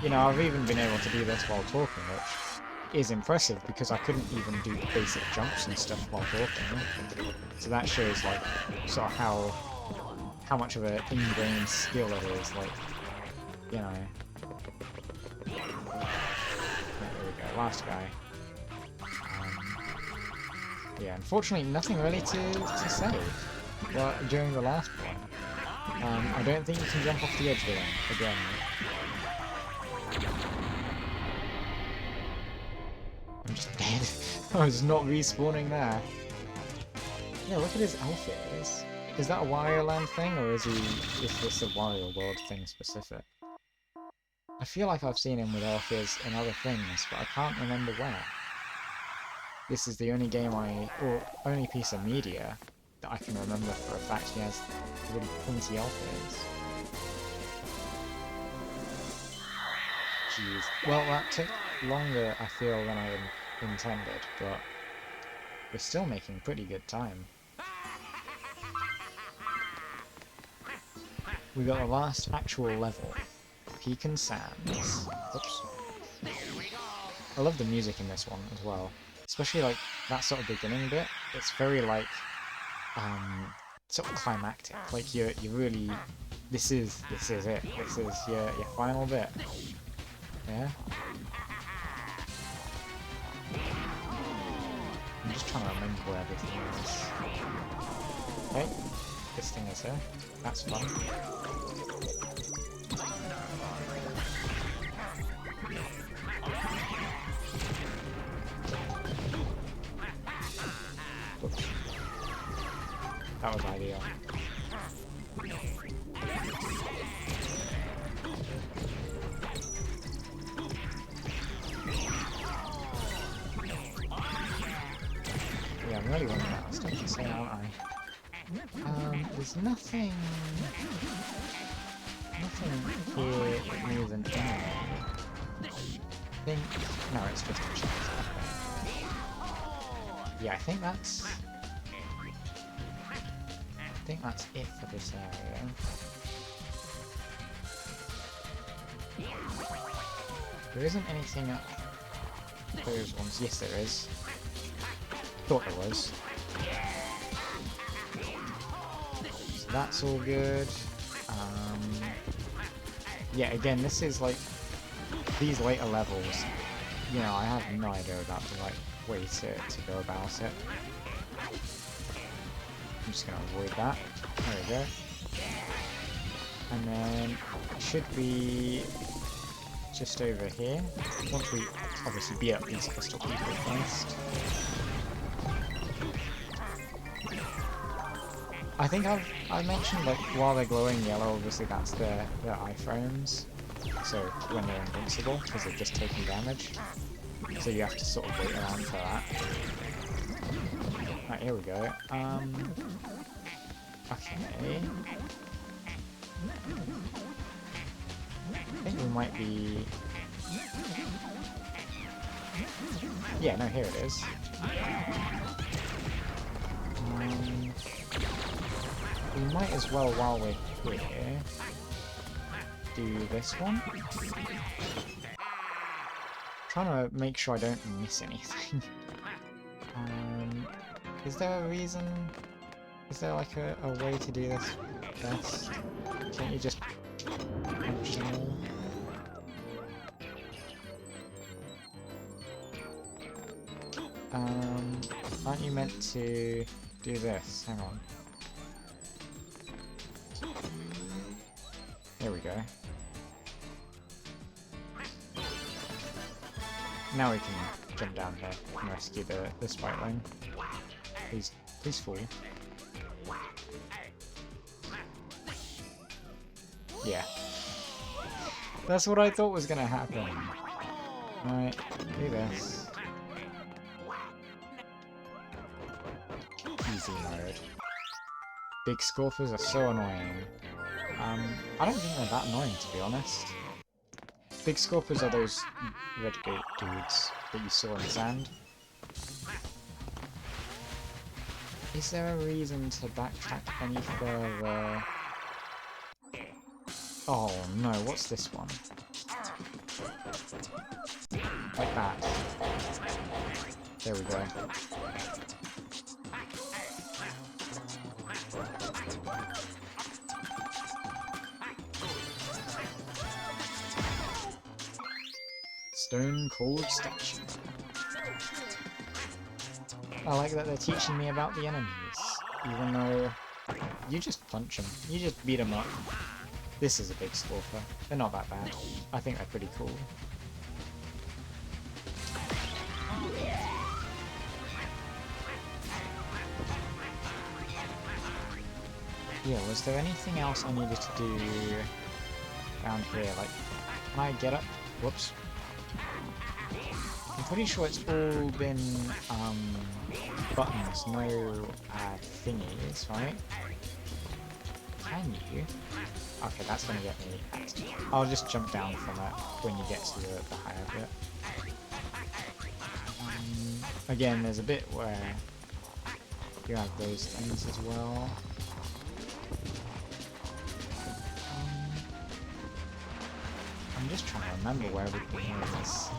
You know, I've even been able to do this while talking, which is impressive because I couldn't even do basic jumps and stuff while talking. So that shows like sort of how much of an ingrained skill it is, like, you know. There we go, last guy. Yeah, unfortunately nothing really to say during the last one. I don't think you can jump off the edge with him again. I'm just dead. I was not respawning there. Yeah, look at his outfit. Is that a Wario Land thing, or is this a Wario World thing specific? I feel like I've seen him with outfits in other things, but I can't remember where. This is the only game or only piece of media that I can remember for a fact he has really pointy outfits. Jeez. Well, that took longer, I feel, than I intended, but we're still making pretty good time. We got the last actual level, Pecan Sands. Oops. I love the music in this one as well, especially like that sort of beginning bit. It's very like sort of climactic. Like you really, this is it. This is your final bit. Yeah. I'm just trying to remember where everything is. Okay, this thing is here. That's fun. Oops. That was ideal. Yeah, I'm really running out of stuff to say, aren't I? There's nothing here that needs an enemy. I think... No, it's just a chest. Yeah, I think that's it for this area. There isn't anything up those ones. Yes, there is. Thought there was. So that's all good. Yeah, again, this is like these later levels. You know, I have no idea about the right way to go about it. I'm just going to avoid that. There we go. And then it should be just over here. Once we obviously beat up these crystal people first. I think I mentioned like while they're glowing yellow, obviously that's their iframes. So when they're invincible, because they're just taking damage. So you have to sort of wait around for that. Right, here we go. Okay. I think we might be... Yeah, no, here it is. We might as well, while we're here, do this one. Trying to make sure I don't miss anything. Is there a reason? Is there like a way to do this best? Can't you just punch them all? Aren't you meant to do this? Hang on. There we go. Now we can jump down here and rescue the spikeling. Please fall. Yeah. That's what I thought was gonna happen. Alright, do this. Easy mode. Big Scorpers are so annoying. I don't think they're that annoying, to be honest. Big Scorpers are those red dudes that you saw in the sand. Is there a reason to backtrack any further? Oh no, what's this one? Like that. There we go. Stone Cold Statue. I like that they're teaching me about the enemies, even though you just punch them, you just beat them up. This is a big Scorper. They're not that bad. I think they're pretty cool. Yeah, was there anything else I needed to do down here? Like, can I get up? Whoops. I'm pretty sure it's all been buttons, no thingies, right? Can you? Okay, that's gonna get me axed. I'll just jump down from it when you get to the higher bit. Again, there's a bit where you have those things as well. I'm just trying to remember where everything is.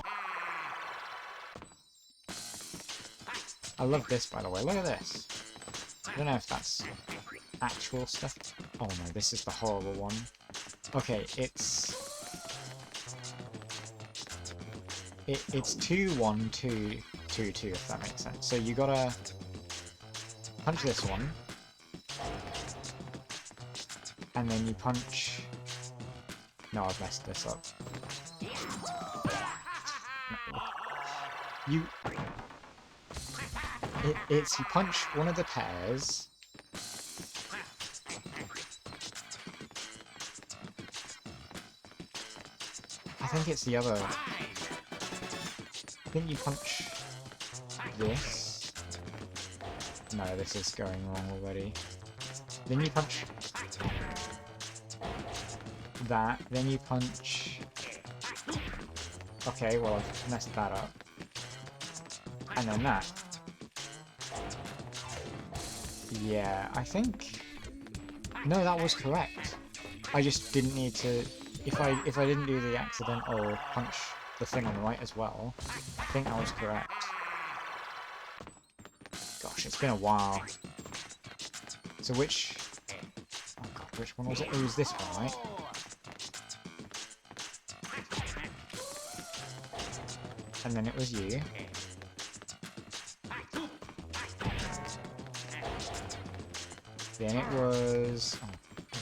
I love this, by the way. Look at this. I don't know if that's actual stuff. Oh no, this is the horrible one. Okay, it's 2, 1, 2, 2, 2, if that makes sense. So you gotta punch this one, and then you punch. No, I've messed this up. No. It's you punch one of the pairs. I think it's the other. I think you punch this. No, this is going wrong already. Then you punch that. Then you punch. Okay, well I've messed that up. And then that. Yeah, I think. No, that was correct. I just didn't need to. If I didn't do the accidental punch the thing on the right as well, I think that was correct. Gosh, it's been a while. So which? Oh god, which one was it? It was this one, right? And then it was you. Then it was. Oh,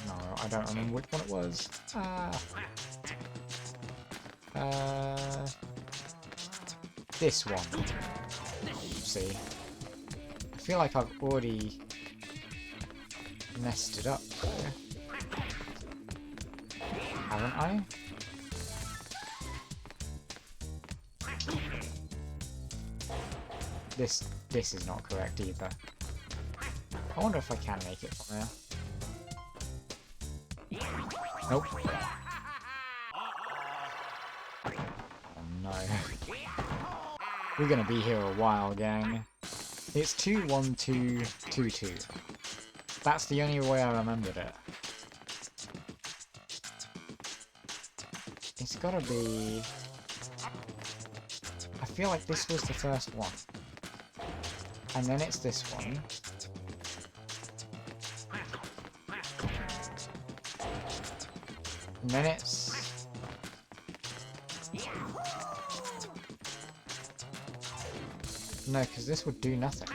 no, I don't remember which one it was. This one. See, I feel like I've already messed it up though. Haven't I? This is not correct either. I wonder if I can make it from there. Nope. Oh no. We're gonna be here a while, gang. It's 2, 1, 2, 2, 2. That's the only way I remembered it. It's gotta be. I feel like this was the first one. And then it's this one. And then it's... No, because this would do nothing.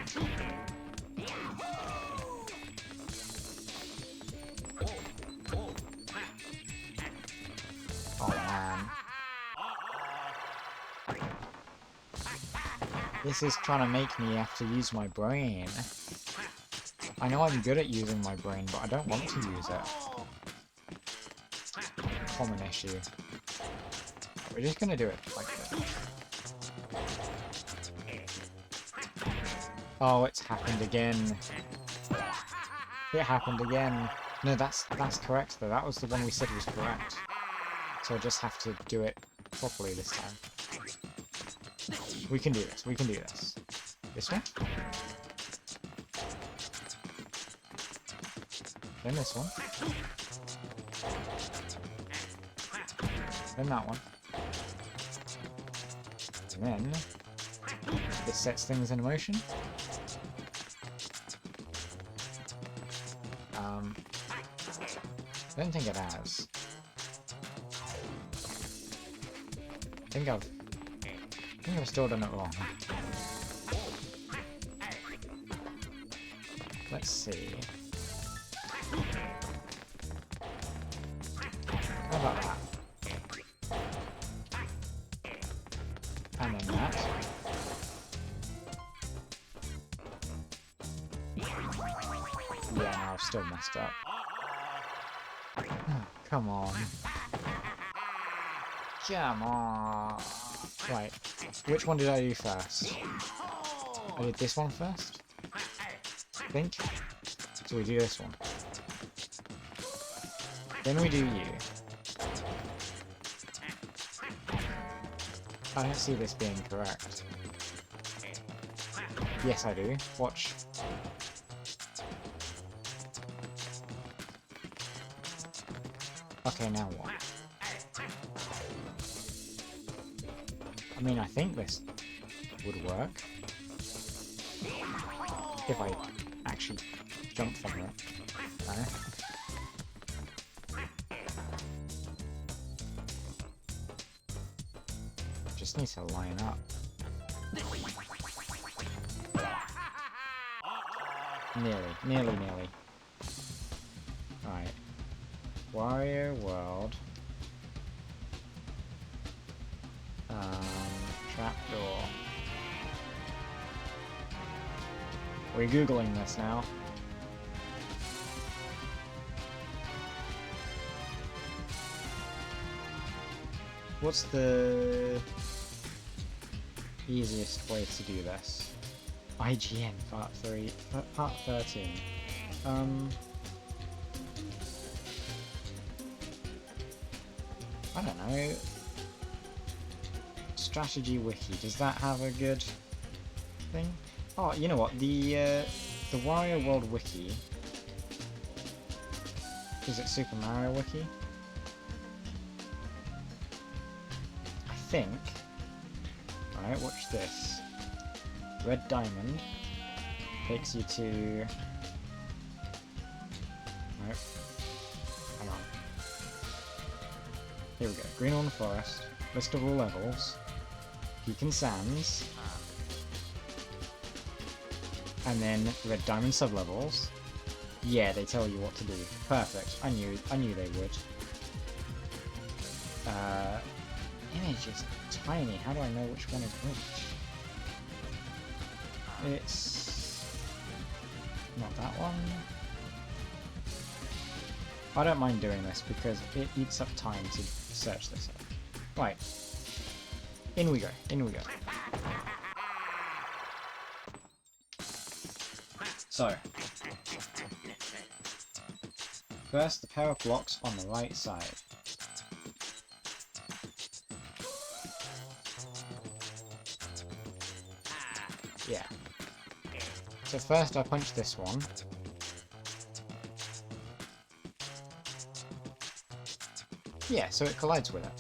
Oh man. This is trying to make me have to use my brain. I know I'm good at using my brain, but I don't want to use it. Common issue. We're just gonna do it like this. Oh, it's happened again. It happened again. No, that's correct though. That was the one we said was correct. So I just have to do it properly this time. We can do this. We can do this. This one. Then this one. Then that one. And then this sets things in motion. I don't think it has. I think I've still done it wrong. Let's see. How about that? And then that. Yeah, no, I've still messed up. Come on. Come on. Right. Which one did I do first? I did this one first? I think. So we do this one. Then we do you. I don't see this being correct. Yes, I do. Watch. Okay, now what? I mean, I think this would work. If I actually jump from it. No. Just needs to line up. Nearly. Right. Wario World. Trapdoor. We're googling this now. What's the easiest way to do this? IGN part 13. I don't know. Strategy wiki, does that have a good thing? Oh, you know what? The Wario World wiki. Is it Super Mario wiki? I think. Alright, watch this. Red diamond takes you to... Nope. Hang on. Here we go. Greenhorn Forest. List of all levels. Peak Sands. And then Red Diamond sublevels. Yeah, they tell you what to do. Perfect. I knew they would. Image is tiny. How do I know which one is which? It's not that one. I don't mind doing this because it eats up time to search this up. Right. In we go. So. First, the pair of blocks on the right side. Yeah. So first I punch this one. Yeah, so it collides with it.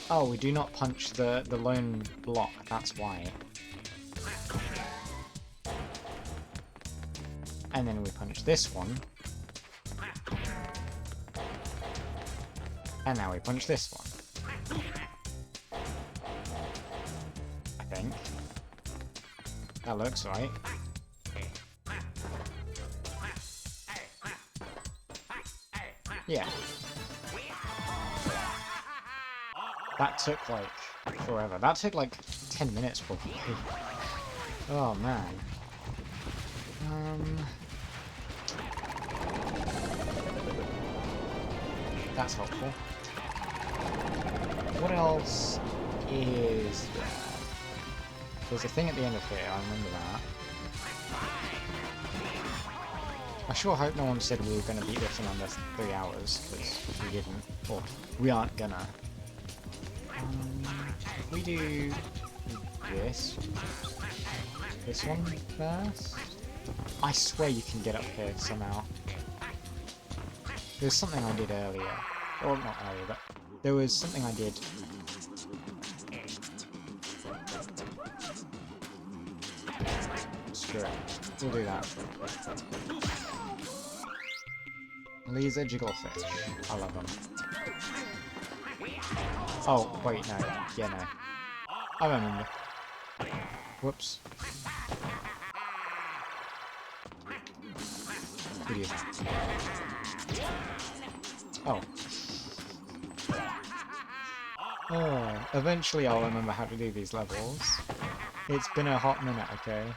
Oh, we do not punch the lone block, that's why. And then we punch this one. And now we punch this one. I think. That looks right. Yeah. That took like forever. That took like 10 minutes probably. Oh man. That's helpful. What else is there? There's a thing at the end of here, I remember that. I sure hope no one said we were going to beat this in under 3 hours, because we didn't. Or, we aren't gonna. We do this one first. I swear you can get up here somehow. There's something I did earlier. Or not earlier, but there was something I did. Screw it. We'll do that. Laser jigglefish. I love them. Oh, wait, no. Yeah, no. I remember. Whoops. Idiot. Oh. Oh. Eventually I'll remember how to do these levels. It's been a hot minute, okay?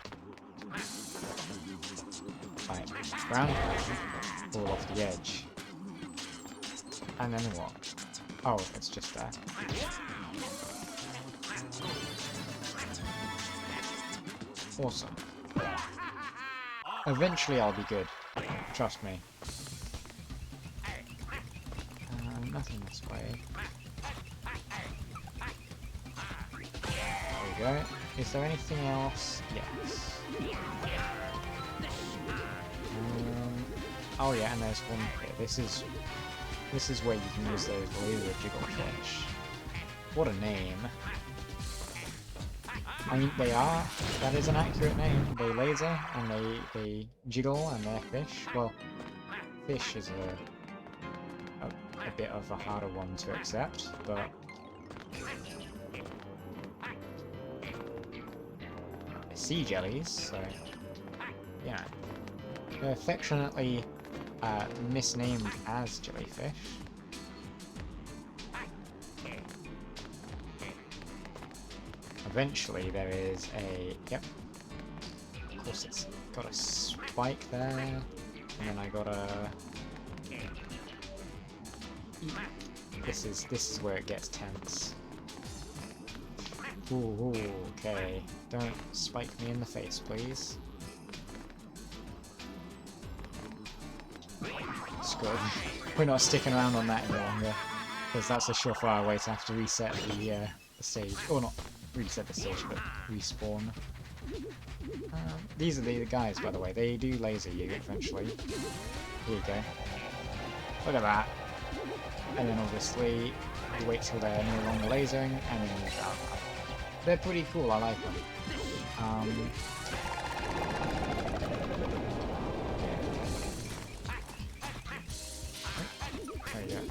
Right. Round. Fall off the edge. And then what? Oh, it's just there. Awesome. Eventually I'll be good. Trust me. Nothing this way. There we go. Is there anything else? Yes. Oh yeah, and there's one here. This is where you can use those laser jigglefish. What a name. I mean, they are. That is an accurate name. They laser, and they jiggle, and they're fish. Well, fish is a bit of a harder one to accept, but... sea jellies, so... yeah. They're affectionately misnamed as jellyfish. Eventually there is a... yep. Of course it's got a spike there. And then I got a... This is where it gets tense. Ooh, okay. Don't spike me in the face, please. Screw it. We're not sticking around on that any longer, because that's a surefire way to have to reset the stage. Or not reset the stage, but respawn. These are the guys, by the way. They do laser you eventually. Here you go. Look at that. And then obviously you wait till they're no longer lasering, and then you go. They're pretty cool. I like them. There you go.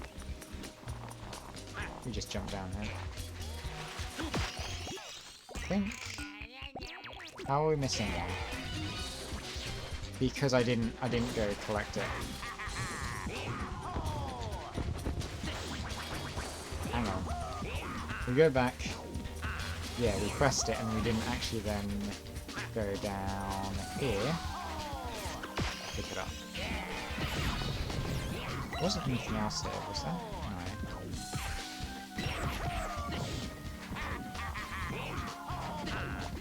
We just jump down here. I think. How are we missing one? Because I didn't go collect it. Hang on. We go back. Yeah, we pressed it and we didn't actually then go down here. Pick it up. There wasn't anything else here, was there? No.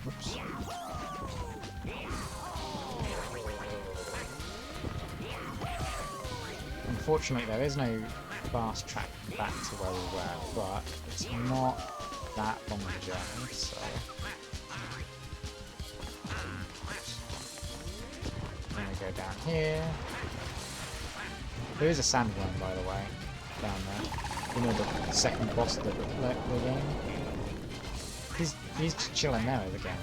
Whoops. Unfortunately, there is no fast track back to where we were, but it's not that long of a journey, so... I'm gonna go down here. There is a sandworm, by the way, down there. You know, the second boss of the game. He's just chilling there at the game.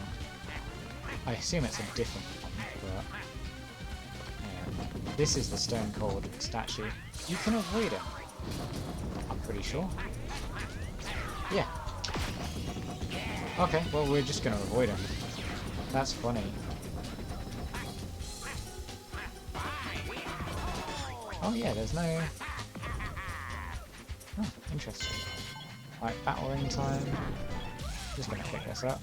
I assume it's a different one, but... yeah. This is the Stone Cold statue. You can avoid him. I'm pretty sure. Yeah. Okay, well we're just gonna avoid him. That's funny. Oh yeah, there's no Oh, interesting. Right, battle ring time. Just gonna pick this up.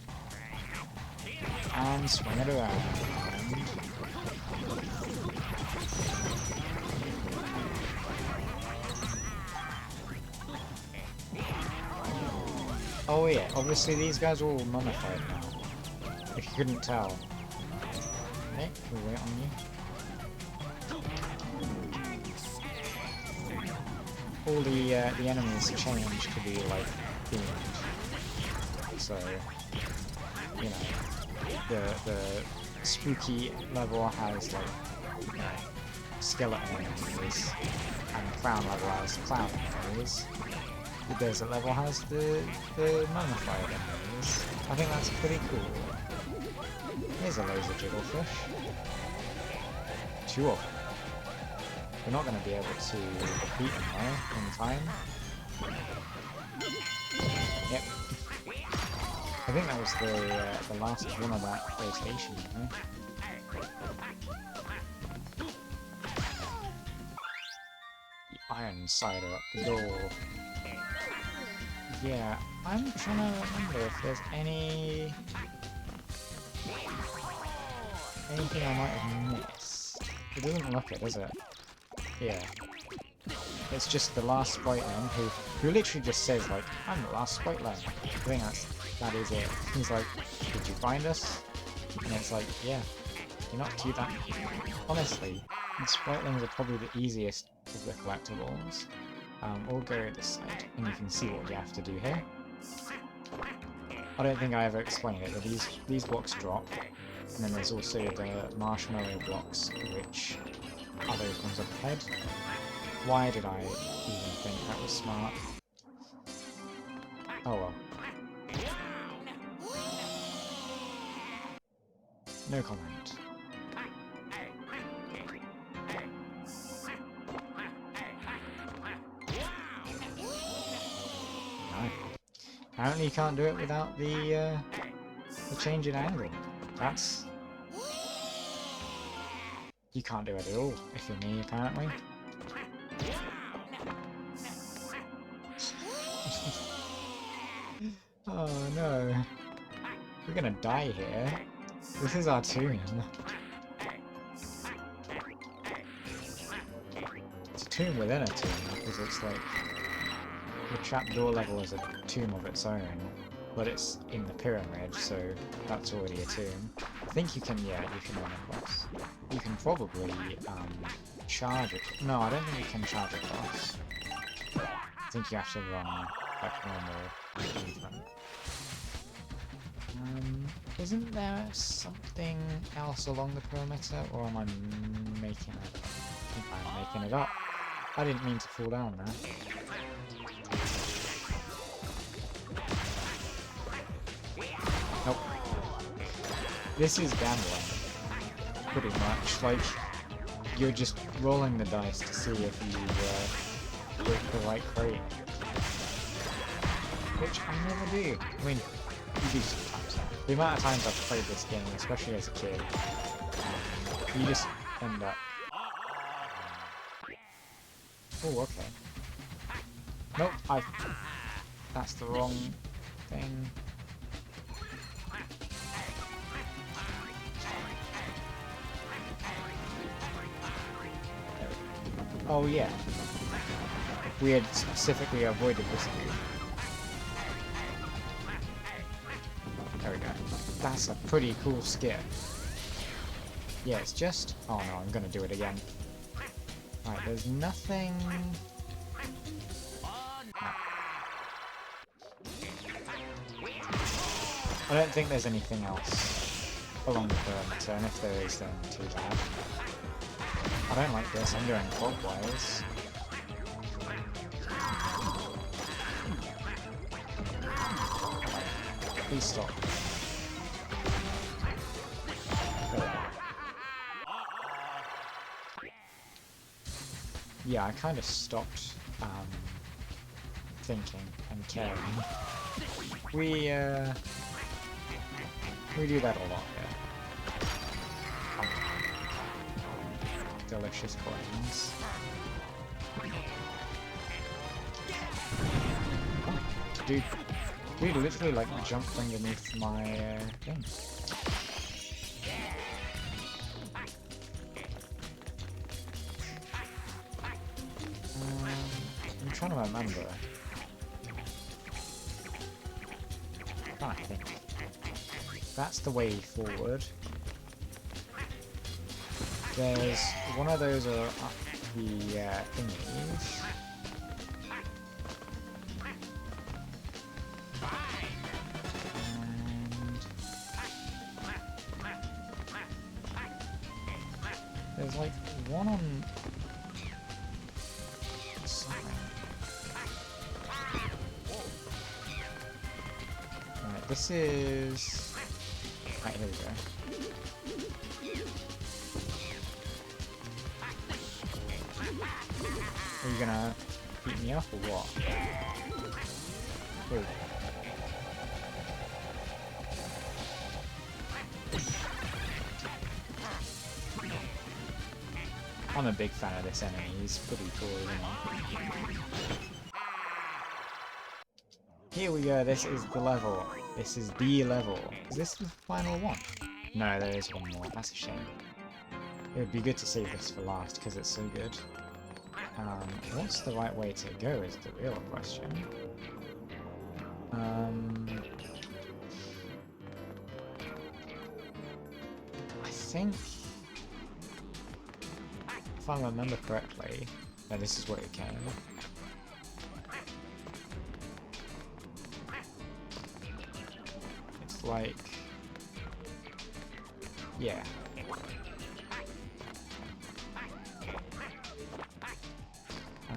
And swing it around. Oh yeah, obviously these guys are all mummified now. If you couldn't tell. Okay, we'll wait on you. All the enemies change to be like themed. So, you know, the spooky level has like, you know, skeleton enemies, and the clown level has clown enemies. The desert level has the mummified enemies. I think that's pretty cool. Here's a laser jigglefish. 2 of them. We're not going to be able to defeat them though in time. Yep. I think that was the last one of that rotation, you know? The iron cider up the door. Yeah, I'm trying to remember if there's anything I might have missed. It doesn't look it, does it? Yeah. It's just the last spriteling who literally just says like, I'm the last spriteling. I think that is it. He's like, did you find us? And it's like, yeah. You're not too that. Honestly, the spritelings are probably the easiest of the collectibles. We'll go this side, and you can see what we have to do here. I don't think I ever explained it, but these blocks drop, and then there's also the marshmallow blocks, which are those ones up ahead. Why did I even think that was smart? Oh well. No comment. Apparently you can't do it without the change in angle. That's... You can't do it at all, if you're me, apparently. Oh no. We're gonna die here. This is our tomb. It's a tomb within a tomb, because it's like... The trapdoor level is a tomb of its own, but it's in the pyramid, so that's already a tomb. I think you can, yeah, you can run across. You can probably, charge it. No, I don't think you can charge across. I think you have to run, like, normal. Isn't there something else along the perimeter, or am I making it? I think I'm making it up. I didn't mean to fall down there. Nope. This is gambling, pretty much. Like, you're just rolling the dice to see if you break the right crate. Which I never do. I mean, you do sometimes. The amount of times I've played this game, especially as a kid, you just end up... Oh, okay. Nope, that's the wrong thing. Oh yeah. We had specifically avoided this dude. There we go. That's a pretty cool skip. Yeah, it's just... Oh no, I'm gonna do it again. Right, there's nothing... I don't think there's anything else along the perimeter, and if there is, then too bad. I don't like this, I'm going clockwise. Please stop. Yeah, I kind of stopped thinking and caring. We do that a lot here. Delicious coins. Dude literally like jumped underneath my thing. I'm trying to remember. I think that's the way forward. There's one of those up the thingies. And there's like one on something. Right, this is right, here we go. Are you gonna beat me up or what? Ooh. I'm a big fan of this enemy, he's pretty cool, isn't he? Here we go, this is the level. This is the level. Is this the final one? No, there is one more, that's a shame. It would be good to save this for last, because it's so good. What's the right way to go is the real question. I think, if I remember correctly, no, this is where it came. It's like, yeah.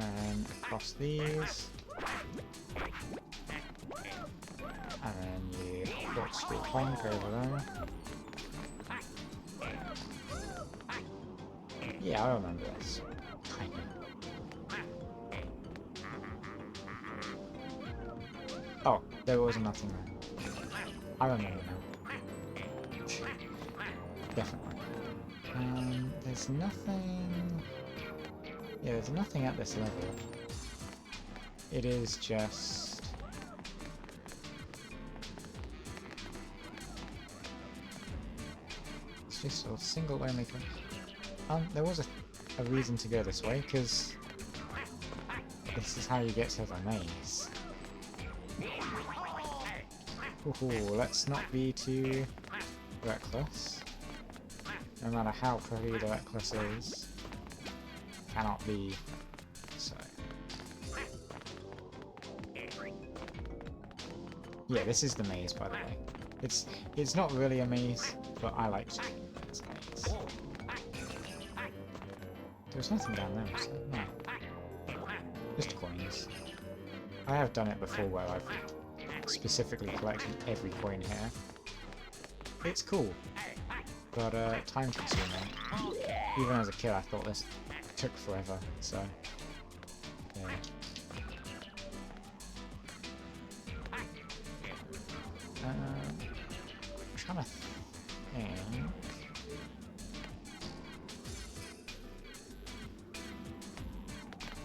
And across these, and then you got to plank over there. Yeah, I remember this. Kind of. Oh, there was nothing there. I remember now. Definitely. There's nothing. Yeah, there's nothing at this level. It is just... It's just a single only... there was a reason to go this way, because this is how you get to the maze. Ooh, let's not be too reckless. No matter how pretty the reckless is. Cannot be so. Yeah, this is the maze, by the way. It's not really a maze, but I like to. It's a maze. There's nothing down there, so no. Just coins. I have done it before where I've specifically collected every coin here. It's cool, but time consuming. Even as a kid, I thought this took forever, so yeah. I'm trying to think.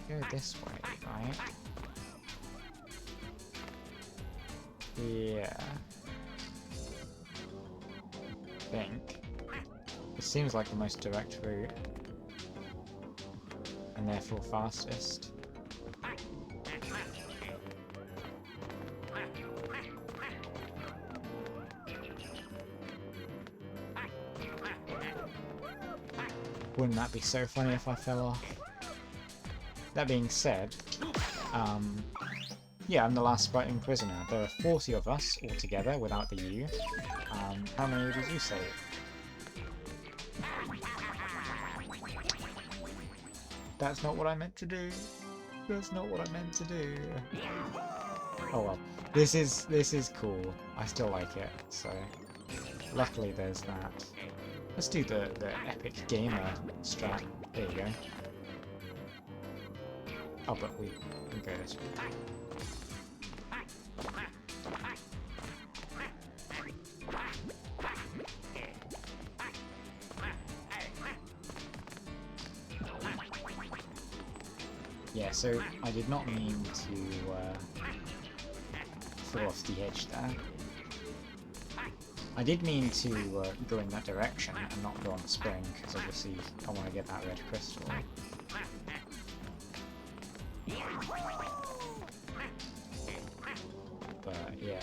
Go this way, right? Yeah. I think. It seems like the most direct route. And therefore fastest. Wouldn't that be so funny if I fell off? That being said, yeah, I'm the last sprite prisoner. There are 40 of us altogether without the U. How many did you save? That's not what I meant to do. That's not what I meant to do. Oh well. This is cool. I still like it, so luckily there's that. Let's do the epic gamer strat. There you go. Oh, but we can go this way. Yeah, so I did not mean to fall off the edge there. I did mean to go in that direction and not go on the spring, because obviously I want to get that red crystal. But yeah.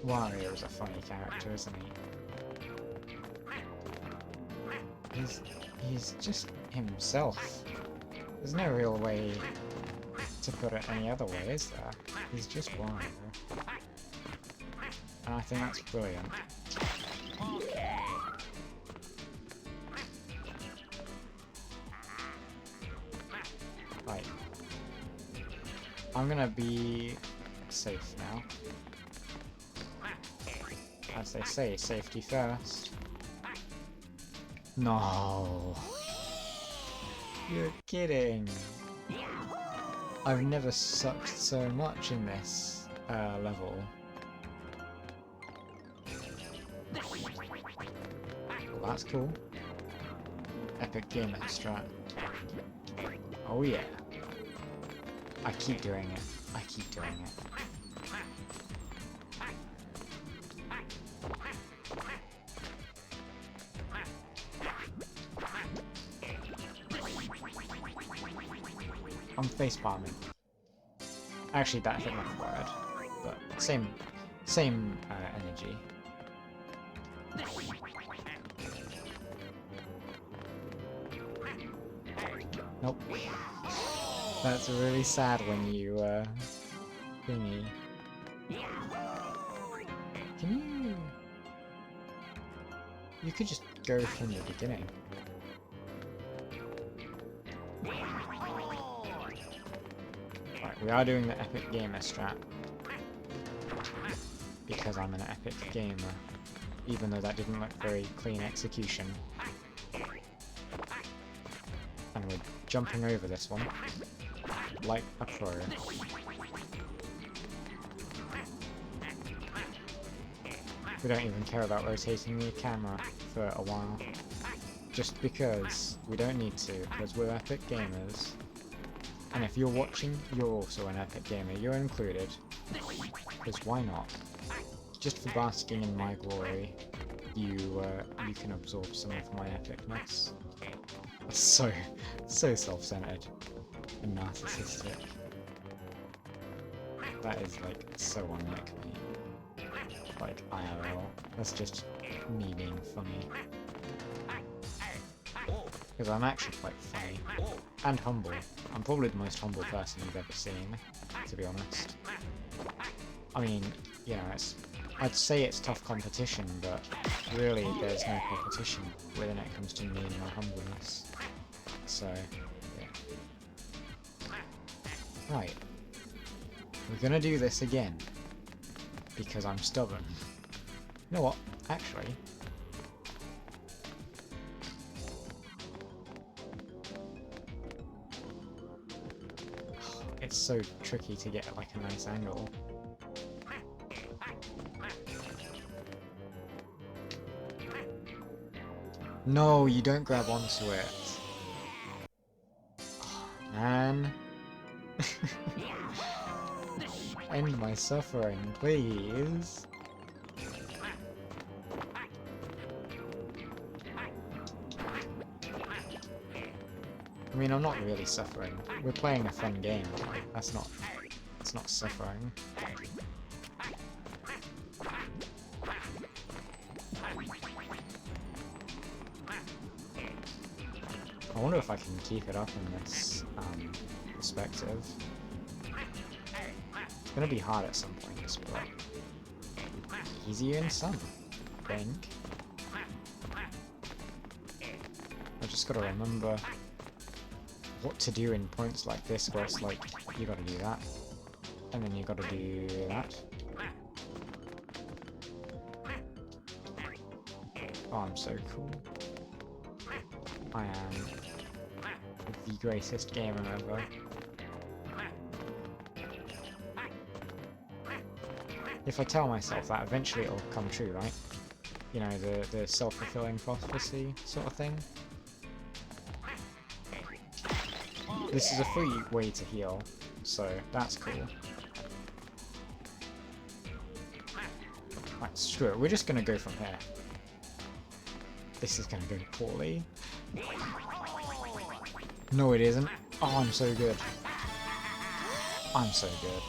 Wario's a funny character, isn't he? He's just himself. There's no real way to put it any other way, is there? He's just Wario. And I think that's brilliant. Right. I'm gonna be safe now. As they say, safety first. No. You're kidding. I've never sucked so much in this level. Well, that's cool. Epic game extra. Oh yeah. I keep doing it. I keep doing it. I'm facepalming. Actually, that hit my forehead, but same energy. Nope. That's really sad when you thingy. Can you? You could just go from the beginning. We are doing the epic gamer strat, because I'm an epic gamer, even though that didn't look very clean execution. And we're jumping over this one, like a pro. We don't even care about rotating the camera for a while, just because we don't need to, because we're epic gamers. And if you're watching, you're also an epic gamer. You're included. Because why not? Just for basking in my glory, you can absorb some of my epicness. That's so self-centered and narcissistic. That is like so unlike me. Like IRL. That's just me being funny. Because I'm actually quite funny. And humble. I'm probably the most humble person you've ever seen, to be honest. I mean, you know, I'd say it's tough competition, but really there's no competition when it comes to me and my humbleness. So, yeah. Right. We're gonna do this again. Because I'm stubborn. You know what? Actually... It's so tricky to get like a nice angle. No, you don't grab onto it. Oh, man. End my suffering, please. I mean, I'm not really suffering. We're playing a fun game. It's not suffering. I wonder if I can keep it up in this perspective. It's gonna be hard at some points, but easier in some, I think. I just gotta remember what to do in points like this, where it's like, you gotta do that, and then you gotta do that. Oh, I'm so cool. I am the greatest gamer ever. If I tell myself that, eventually it'll come true, right? You know, the self-fulfilling prophecy sort of thing. This is a free way to heal, so that's cool. Right, screw it, we're just gonna go from here. This is gonna go poorly. No, it isn't. Oh, I'm so good. I'm so good.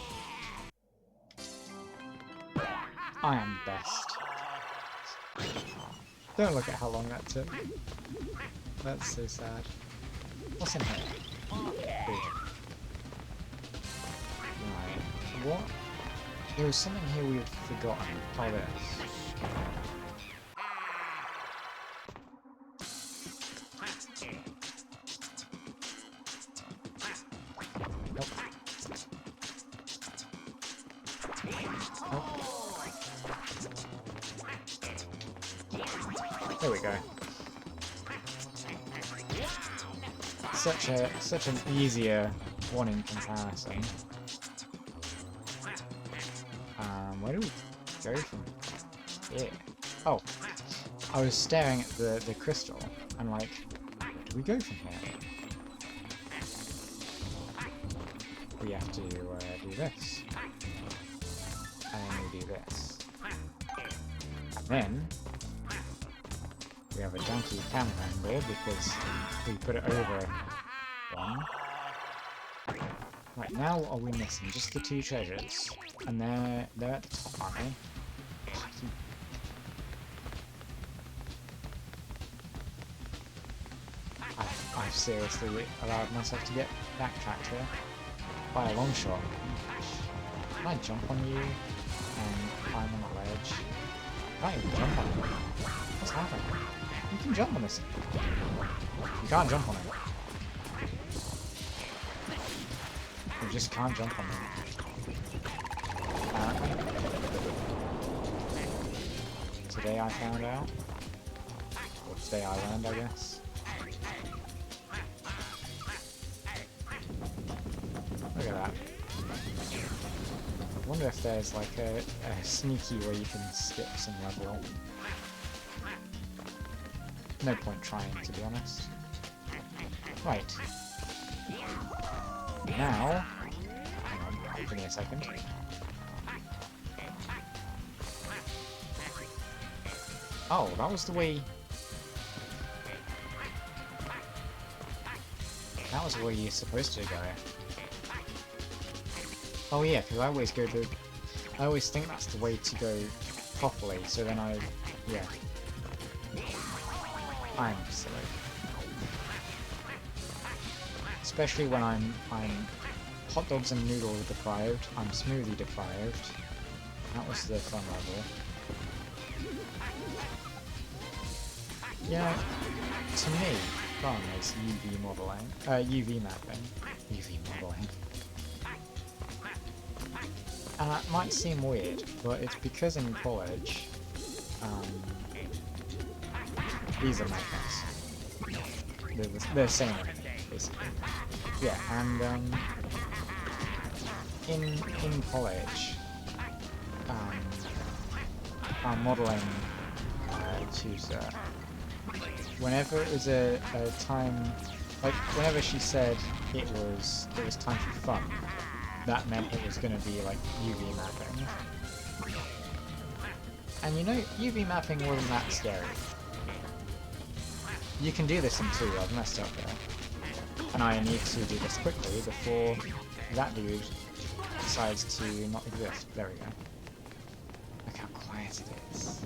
I am best. Don't look at how long that took. That's so sad. What's in here? Good. Right. What? There was something here we've forgotten. Oh, this. Nope. Nope. There we go. Such an easier one in comparison. Where do we go from here? Oh, I was staring at the crystal and like, where do we go from here? We have to do this, and then we do this, and then we have a junky camera angle because we put it over one. Right, now what are we missing? Just the two treasures. And they're at the top, aren't they? I've seriously allowed myself to get backtracked here. By a long shot. Can I jump on you and climb on the ledge? I can't even jump on it. What's happening? You can jump on this. You can't jump on it. You just can't jump on it. Apparently. Today I found out. Or today I learned, I guess. Look at that. I wonder if there's like a sneaky way you can skip some level. No point trying, to be honest. Right. Now... Hang on, give me a second. Oh, that was the way... That was the way you're supposed to go. Oh yeah, because I always go the... I always think that's the way to go properly, so then yeah. I'm silly. Especially when I'm hot dogs and noodles deprived, I'm smoothie deprived. That was the fun level. Yeah, to me, fun is UV modeling. UV mapping. UV modeling. And that might seem weird, but it's because in college, these are my friends. They're the same, basically. Yeah, and in college, our modeling tutor, whenever it was a time, like whenever she said it was time for fun, that meant it was going to be like UV mapping. And you know, UV mapping wasn't that scary. You can do this in 2, I've messed up there. And I need to do this quickly before that dude decides to not exist. There we go. Look how quiet it is.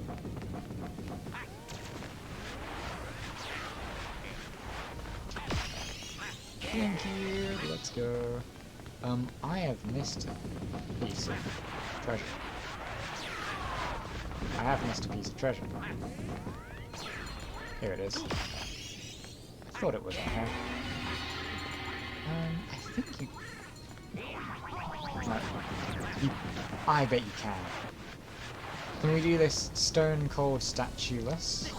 Thank you, let's go. I have missed a piece of treasure. I have missed a piece of treasure. Here it is. I thought it was on here. I think you... No. I bet you can. Can we do this stone cold statueless?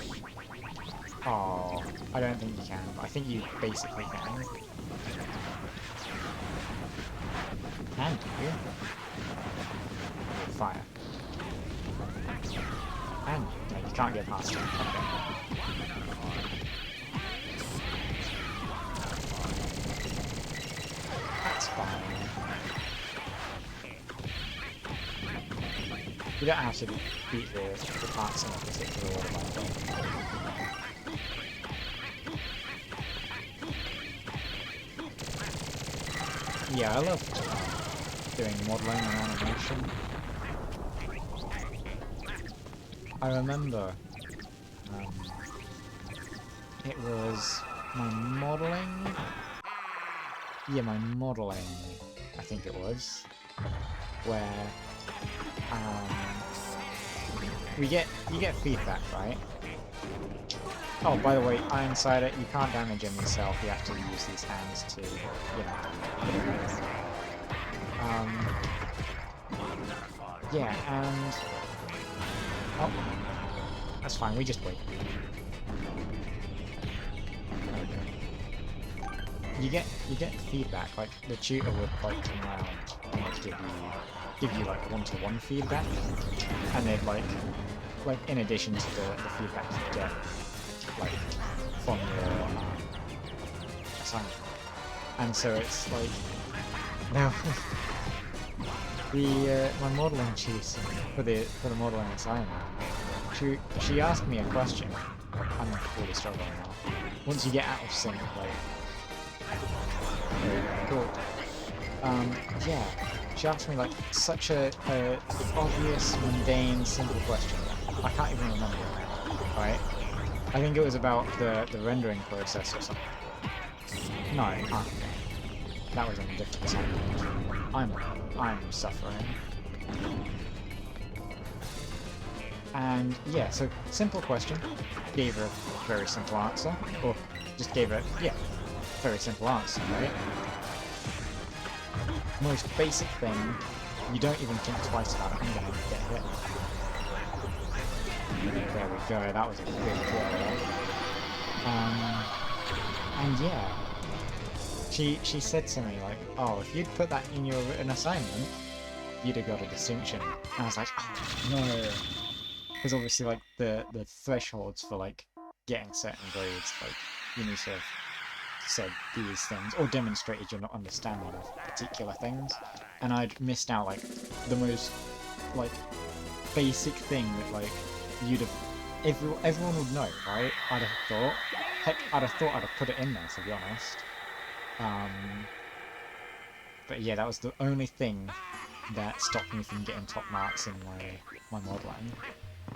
Oh, I don't think you can, but I think you basically can. Can you? Fire. And no, you can't get past it. Okay. You don't have to beat the parts in a particular order, by the way. Yeah, I love doing modeling and animation. I remember it was my modeling. Yeah, my modeling, I think it was, where you get feedback, right? Oh, by the way, Ironsider, you can't damage him yourself. You have to use these hands to, you know, put him with. Yeah, and oh, that's fine. We just wait. You get feedback. Like the tutor would like come around and like give you like one-to-one feedback, and they'd like in addition to the feedback you get like from your assignment. And so it's like now my modeling chief for the modeling assignment. She asked me a question. I'm really struggling now. Once you get out of sync, like cool. Yeah. She asked me like such a obvious, mundane, simple question. I can't even remember it, right? I think it was about the rendering process or something. No, it can't be. That was in a different assignment. I'm suffering. And yeah, so simple question. Gave her a very simple answer. Or just gave her, yeah, very simple answer, right? Most basic thing, you don't even think twice about it, I'm gonna get hit. There we go, that was a good throw. And yeah, she said to me like, oh, if you'd put that in your written assignment, you'd have got a distinction. And I was like, oh no, because obviously like the thresholds for like getting certain grades, like you need to have said these things or demonstrated your not understanding of particular things, and I'd missed out like the most like basic thing that like you'd have everyone would know, right? I'd have thought. Heck, I'd have thought I'd have put it in there, to be honest. But yeah, that was the only thing that stopped me from getting top marks in my modeling.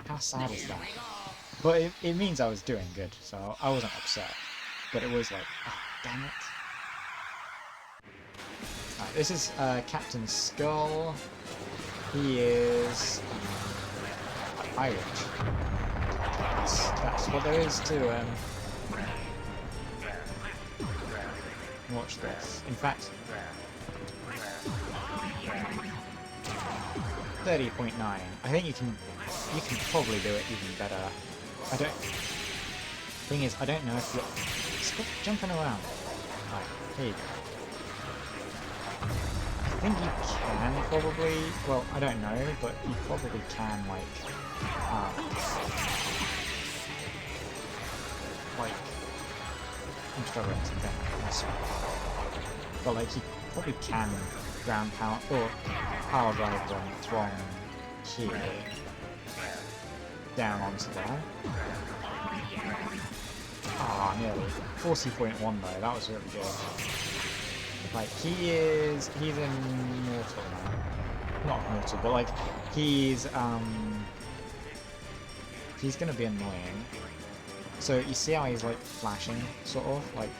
How sad is that? But it means I was doing good, so I wasn't upset. But it was like, oh, damn it. Right, this is Captain Skull. He is Irish. That's what there is to watch this. In fact, 30.9. I think you can probably do it even better. Thing is, I don't know if you're... Stop jumping around. Right, here you go. I think you can probably... Well, I don't know, but you probably can, like... I'm struggling to think myself. But, like, you probably can ground pound... or power drive them from here down onto there. Ah, nearly. 40.1 though, that was really good. Like, he's immortal now. Not immortal, but like, he's gonna be annoying. So, you see how he's like flashing, sort of? Like,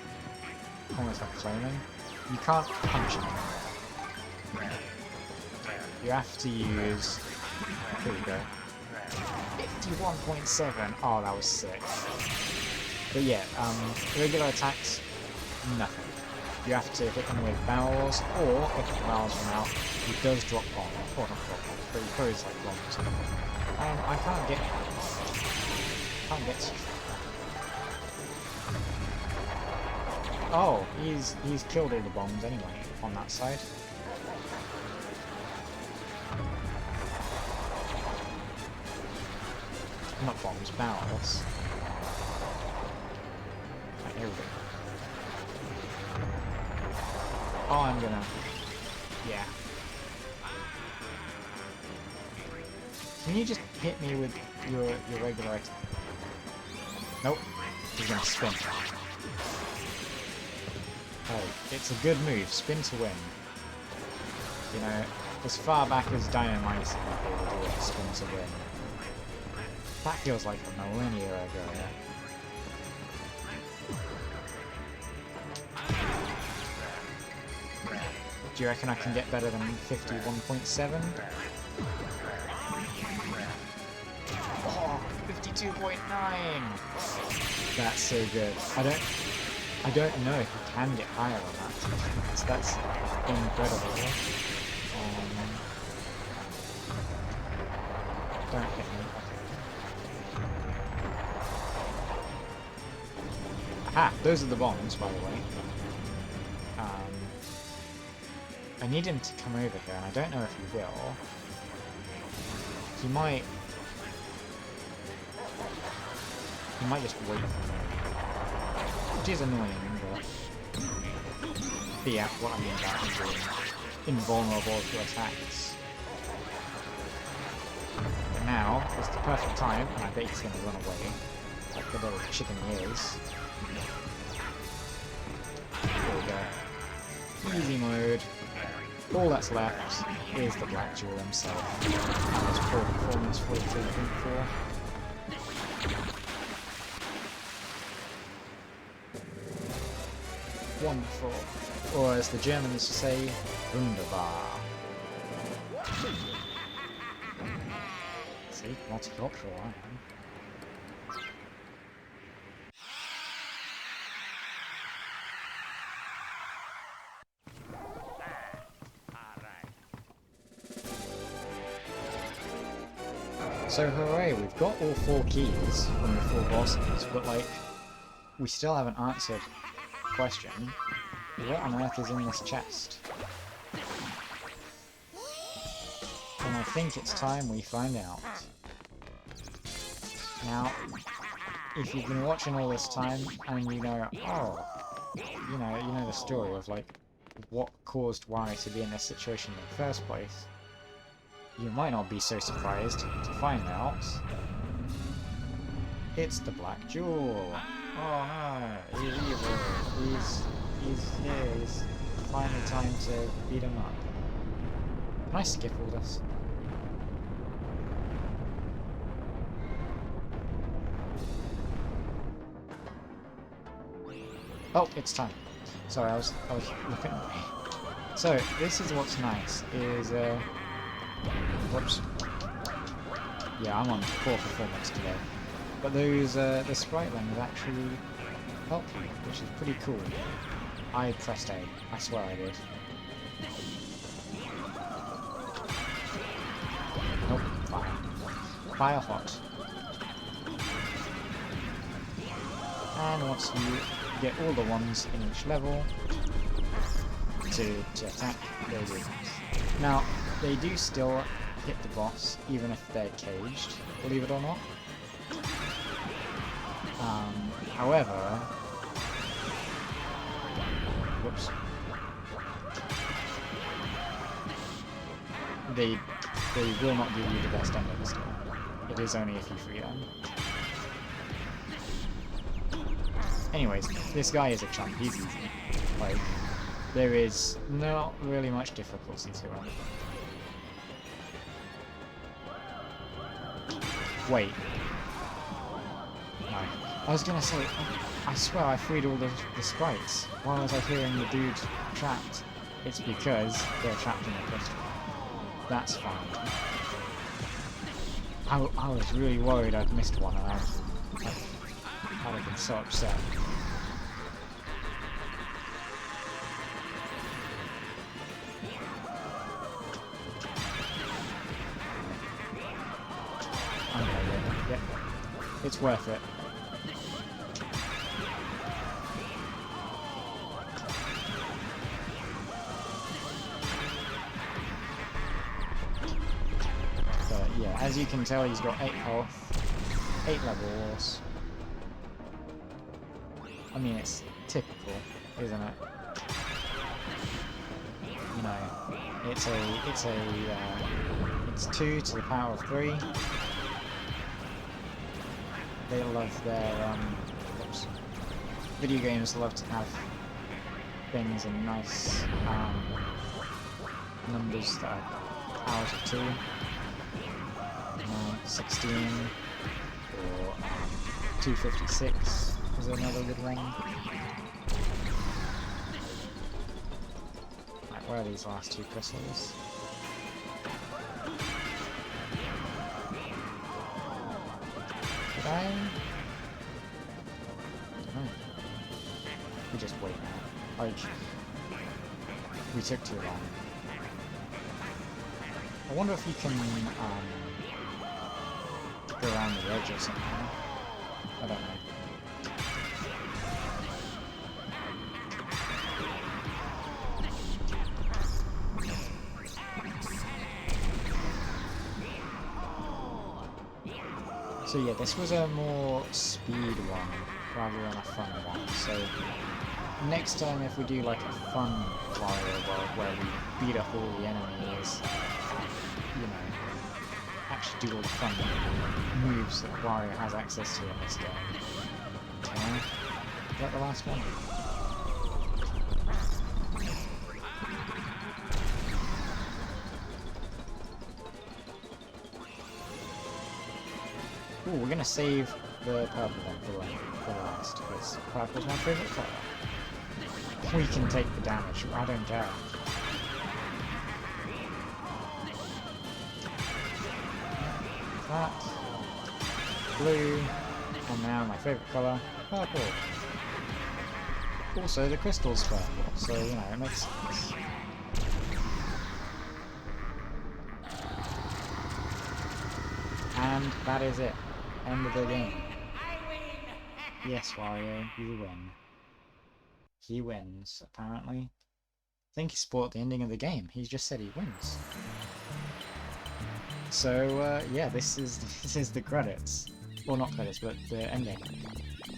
almost like flaming? You can't punch him anymore. You have to use... Here we go. 51.7! Oh, that was sick. But yeah, regular attacks, nothing. You have to hit them with barrels, or if the barrels run out, he does drop bomb. Or not drop bomb, but he throws like bombs. I can't get to you. Oh, he's killed all the bombs anyway on that side. Not bombs, barrels. Right, here we go. Oh, I'm gonna... Yeah. Can you just hit me with your regular attack? Nope. He's gonna spin. Oh, it's a good move. Spin to win. You know, as far back as Dynamite might be able to do it, spin to win. That feels like a millennia ago, yeah. Do you reckon I can get better than 51.7? Oh, 52.9! That's so good. I don't know if you can get higher on that. So that's incredible. Don't hit me. Aha! Those are the bombs, by the way. I need him to come over here, and I don't know if he will. He might just wait for me. Which is annoying, but yeah, what I mean about him being invulnerable to attacks. But now is the perfect time, and I bet he's gonna run away, like the little chicken he is. There we go. Easy mode. All that's left is the Black Jewel himself. That was poor performance, 43.4. Wonderful. Or as the Germans say, wunderbar. See, multicultural I am. So hooray, we've got all 4 keys from the 4 bosses, but like, we still haven't answered the question, what on earth is in this chest? And I think it's time we find out. Now, if you've been watching all this time, and you know, oh, you know the story of like, what caused Wario to be in this situation in the first place, you might not be so surprised to find out it's the Black Jewel. Oh no, he's evil. He's here. It's finally time to beat him up. Can I skip all this? Oh, it's time. Sorry, I was looking. So this is what's nice is whoops. Yeah, I'm on poor performance today. But those, the sprite ones actually help you, which is pretty cool. I pressed A. I swear I did. Nope, fire. Fire hot. And once you get all the ones in each level to attack, there you go. Now, they do still hit the boss, even if they're caged, believe it or not. However, whoops, they will not give you the best ending still. It is only if you free them. Anyways, this guy is a chump, he's easy. Like, there is not really much difficulty to him. Wait. No. I was gonna say, I swear I freed all the sprites. Why was I hearing the dude trapped? It's because they're trapped in the crystal. That's fine. I was really worried I'd missed one and I'd have been so upset. Okay, yep. It's worth it. But yeah, as you can tell, he's got 8 health, 8 levels. I mean, it's typical, isn't it? You know, it's a It's 2 to the power of 3. They love their, oops. Video games love to have things in nice, numbers that are powers of 2. 16, or 256 is another good ring. Right, where are these last 2 crystals? Did I? Oh. We just wait now. We took too long. I wonder if you can go around the edge or something. I don't know. So yeah, this was a more speed one rather than a fun one. So next time if we do like a fun Wario World where we beat up all the enemies, you know, actually do all the fun moves that Wario has access to in this game. Okay. Is that the last one? Ooh, we're gonna save the purple one for last, because purple's my favourite colour. We can take the damage, I don't care. That. Blue. And now my favourite colour, purple. Also the crystal's purple, so you know, it makes sense. And that is it. End of the game. Yes, Wario, you win. He wins, apparently. I think he spoiled the ending of the game. He just said he wins. So yeah, this is the credits. Well, not credits, but the ending.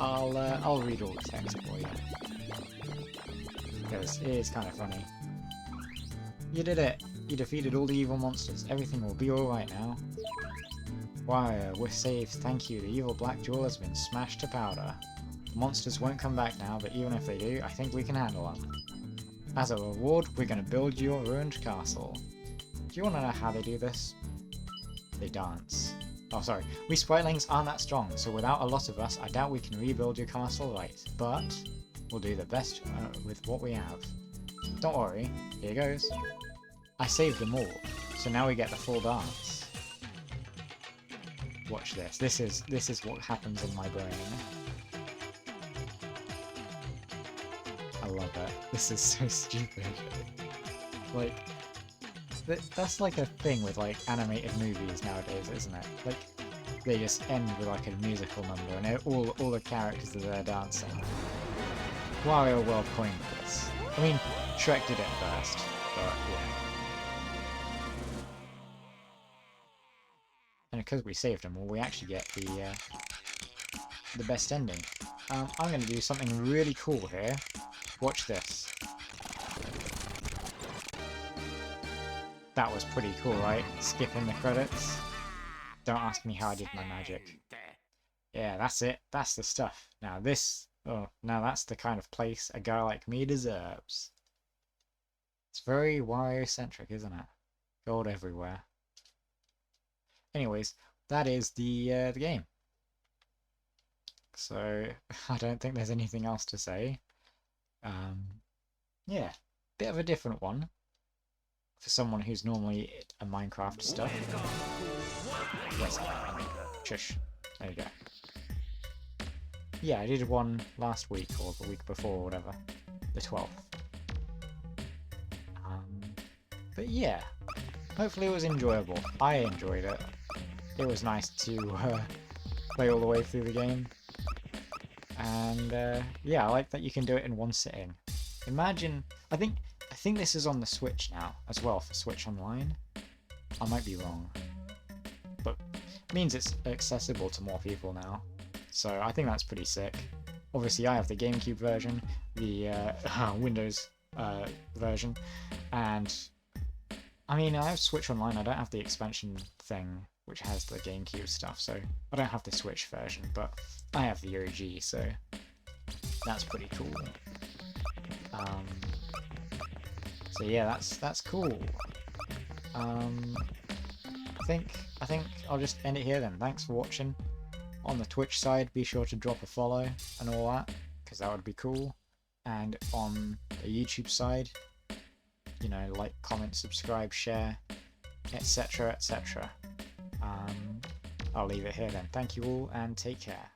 I'll read all the text for you because it is kind of funny. You did it. You defeated all the evil monsters. Everything will be all right now. Wario, we're saved. Thank you. The evil black jewel has been smashed to powder. Monsters won't come back now, but even if they do, I think we can handle them. As a reward, we're going to build your ruined castle. Do you want to know how they do this? They dance. Oh, sorry. We Spritelings aren't that strong, so without a lot of us, I doubt we can rebuild your castle right. But we'll do the best with what we have. Don't worry. Here goes. I saved them all, so now we get the full dance. Watch this. This is what happens in my brain. I love it. This is so stupid. Like, that's like a thing with like animated movies nowadays, isn't it? Like, they just end with like a musical number and all the characters are there dancing. Wario World coined this. I mean, Shrek did it first, but yeah. And because we saved them all, we actually get the best ending. I'm going to do something really cool here. Watch this. That was pretty cool, right? Skipping the credits. Don't ask me how I did my magic. Yeah, that's it. That's the stuff. Now now that's the kind of place a guy like me deserves. It's very Wario-centric, isn't it? Gold everywhere. Anyways, that is the game. So, I don't think there's anything else to say. Yeah, bit of a different one. For someone who's normally a Minecraft stuff. Yes, shush. There you go. Yeah, I did one last week, or the week before, or whatever. The 12th. But yeah, hopefully it was enjoyable. I enjoyed it. It was nice to play all the way through the game. And yeah, I like that you can do it in one sitting. Imagine, I think this is on the Switch now as well for Switch Online. I might be wrong, but it means it's accessible to more people now. So I think that's pretty sick. Obviously, I have the GameCube version, the Windows version, and I mean, I have Switch Online. I don't have the expansion thing, which has the GameCube stuff, so I don't have the Switch version, but I have the OG, so that's pretty cool. So yeah, that's cool. I think I'll just end it here then. Thanks for watching. On the Twitch side, be sure to drop a follow and all that, because that would be cool. And on the YouTube side, you know, like, comment, subscribe, share, etc., etc. I'll leave it here then. Thank you all, and take care.